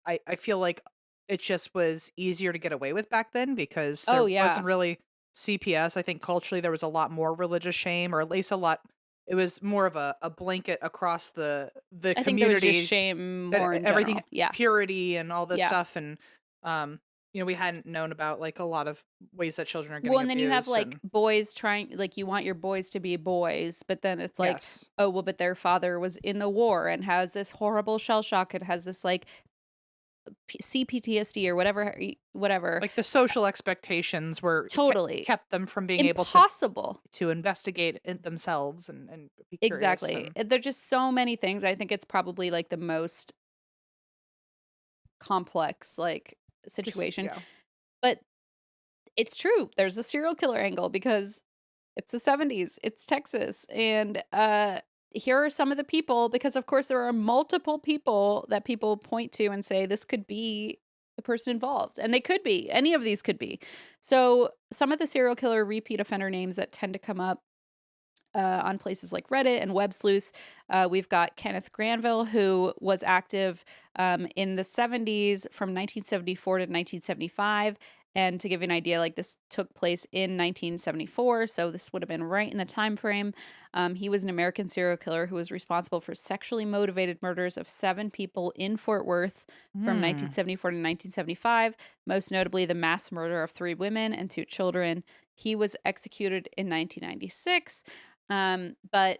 I feel like it just was easier to get away with back then because Oh, there yeah. wasn't really CPS. I think culturally there was a lot more religious shame, or at least a lot. It was more of a blanket across the I think there was just community shame that more in everything general. Yeah. purity and all this Yeah. stuff, and um, we hadn't known about like a lot of ways that children are Well, getting and then you have, abused, like, and boys trying, like, you want your boys to be boys, but then it's like, yes, "Oh, well, but their father was in the war and has this horrible shell shock and has this, like, CPTSD or whatever." like the social expectations were Totally. kept them from being able Impossible. to investigate it themselves and be curious Exactly. and There're just so many things. I think it's probably, like, the most complex, like, just situation. yeah. But it's true. There's a serial killer angle because it's the '70s, it's Texas, and, here are some of the people, because, of course, there are multiple people that people point to and say, "This could be the person involved," and they could be. Any of these could be. So, some of the serial killer repeat offender names that tend to come up on places like Reddit and Web Sleuths. We've got Kenneth Granville, who was active in the '70s from 1974 to 1975. And to give you an idea, like this took place in 1974, so this would have been right in the time frame. He was an American serial killer who was responsible for sexually motivated murders of 7 people in Fort Worth from Hmm. 1974 to 1975, most notably the mass murder of 3 women and 2 children. He was executed in 1996. But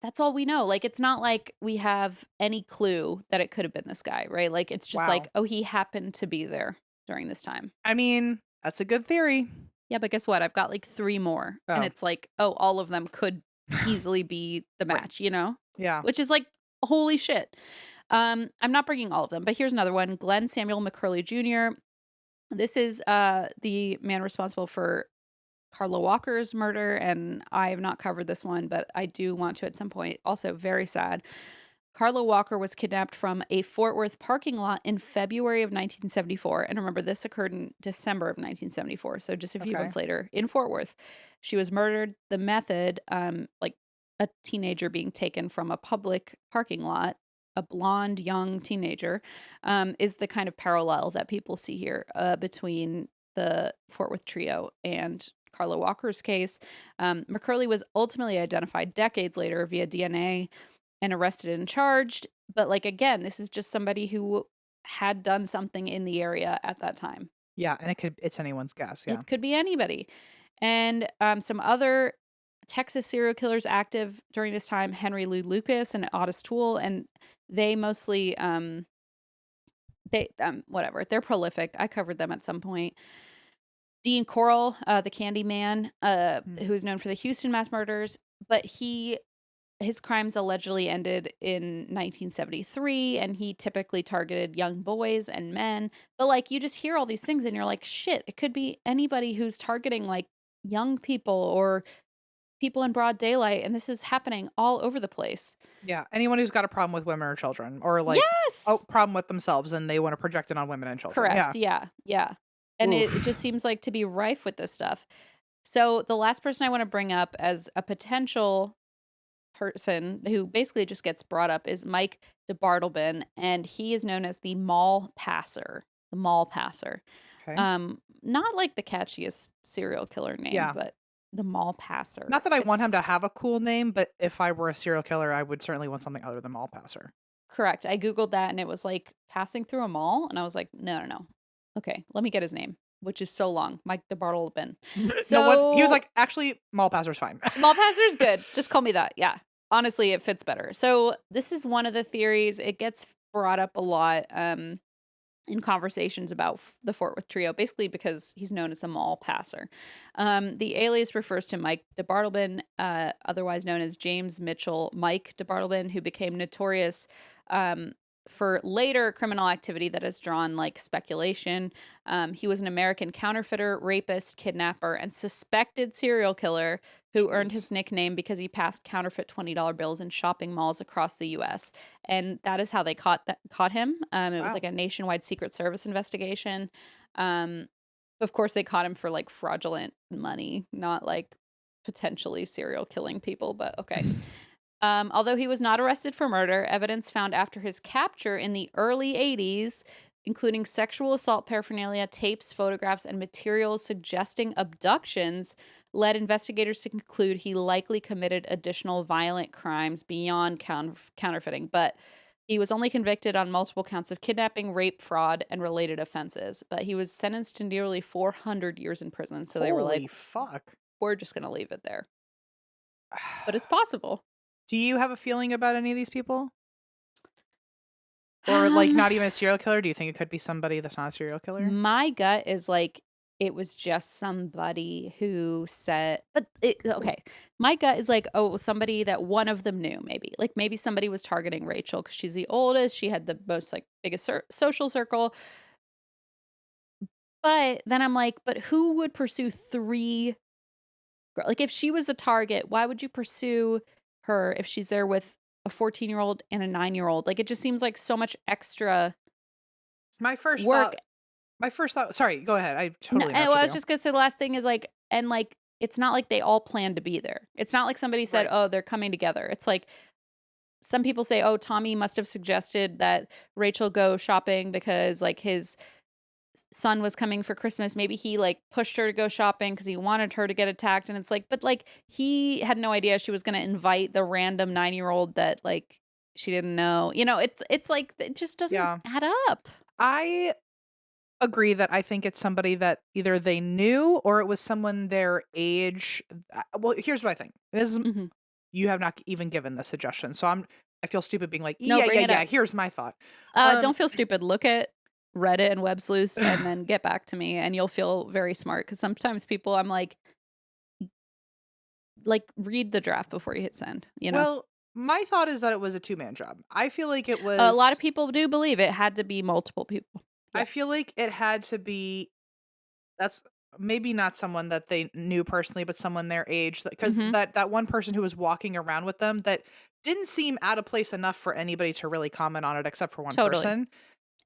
that's all we know. Like, it's not like we have any clue that it could have been this guy, right? Like, it's just like, Wow. oh, he happened to be there during this time. I mean, that's a good theory. Yeah, but guess what? I've got like 3 more. And Oh, it's like, oh, all of them could easily be the right. match, you know? Yeah. Which is like, holy shit. I'm not bringing all of them, but here's another one. Glenn Samuel McCurley Jr. This is the man responsible for Carla Walker's murder, and I have not covered this one, but I do want to at some point. Also, very sad. Carla Walker was kidnapped from a Fort Worth parking lot in February of 1974. And remember, this occurred in December of 1974. So just a few Okay. months later in Fort Worth. She was murdered. The method, like a teenager being taken from a public parking lot, a blonde young teenager, is the kind of parallel that people see here between the Fort Worth trio and Carla Walker's case. McCurley was ultimately identified decades later via DNA and arrested and charged. But, like, again, this is just somebody who had done something in the area at that time. Yeah, and it's anyone's guess. Yeah. It could be anybody. And some other Texas serial killers active during this time: Henry Lee Lucas and Otis Toole, and they mostly they whatever, they're prolific. I covered them at some point. Dean Corll, the Candy Man, Mm. who is known for the Houston mass murders, but his crimes allegedly ended in 1973, and he typically targeted young boys and men. But, like, you just hear all these things and you're like, "Shit, it could be anybody who's targeting, like, young people or people in broad daylight, and this is happening all over the place. Yeah, anyone who's got a problem with women or children or, like, a Yes! problem with themselves and they wanna project it on women and children, yeah. Correct, yeah, yeah. And it just Oof. seems like to be rife with this stuff. So, the last person I wanna bring up as a potential person who basically just gets brought up is Mike DeBartleben, and he is known as the Mall Passer. The Mall Passer. Okay. Not like the catchiest serial killer name, Yeah. but the Mall Passer. Not that I want him It's to have a cool name, but if I were a serial killer, I would certainly want something other than mall passer. correct. I Googled that and it was like passing through a mall, and I was like, no, no, no. Okay, let me get his name, which is so long. Mike DeBartleben. No one he was So like, "Actually, mall passer's fine." Mall Passer's good. Just call me that. Yeah. Honestly, it fits better. So this is one of the theories. It gets brought up a lot in conversations about the Fort Worth trio, basically because he's known as the mall passer. The alias refers to Mike DeBartleben, otherwise known as James Mitchell Mike DeBartleben, who became notorious um, for later criminal activity that has drawn like speculation. He was an American counterfeiter, rapist, kidnapper, and suspected serial killer who earned Jeez. his nickname because he passed counterfeit $20 bills in shopping malls across the U.S. And that is how they caught him. It was Wow. like a nationwide Secret Service investigation. Um, of course, they caught him for like fraudulent money, not like potentially serial killing people. But okay. Although he was not arrested for murder, evidence found after his capture in the early 80s, including sexual assault paraphernalia, tapes, photographs, and materials suggesting abductions, led investigators to conclude he likely committed additional violent crimes beyond counterfeiting. But he was only convicted on multiple counts of kidnapping, rape, fraud, and related offenses. But he was sentenced to nearly 400 years in prison. So they were like, Holy fuck. we're just going to leave it there. But it's possible. Do you have a feeling about any of these people? Or, like, Um, not even a serial killer? Do you think it could be somebody that's not a serial killer? My gut is like it was just somebody who said, but okay. My gut is like, oh, it was somebody that one of them knew, maybe. Like maybe somebody was targeting Rachel because she's the oldest. She had the most like biggest social circle. But then I'm like, but who would pursue three? Like if she was a target, why would you pursue her if she's there with a 14-year-old and a 9-year-old? Like it just seems like so much extra My first work. thought my first thought sorry, go ahead. I No, totally well, interrupted I was you. just gonna say the last thing is like, and like, it's not like they all planned to be there. It's not like somebody said, Right. "Oh, they're coming together." It's like some people say, "Oh, Tommy must have suggested that Rachel go shopping because like his son was coming for Christmas. Maybe he like pushed her to go shopping because he wanted her to get attacked." And it's like, but like he had no idea she was gonna invite the random 9-year-old that like she didn't know. You know, it's like it just doesn't Yeah. add up. I agree that I think it's somebody that either they knew or it was someone their age. Well, here's what I think. This is Mhm. you have not even given the suggestion. So I feel stupid being like, No, "Yeah, bring yeah, it yeah, up. here's my thought." Um Don't feel stupid. Look at Reddit and Web Sleuths and then get back to me and you'll feel very smart. Because sometimes people I'm like, read the draft before you hit send, you know? well, my thought is that it was a two-man job. I feel like it A lot of was people do believe it had to be multiple people. I Yeah. feel like it had to be that's maybe not someone that they knew personally, but someone their age, because Mhm. that one person who was walking around with them that didn't seem out of place enough for anybody to really comment on it except for one Totally. person.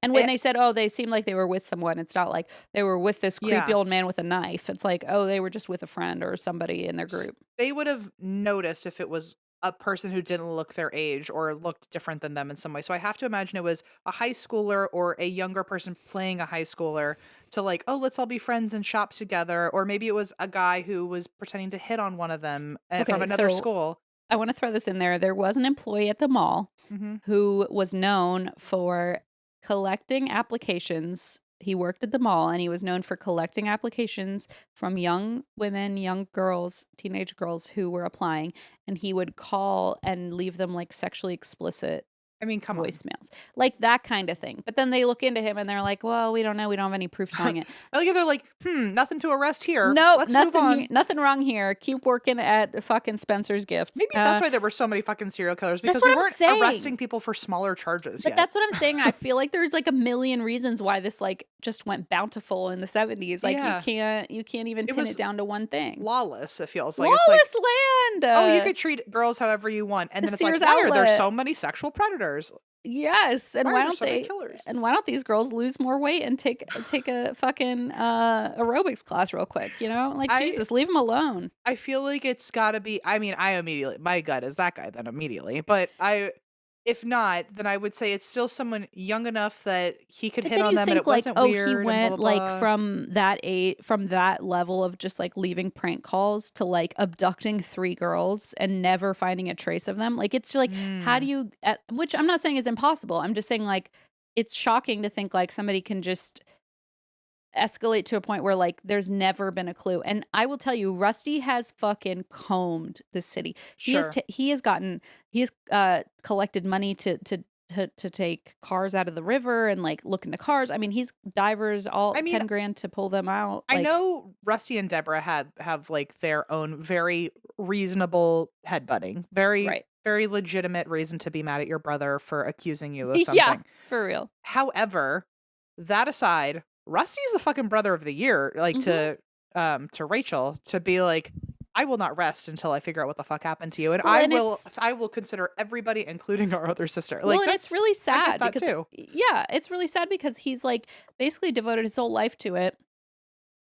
And when It they said, "Oh, they seemed like they were with someone," it's not like they were with this creepy yeah. old man with a knife. It's like, "Oh, they were just with a friend or somebody in their s- group." They would have noticed if it was a person who didn't look their age or looked different than them in some way. So I have to imagine it was a high schooler or a younger person playing a high schooler to like, oh, let's all be friends and shop together. Or maybe it was a guy who was pretending to hit on one of them from Okay, another so school. I wanna throw this in there. There was an employee at the mall Hmm. who was known for collecting applications. He worked at the mall and he was known for collecting applications from young women, young girls, teenage girls who were applying. And he would call and leave them like sexually explicit I mean, come on. voicemails, like that kind of thing. But then they look into him and they're like, well, we don't know. We don't have any proof I tying it. like they're like, nothing to arrest here. Nope, Let's move on. nothing wrong here. Keep working at fucking Spencer's Gifts. Maybe that's why there were so many fucking serial killers That's because what we I'm weren't saying. arresting people for smaller charges But yet. that's what I'm saying. I feel like there's like a million reasons why this like just went bountiful in the 70s. Like Yeah. you can't even It pin it was down to one thing. lawless, it feels like. It's like, Lawless land. "Oh, you could treat girls however you want." And The then it's like, Sears "Why are there outlet. so many sexual predators? Yes, Why are there so many killers?" and why don't these girls lose more weight and take a fucking aerobics class real quick, you know? Like I Jesus, leave them alone. I feel like it's gotta be, I mean, I immediately, my gut is that guy then immediately, but if not, then I would say it's still someone young enough that he could But hit then on you them and think it like, wasn't oh, he weird and blah, went blah, like blah. from that level of just like leaving prank calls to like abducting 3 girls and never finding a trace of them. Like it's like how do Mm, you which I'm not saying is impossible. I'm just saying like it's shocking to think like somebody can just escalate to a point where like there's never been a clue. And I will tell you, Rusty has fucking combed the city. sure. He has gotten he has collected money to take cars out of the river and like look in the cars. I mean, he's divers all I mean, 10 grand to pull them out. I Like know Rusty and Deborah have like their own very reasonable headbutting, very, right. very legitimate reason to be mad at your brother for accusing you of Yeah, something. for real. However, that aside, Rusty's the fucking brother of the year, like Mhm. to Rachel, to be like, I will not rest until I figure out what the fuck happened to you. And Well, and it's I will consider everybody, including our other sister. well, Like and it's that's, really I get sad that because too. yeah, it's really sad because he's like basically devoted his whole life to it.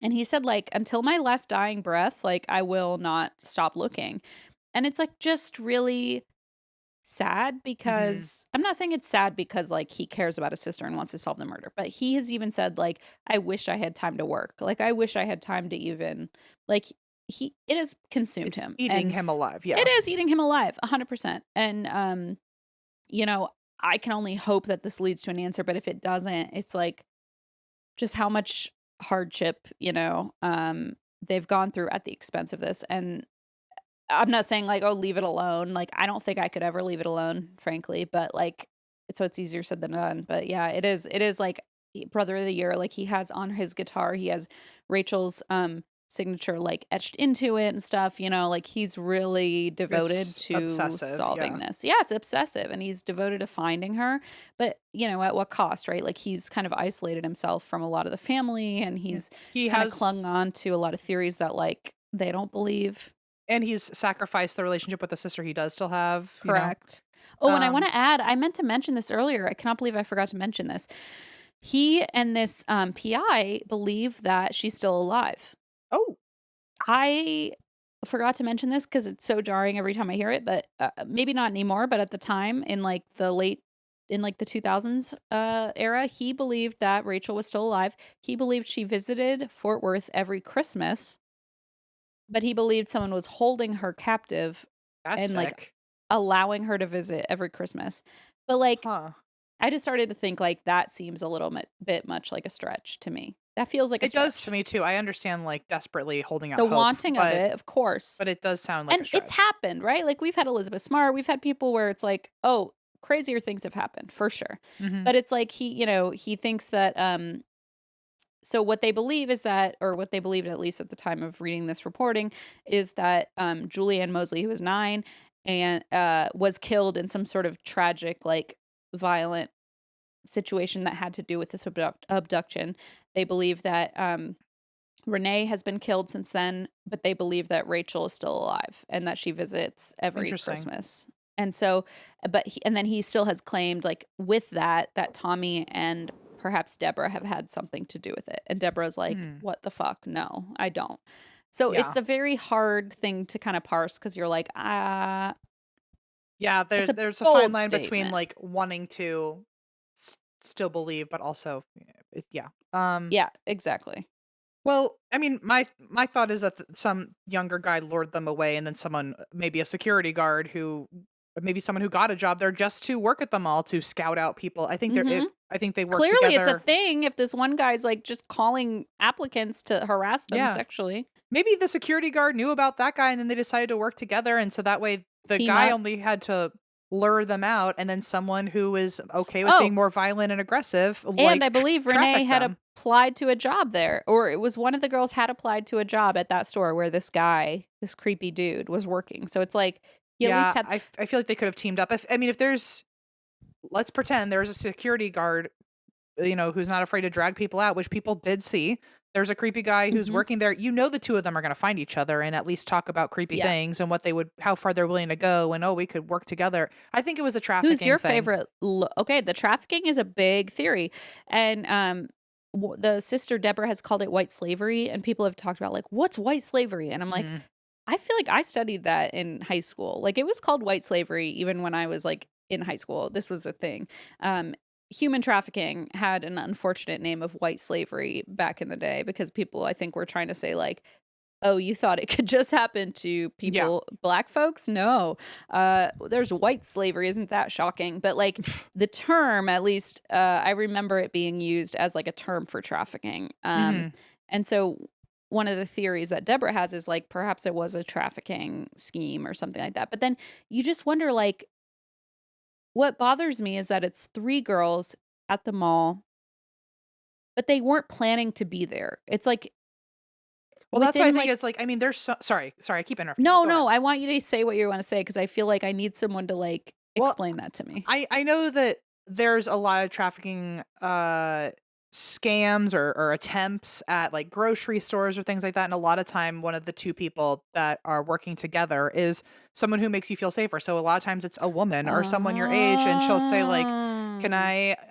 And he said like until my last dying breath, like I will not stop looking. And it's like just really sad Hmm. because I'm not saying it's sad because like he cares about his sister and wants to solve the murder, but he has even said like I wish I had time to work. Like I wish I had time to even like he it has consumed It's him eating and him alive. it Yeah. is eating him alive 100%. And you know, I can only hope that this leads to an answer, but if it doesn't, it's like just how much hardship, they've gone through at the expense of this. And I'm not saying like, oh, leave it alone. Like, I don't think I could ever leave it alone, frankly. But like, so it's easier said than done. But yeah, it is. It is like brother of the year. Like he has on his guitar, he has Rachel's signature like etched into it and stuff. You know, like he's really devoted It's to obsessive. solving Yeah. this. Yeah, it's obsessive, and he's devoted to finding her. But you know, at what cost, right? Like he's kind of isolated himself from a lot of the family, and Yeah. he's He kind of clung has, on to a lot of theories that like they don't believe. and he's sacrificed the relationship with the sister he does still have, you know? Correct. Oh, and I Um, wanna add, I meant to mention this earlier, I cannot believe I forgot to mention this. He and this, PI believe that she's still alive. oh, I forgot to mention this because it's so jarring every time I hear it, but, maybe not anymore, but at the time in, like, the 2000s, era, he believed that Rachel was still alive. He believed she visited Fort Worth every Christmas, but he believed someone was holding her captive that's and, like, sick. allowing her to visit every Christmas. But, like, Huh. I just started to think, like, that seems a little bit much like a stretch to me. That feels like a It does to stretch. me too. I understand, like, desperately holding out The hope, wanting of it, of course. but it does sound like a And it's stretch. happened, right? Like, we've had Elizabeth Smart, we've had people where it's like, oh, crazier things have happened, for sure. Mhm. But it's like he thinks that, so what they believe is that, or what they believed at least at the time of reading this reporting, is that, Julianne Mosley, who was 9 and, was killed in some sort of tragic, like, violent situation that had to do with this abduction. They believe that Renee has been killed since then, but they believe that Rachel is still alive and that she visits every Interesting. Christmas. And so, and then he still has claimed, like, with that, that Tommy and perhaps Deborah have had something to do with it. And Deborah's like, Hmm. what the fuck? No, I don't. So it's Yeah. a very hard thing to kind of parse because you're like, Yeah, it's a there's a fine bold line between, statement. like, wanting to still believe, but also, yeah. Yeah, exactly. Well, I mean, my thought is that some younger guy lured them away, and then someone, maybe a security guard who, maybe someone who got a job there just to work at the mall to scout out people. I think Hmm. I think they work Clearly, it's a together. thing if this one guy's, like, just calling applicants to harass them Yeah. sexually. Maybe the security guard knew about that guy, and then they decided to work together, and so that way the Team guy up. only had to lure them out, and then someone who is okay with being Oh, more violent and aggressive, and I like, believe Renee traffic had them. applied to a job there, or it was one of the girls had applied to a job at that store where this guy, this creepy dude, was working. So it's like he at least Yeah, had I feel like they could have teamed up. If I mean, if there's, let's pretend there's a security guard who's not afraid to drag people out, which people did see. There's a creepy guy who's Mhm. working there. The two of them are going to find each other and at least talk about creepy Yeah. things and how far they're willing to go, and oh, we could work together. I think it was a Who's trafficking your thing. favorite okay, the trafficking is a big theory, and, the sister Deborah has called it white slavery, and people have talked about, like, "What's white slavery?" And I'm like, Mhm. I feel like I studied that in high school. Like, it was called white slavery even when I was, like, in high school. This was a thing. Um, Human trafficking had an unfortunate name of white slavery back in the day because people, I think, were trying to say, like, "Oh, you thought it could just happen to Yeah. people black folks? No. There's white slavery, isn't that shocking?" But, like, the term, at least, I remember it being used as, like, a term for trafficking. Mhm. And so one of the theories that Deborah has is, like, perhaps it was a trafficking scheme or something like that. But then you just wonder, like, what bothers me is that it's 3 girls at the mall, but they weren't planning to be there. It's like Well, that's why I within, think like, it's like, I mean, there's sorry, I keep interrupting you. no, Go ahead. no, I want you to say what you wanna say because I feel like I need someone to, like, Well, explain that to me. I know that there's a lot of trafficking scams or attempts at like grocery stores or things like that, and a lot of time one of the two people that are working together is someone who makes you feel safer. So a lot of times it's a woman or someone your age, and she'll say like, "Can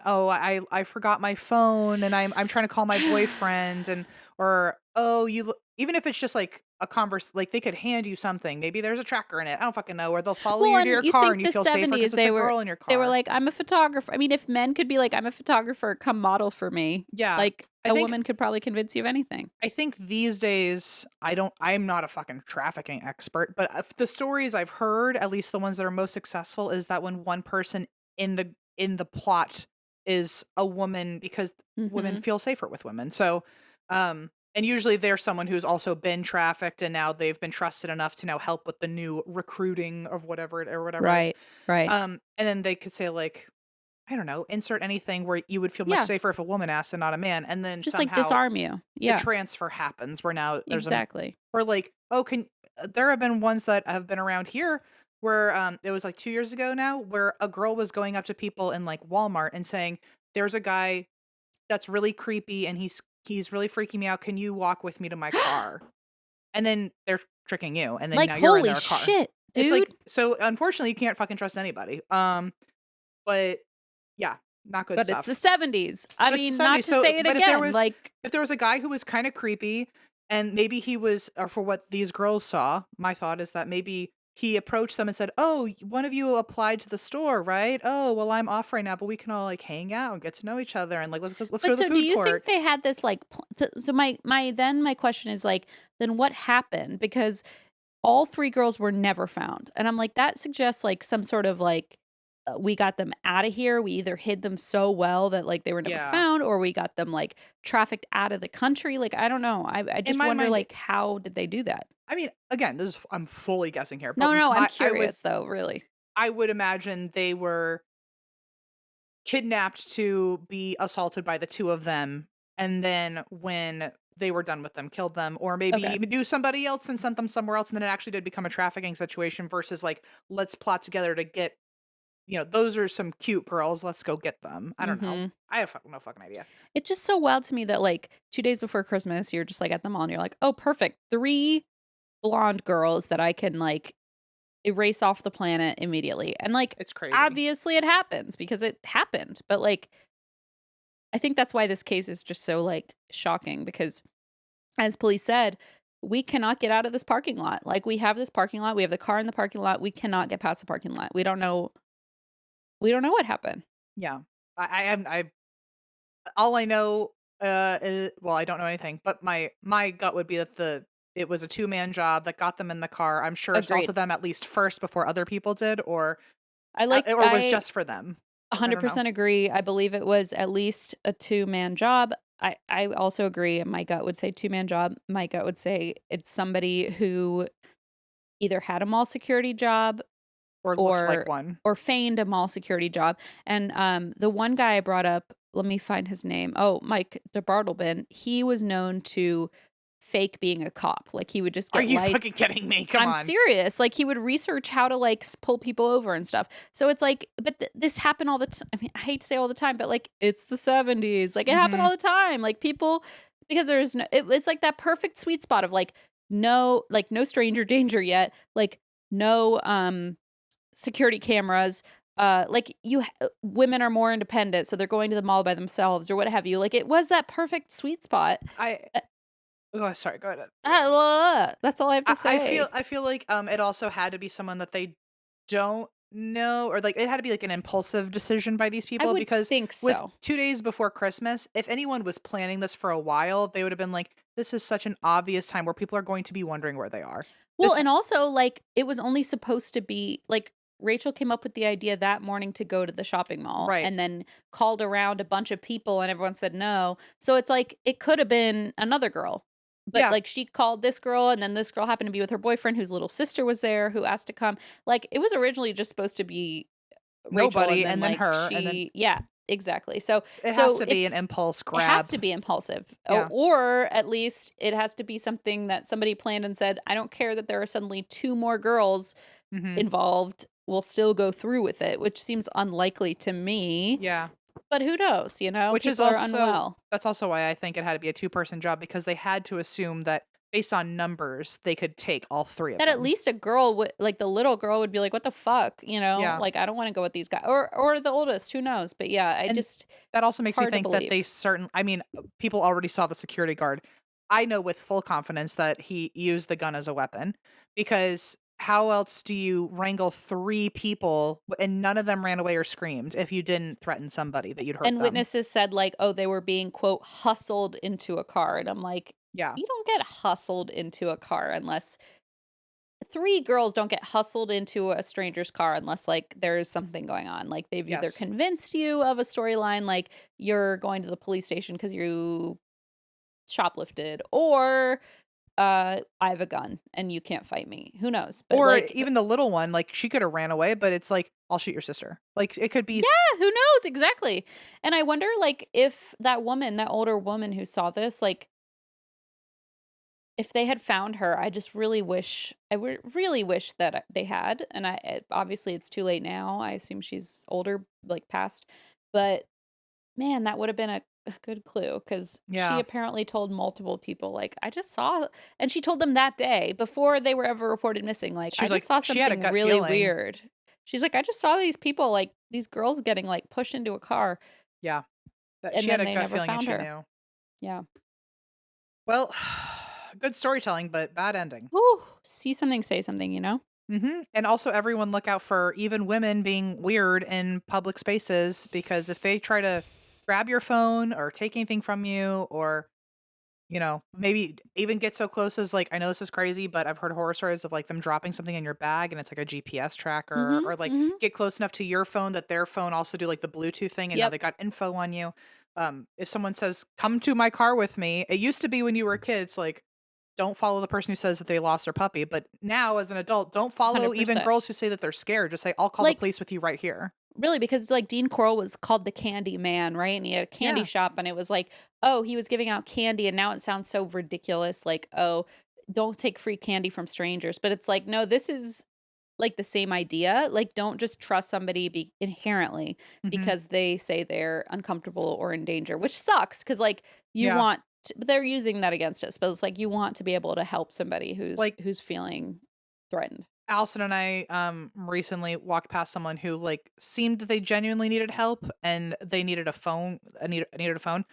Oh. I forgot my phone and I'm trying to call my boyfriend," and or "Oh, even if it's just like a converse, like they could hand you something. Maybe there's a tracker in it. I don't fucking know. Or they'll follow Well, you to and your you car think and you the feel safer because '70s, it's a girl in your they were car." like, "I'm a photographer." I mean, if men could be like, "I'm a photographer, come model for me," Yeah. like, I a think woman could probably convince you of anything. I think these days I'm not a fucking trafficking expert, but the stories I've heard, at least the ones that are most successful, is that when one person in the plot is a woman, because women Mhm. feel safer with women. So, and usually they're someone who's also been trafficked and now they've been trusted enough to now help with the new recruiting of whatever it is. Right, right. And then they could say like, I don't know, insert anything where you would feel much Yeah, safer if a woman asked and not a man, and then just, like, somehow disarm you. the Yeah, transfer happens where now exactly. or like, oh, there have been ones that have been around here where, it was like 2 years ago now, where a girl was going up to people in, like, Walmart and saying, "There's a guy that's really creepy and he's really freaking me out. Can you walk with me to my car?" And then they're tricking you, and then Like, now you're in holy their car. shit, It's like dude. so unfortunately, you can't fucking trust anybody. But yeah, not good But it's the stuff. '70s. I But it's the mean, not 70s, to so say it but if there again, was like, if there was a guy who was kinda creepy and maybe he was or for what these girls saw, my thought is that maybe he approached them and said, "Oh, one of you applied to the store, right? Oh, well, I'm off right now, but we can all, like, hang out and get to know each other and, like, let's go but to the so do food you think court." they had this, like, so my question is, like, then what happened? Because all 3 girls were never found, and I'm like, that suggests, like, some sort of, like, we got them out of here, we either hid them so well that, like, they were never Yeah. found, or we got them, like, trafficked out of the country, like, I don't know, I In just my wonder, mind, like, how did they do that? I mean, again, this is I'm fully guessing here, but No, no, I'm my curious though, really. I would imagine they were kidnapped to be assaulted by the 2 of them, and then when they were done with them, killed them, or maybe Okay. even knew somebody else and sent them somewhere else, and then it actually did become a trafficking situation versus, like, let's plot together to get those are some cute girls, let's go get them. I don't know. Mhm. I have no fucking idea. It's just so wild to me that, like, 2 days before Christmas, you're just, like, at the mall and you're like, "Oh, perfect, 3 blonde girls that I can, like, erase off the planet immediately," and, like, It's crazy. obviously it happens because it happened, but, like, I think that's why this case is just so, like, shocking because, as police said, "We cannot get out of this parking lot." Like, we have this parking lot, we have the car in the parking lot, we cannot get past the parking lot. We don't know what happened. Yeah. I am I all I know, well, I don't know anything, but my gut would be that it was a two-man job that got them in the car. I'm sure Agreed. assaulted them at least first before other people did, or was I just for them. I don't know. 100% agree. I believe it was at least a two-man job. I also agree, my gut would say two-man job. My gut would say it's somebody who either had a mall security job Or looked like or one. feigned a mall security job. And, the one guy I brought up, let me find his name. Oh, Mike DeBartleben, he was known to fake being a cop. Like he would just Are get you lights. fucking kidding me? Come I'm on. serious. Like he would research how to like pull people over and stuff. So it's like, but this happened all the time. I mean, I hate to say all the time, but like it's the 70s. Like it happened Mhm. all the time. Like people, because there's no, it's like that perfect sweet spot of like no stranger danger yet. Like no security cameras. Like women are more independent, so they're going to the mall by themselves or what have you. Like it was that perfect sweet spot. I Oh, sorry, go ahead. That's all I have to say. I feel like it also had to be someone that they don't know, or like it had to be like an impulsive decision by these I people, would because think with so. 2 days before Christmas, if anyone was planning this for a while, they would have been like, this is such an obvious time where people are going to be wondering where they are. Well, This and also, like, it was only supposed to be like Rachel came up with the idea that morning to go to the shopping mall Right. and then called around a bunch of people and everyone said no. So it's like it could have been another girl. But Yeah, like she called this girl and then this girl happened to be with her boyfriend whose little sister was there who asked to come. Like it was originally just supposed to be Rachel and nobody, then and then like her, and then she yeah, exactly. So it has so to be an impulse it has grab. to be impulsive, Yeah. or at least it has to be something that somebody planned and said, "I don't care that there are suddenly two more girls Mhm. involved. We'll still go through with it," which seems unlikely to me. Yeah. But who knows? You know, Which is people are also unwell. That's also why I think it had to be a two-person job, because they had to assume that based on numbers, they could take all 3 of That at them. least a girl would like the little girl would be like, "What the fuck?" You know, Yeah. like I don't want to go with these guys, or the oldest. Who knows? But yeah, And that also it's makes me hard to think that believe. people already saw the security guard. I know with full confidence that he used the gun as a weapon, because how else do you wrangle 3 people and none of them ran away or screamed if you didn't threaten somebody that you'd hurt And them? witnesses said like, "Oh, they were being quote hustled into a car," and I'm like, Yeah. you don't get hustled into a car unless three girls don't get hustled into a stranger's car unless like there's something going on. Like they've either Yes. convinced you of a storyline, like you're going to the police station because you shoplifted, or I have a gun and you can't fight me. Who knows? But Or like, even the little one, like, she coulda ran away, but it's like, "I'll shoot your sister." Like, it could be yeah, who knows exactly? And I wonder, like, if that woman, that older woman who saw this, like, if they had found her, I just really wish I would really wish that they had, and obviously it's too late now. I assume she's older, like past, but man, that would have been a good clue because she Yeah. apparently told multiple people, like, I just saw, and she told them that day before they were ever reported missing, like, She I was just like, saw she had a something gut really feeling. weird. She's like, I just saw these people, like, these girls getting like pushed into a car, Yeah. That and she had then a they gut never feeling and found she her. knew. Yeah. Well, good storytelling, but bad ending. Whew, see something, say something, you know? And also, everyone look out for even women being weird in public spaces, because if they try to grab your phone or take anything from you, or, maybe even get so close as, like, I know this is crazy, but I've heard horror stories of like them dropping something in your bag and it's like a GPS tracker, Mhm, or like mhm. get close enough to your phone that their phone also do like the Bluetooth thing, and now Yep. they got info on you. If someone says, "Come to my car with me," it used to be when you were a kid, it's like, don't follow the person who says that they lost their puppy. But now, as an adult, don't follow even 100%. girls who say that they're scared. Just say, "I'll call the Like, police with you right here." really, because, like, Dean Corll was called the Candy Man, right? And he had a candy Yeah. shop, and it was like, oh, he was giving out candy, and now it sounds so ridiculous, like, "Oh, don't take free candy from strangers." But it's like, no, this is, like, the same idea. Like, don't just trust somebody inherently hmm because they say they're uncomfortable or in danger, which sucks. Because like, you Yeah. want but they're using that against us, but it's like you want to be able to help somebody who's Like, feeling threatened. Allison and I recently walked past someone who like seemed that they genuinely needed help, and they needed a phone. Needed a phone.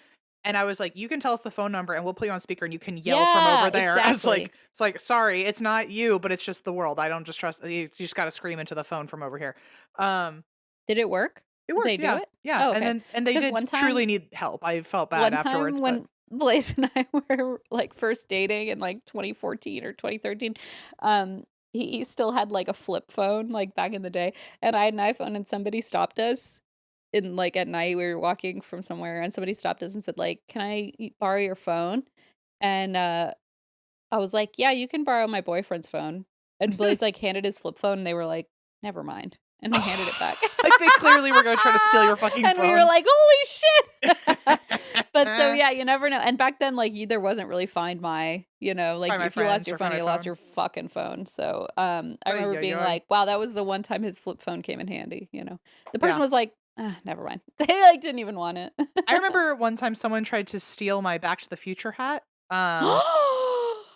And I was like, "You can tell us the phone number and we'll put you on speaker and you can yell from over Yeah, there." I was like, exactly. it's like, "Sorry, it's not you, but it's just the world. I don't just trust you. You just got to scream into the phone from over here." Um Did it work? it Did they worked. do Yeah. it? Yeah. Oh, And okay. then and they Because did truly need help. I felt bad one afterwards, time but when Blaze and I were, like, first dating in, like, 2014 or 2013, um, he still had, like, a flip phone, like, back in the day, and I had an iPhone, and somebody stopped us in, like, at night, we were walking from somewhere, and somebody stopped us and said, like, "Can I borrow your phone?" And, I was like, "Yeah, you can borrow my boyfriend's phone." And Blaze, like, handed his flip phone, and they were like, "Never mind," and they handed it back. like they clearly were going to try to steal your fucking And we were phone. like, "Holy shit!" But so yeah, you never know. And back then, like there wasn't really Find My, like Find my if you lost friends your or find phone, my you lost phone. your fucking phone. So I Ay, remember ay, being ay. like, wow, that was the one time his flip phone came in handy. The person Yeah. was like, never mind. They like didn't even want it. I remember one time someone tried to steal my Back to the Future hat.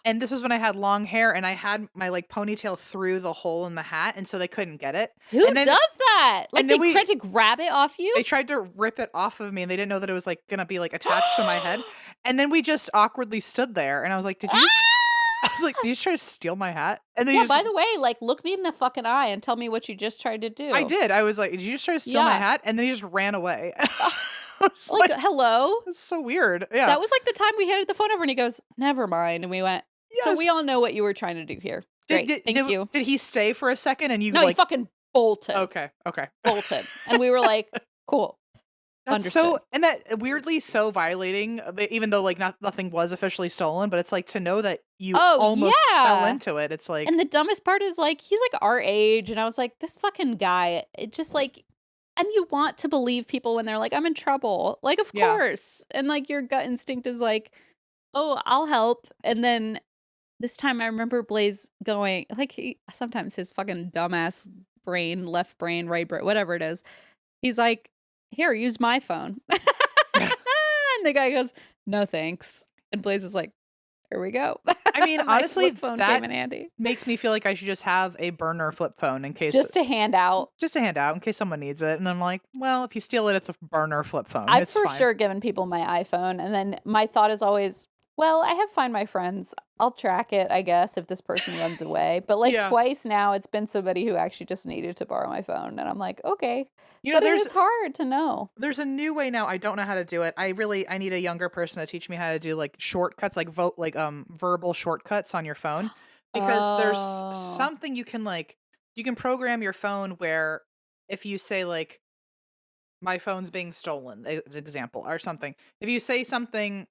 And this was when I had long hair and I had my like ponytail through the hole in the hat, and so they couldn't get it. Who And then does that? Like and then they we tried to grab it off you? they tried to rip it off of me, and they didn't know that it was like gonna be like attached to my head. And then we just awkwardly stood there, and I was like, "Did you just?" I was like, "Did you just try to steal my hat?" And then Yeah, by the way, like look me in the fucking eye and tell me what you just tried to I do. did. I was like, "Did you just try to steal my Yeah. hat?" And then he just ran away. I was Like, like, hello? "That's so weird." Yeah. That was like the time we handed the phone over and he goes, never mind. And we went, so we Yes. all know what you were trying to do here. Did Great. did, Thank did, you. did he stay for a second and you No, he like fucking bolted. okay. Bolted. And we were like, cool. That's Understood. so, and that weirdly so violating, even though like nothing was officially stolen, but it's like to know that you almost fell into it. It's like, And the dumbest part is like, he's like our age. And I was like, this fucking guy, it just like, and you want to believe people when they're like, I'm in trouble. Like, of Yeah. course. And like your gut instinct is like, oh, I'll help. And then this time I remember Blaze going, like, sometimes his fucking dumbass brain, left brain, right brain, whatever it is. He's like, here, use my phone. And the guy goes, no thanks. And Blaze was like, here we go. I mean, My honestly, flip phone that came in handy. makes me feel like I should just have a burner flip phone in case, Just to hand out. just to hand out in case someone needs it. And I'm like, well, if you steal it, it's a burner flip phone. I've It's for fine. sure given people my iPhone. And then my thought is always, well, I have Find My Friends. I'll track it, I guess, if this person runs away. But like Yeah. twice now, it's been somebody who actually just needed to borrow my phone. And I'm like, okay. You know, But it's hard to know. there's a new way now. I don't know how to do it. I need a younger person to teach me how to do like shortcuts, like verbal shortcuts on your phone, because there's something you can program your phone where if you say like my phone's being stolen, as an example, or something. If you say something,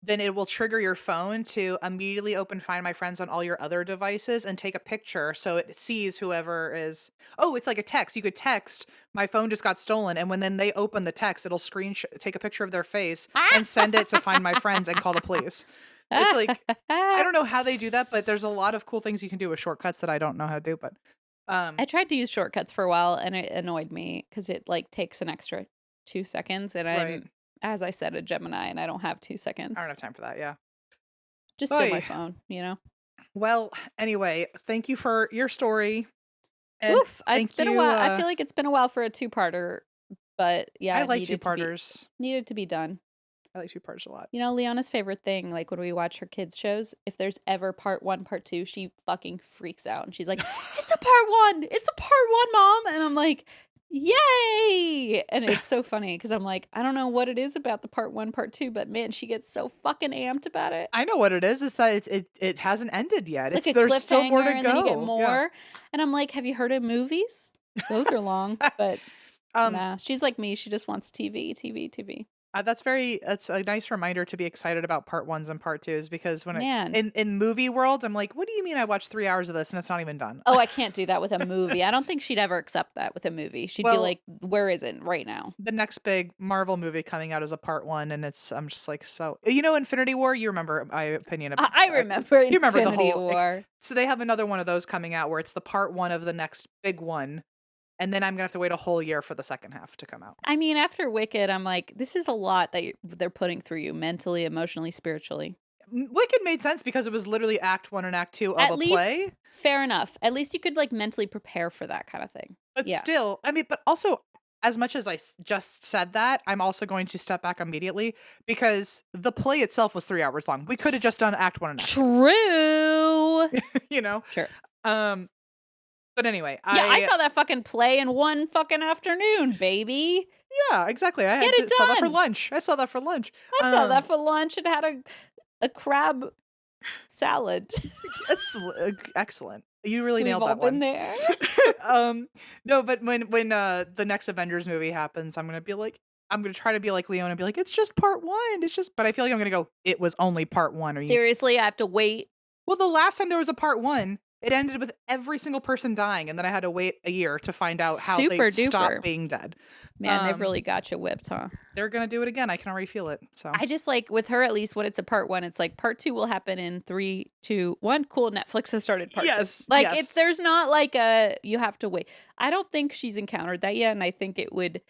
then it will trigger your phone to immediately open Find My Friends on all your other devices and take a picture so it sees whoever is. Oh, it's like a text. You could text, my phone just got stolen. And when then they open the text, it'll take a picture of their face and send it to Find My Friends and call the police. It's like, I don't know how they do that, but there's a lot of cool things you can do with shortcuts that I don't know how to do. But I tried to use shortcuts for a while and it annoyed me because it like takes an extra 2 seconds. And right. as I said, a Gemini and I don't have 2 seconds. I don't have time for that. Yeah. Just steal my phone, Well, anyway, thank you for your story. And Oof, it's been a while. I feel like it's been a while for a two-parter, but yeah, I like two-parters. Needed to be done. I like two-parters a lot. Leona's favorite thing, like when we watch her kids' shows, if there's ever part 1, part 2, she fucking freaks out and she's like, "It's a part 1! It's a part 1, Mom!" And I'm like, yay! And it's so funny because I'm like, I don't know what it is about the part 1, part 2, but man, she gets so fucking amped about it. I know what it is. It's that it hasn't ended yet. Like There's still more to and go. then you get more. Yeah. And I'm like, have you heard of movies? Those are long, but nah. She's like me. She just wants TV, TV, TV. That's a nice reminder to be excited about part 1s and part 2s, because when in movie world, I'm like, what do you mean I watched 3 hours of this and it's not even done? Oh, I can't do that with a movie. I don't think she'd ever accept that with a movie. She'd be like, where is it right now? The next big Marvel movie coming out is a part 1, and I'm just like, so Infinity War. You remember my opinion about? I remember. You remember Infinity the whole War. So they have another one of those coming out where it's the part 1 of the next big one. And then I'm going to have to wait a whole year for the second half to come out. I mean, after Wicked, I'm like, this is a lot that they're putting through you mentally, emotionally, spiritually. Wicked made sense because it was literally act 1 and act 2 of a play. Fair enough. At least you could like mentally prepare for that kind of thing. But still, I mean, but also, as much as I just said that, I'm also going to step back immediately because the play itself was 3 hours long. We could have just done act 1 and act 2. True. Sure. But anyway, I saw that fucking play in one fucking afternoon, baby. Yeah, exactly. Saw that for lunch. I saw that for lunch. I saw that for lunch and had a crab salad. It's excellent. You really nailed We've all that one. been there. No, but when the next Avengers movie happens, I'm gonna try to be like Leona and be like, it's just part 1. It's just, but I feel like I'm gonna go, it was only part 1. Seriously, I have to wait. Well, the last time there was a part 1, It ended with every single person dying, and then I had to wait a year to find out how they Super stopped duper. being dead. Man, they've really got you whipped, huh? They're gonna do it again. I can already feel it. So I just like with her at least when it's a part one, it's like part two will happen in 3, 2, 1. Cool, Netflix has started part two. yes, Like yes. there's not like a you have to wait. I don't think she's encountered that yet, and I think it would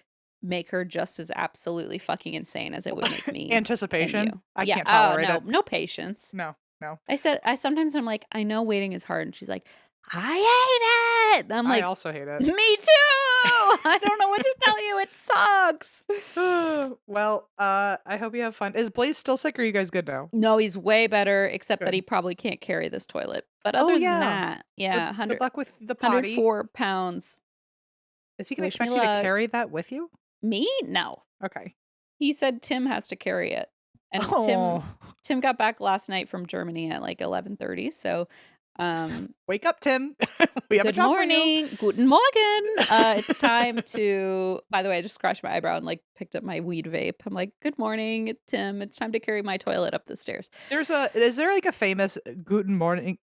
make her just as absolutely fucking insane as it would make me and Anticipation. you. I Yeah. can't Oh tolerate no, it. no patience. No, no. I sometimes I'm like, I know waiting is hard, and she's like, I hate it. And I'm I like, also hate it. me too. I don't know what to tell you. It sucks. Well, I hope you have fun. Is Blaze still sick, or are you guys good now? No, he's way better, except that Good. he probably can't carry this toilet. But Oh other than yeah. that, yeah, Good luck with the potty. 104 pounds. Is he gonna Wish me expect you to luck. carry that with you? Me? No. Okay. He said Tim has to carry it. And Oh, Tim got back last night from Germany at like 11:30. So wake up, Tim. We have a good job for you. morning. Guten Morgen. It's time to by the way, I just scratched my eyebrow and like picked up my weed vape. I'm like, good morning, Tim. It's time to carry my toilet up the stairs. Is there like a famous Guten Morning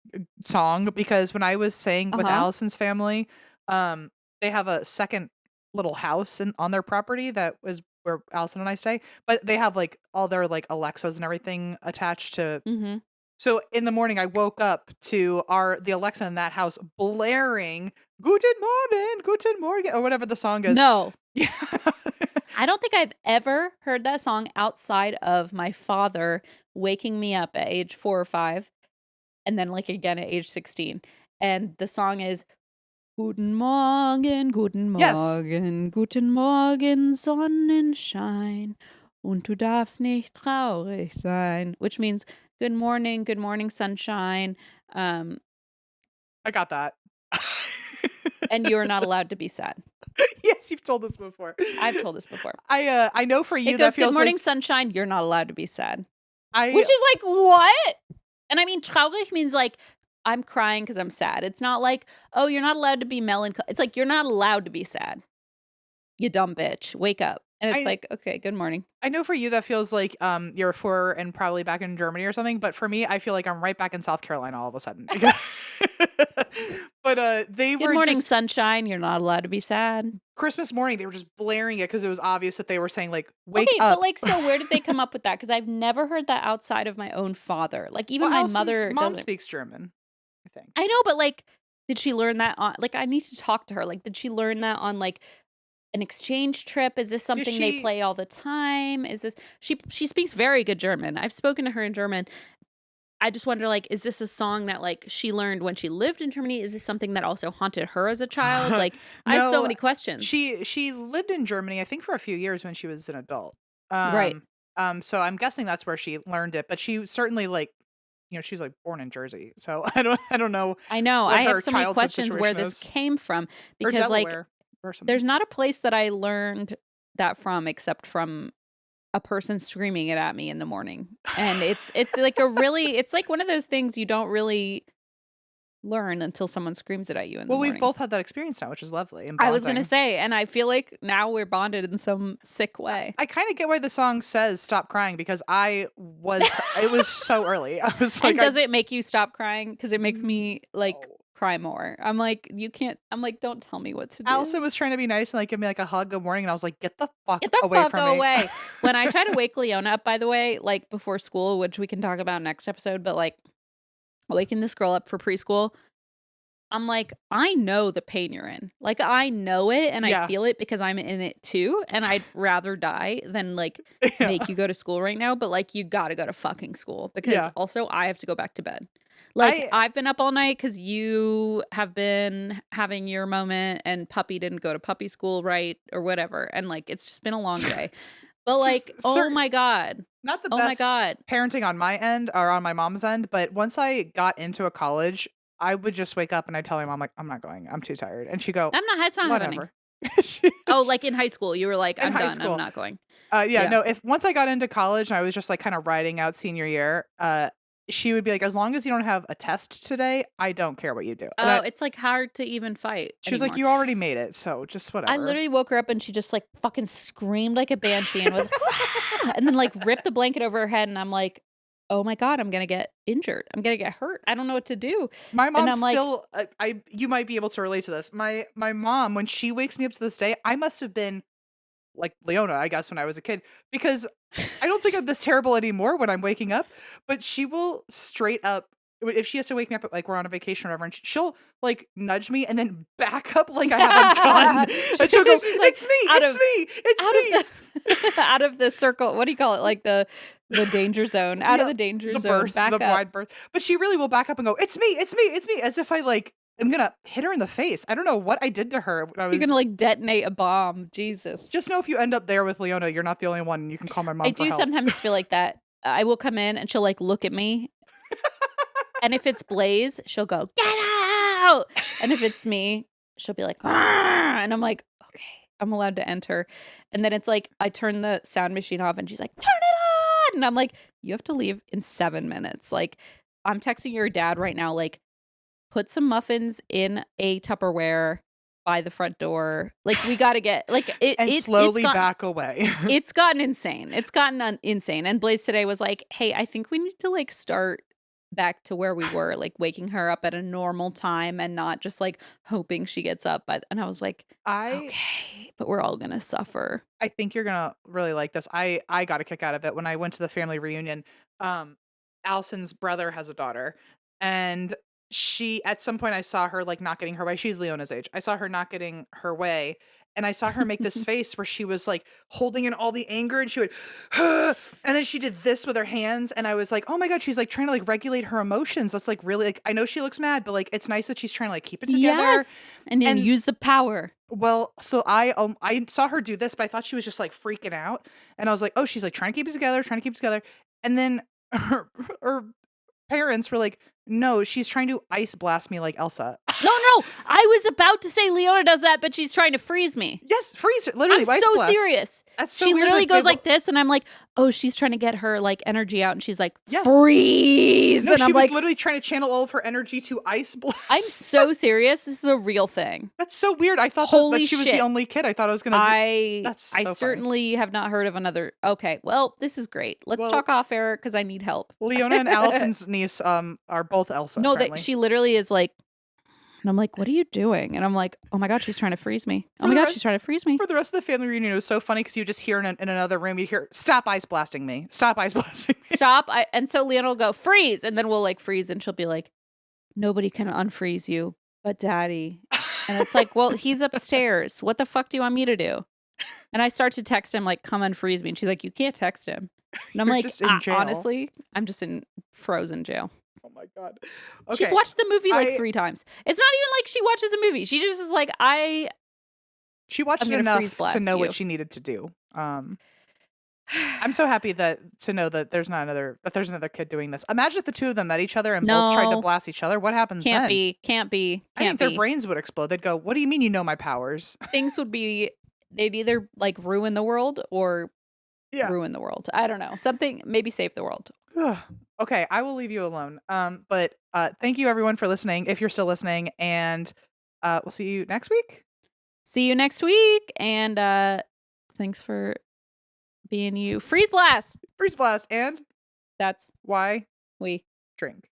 song? Because when I was staying with Allison's family, they have a second little house on their property that was where Allison and I stay, but they have like all their like Alexas and everything attached to. Mm-hmm. So in the morning, I woke up to the Alexa in that house blaring Guten Morgen," or whatever the song is. No. Yeah. I don't think I've ever heard that song outside of my father waking me up at age 4 or 5 and then like again at age 16. And the song is Guten Morgen, guten Yes. Morgen, guten Morgen, Sonnenschein. Und du darfst nicht traurig sein. Which means good morning, sunshine. I got that. And you're not allowed to be sad. Yes, you've told us before. I've told this before. I know for you It that goes, feels good morning, like sunshine. You're not allowed to be sad. I Which is like, what? And I mean, traurig means like, I'm crying because I'm sad. It's not like, oh, you're not allowed to be melancholy. It's like, you're not allowed to be sad. You dumb bitch. Wake up. And it's like, okay, good morning. I know for you that feels like you're 4 and probably back in Germany or something, but for me, I feel like I'm right back in South Carolina all of a sudden. But they Good were morning, just sunshine. You're not allowed to be sad. Christmas morning, they were just blaring it because it was obvious that they were saying like, "Wake Okay, up!" but like, so where did they come up with that? Because I've never heard that outside of my own father. Like, even my Allison's mother mom doesn't. speaks German, I think. I know, but like, did she learn that on? Like, I need to talk to her. Like, did she learn that on like an exchange trip? Is this something they play all the time? Is this she speaks very good German. I've spoken to her in German. I just wonder, like, is this a song that like she learned when she lived in Germany? Is this something that also haunted her as a child? Like, I have so No, many questions. She lived in Germany, I think, for a few years when she was an adult. Right. So I'm guessing that's where she learned it, but she certainly like, she's like born in Jersey, so I don't know. I know. what I her have so many childhood questions where situation this is. came from Or because like Delaware or something. there's not a place that I learned that from except from a person screaming it at me in the morning. And it's like it's like one of those things you don't really learn until someone screams it at you in the Well, morning. we've both had that experience now, which is lovely. And I was going to bonding. say, and I feel like now we're bonded in some sick way. I kind of get why the song says "Stop Crying" because it was so early. I was like, And does it make you stop crying? Because it makes me like No. cry more. I'm like, you can't. I'm like, don't tell me what to do. Allison was trying to be nice and like give me like a hug, good morning, and I was like, get the fuck Get the away fuck from me. away. When I try to wake Leona up, by the way, like before school, which we can talk about next episode, but like waking this girl up for preschool, I'm like, I know the pain you're in. Like, I know it and Yeah. I feel it because I'm in it too. And I'd rather die than like Yeah. make you go to school right now. But like, you gotta go to fucking school because Yeah. also I have to go back to bed. Like, I've been up all night because you have been having your moment and puppy didn't go to puppy school, right? Or whatever. And like, it's just been a long day. But like, oh my God. Not the Oh my best God. parenting on my end or on my mom's end, but once I got into a college, I would just wake up and I'd tell my mom, like, I'm not going. I'm too tired. And she'd go, That's not happening. whatever. Oh, like in high school, you were like, In I'm high done. school. I'm not going. Yeah, no, once I got into college and I was just like kind of riding out senior year, she would be like, as long as you don't have a test today, I don't care what you do. Oh, it's like hard to even fight. She was like, you already made it, so just whatever. I literally woke her up and she just like fucking screamed like a banshee and was and then like ripped the blanket over her head and I'm like, oh my God, I'm going to get injured. I'm going to get hurt. I don't know what to do. My And mom I'm like, still, you might be able to relate to this. My mom, when she wakes me up to this day, I must have been like Leona, I guess, when I was a kid, because I don't think I'm this terrible anymore when I'm waking up, but she will straight up, if she has to wake me up, like we're on a vacation or whatever, and she'll like nudge me and then back up like I have a gun, and she'll go, she's like, "It's me, out it's of, me, it's out me." of the, out of the circle. What do you call it? Like the danger zone, out of Yeah, the danger the zone, birth, the back up. wide birth. But she really will back up and go, "It's me, it's me, it's me," as if I like am gonna hit her in the face. I don't know what I did to her when I You're going to was. like detonate a bomb. Jesus. Just know if you end up there with Leona, you're not the only one. And you can call my I mom for do help. sometimes feel like that. I will come in and she'll like look at me. And if it's Blaze, she'll go, get out. And if it's me, she'll be like, "Arr!" And I'm like, okay, I'm allowed to enter. And then it's like, I turn the sound machine off and she's like, turn it on. And I'm like, you have to leave in 7 minutes. Like, I'm texting your dad right now, like, put some muffins in a Tupperware by the front door. Like, we got to get, like, And it's slowly gotten, back away. it's gotten insane. It's gotten insane. And Blaze today was like, hey, I think we need to like start back to where we were, like waking her up at a normal time and not just like hoping she gets up. And I was like, I okay, but we're all going to suffer. I think you're gonna really like this. I got a kick out of it when I went to the family reunion. Um, Allison's brother has a daughter, and she at some point I saw her like not getting her way. She's Leona's age. I saw her not getting her way, and I saw her make this face where she was like holding in all the anger, and she would, and then she did this with her hands, and I was like, oh my god, she's like trying to like regulate her emotions. That's like really like I know she looks mad, but like it's nice that she's trying to like keep it together. Yes. And then And use the power. well, so I saw her do this, but I thought she was just like freaking out, and I was like, oh, she's like trying to keep it together, trying to keep it together, and then her parents were like, no, she's trying to ice blast me like Elsa. No, I was about to say Leona does that, but she's trying to freeze me. Yes, freeze her, literally. I'm ice so blast. serious. That's so she weird, literally like, goes they like this, and I'm like, oh, she's trying to get her like energy out, and she's like, Yes. freeze. No, And she I'm was like, literally trying to channel all of her energy to ice blast. I'm so serious. This is a real thing. That's so weird. I thought Holy that she was shit. the only kid. I thought I was gonna. That's so I funny. certainly have not heard of another. Okay, well, this is great. Let's Well- talk off air because I need help. Leona and Allison's niece are both Elsa. No, apparently. that she literally is like, and I'm like, what are you doing? And I'm like, oh my god, she's trying to freeze me. Oh For my the god, rest- she's trying to freeze me. For the rest of the family reunion, it was so funny because you just hear in another room, you'd hear, stop ice blasting me. Stop ice blasting me. Stop. And so Leona will go, freeze. And then we'll like freeze and she'll be like, nobody can unfreeze you but daddy. And it's like, well, he's upstairs. What the fuck do you want me to do? And I start to text him like, come unfreeze me. And she's like, you can't text him. And I'm You're like, just in jail. honestly, I'm just in frozen jail. Oh my God. Okay. She's watched the movie like I- 3 times. It's not even like she watches a movie. She just is like, She watched I'm it gonna freeze enough to blast know you. what she needed to do. I'm so happy to know that there's another kid doing this. Imagine if the two of them met each other and both tried to No. blast each other. What happens can't then? be, can't be, I think can't their be. brains would explode. They'd go, "What do you mean you know my powers?" Things would be, they'd either like ruin the world or Yeah. ruin the world. I don't know. Something, maybe save the world. Okay, I will leave you alone. But thank you everyone for listening. If you're still listening, and we'll see you next week. See you next week. And thanks for being you. Freeze blast. Freeze blast, and That's why we. drink.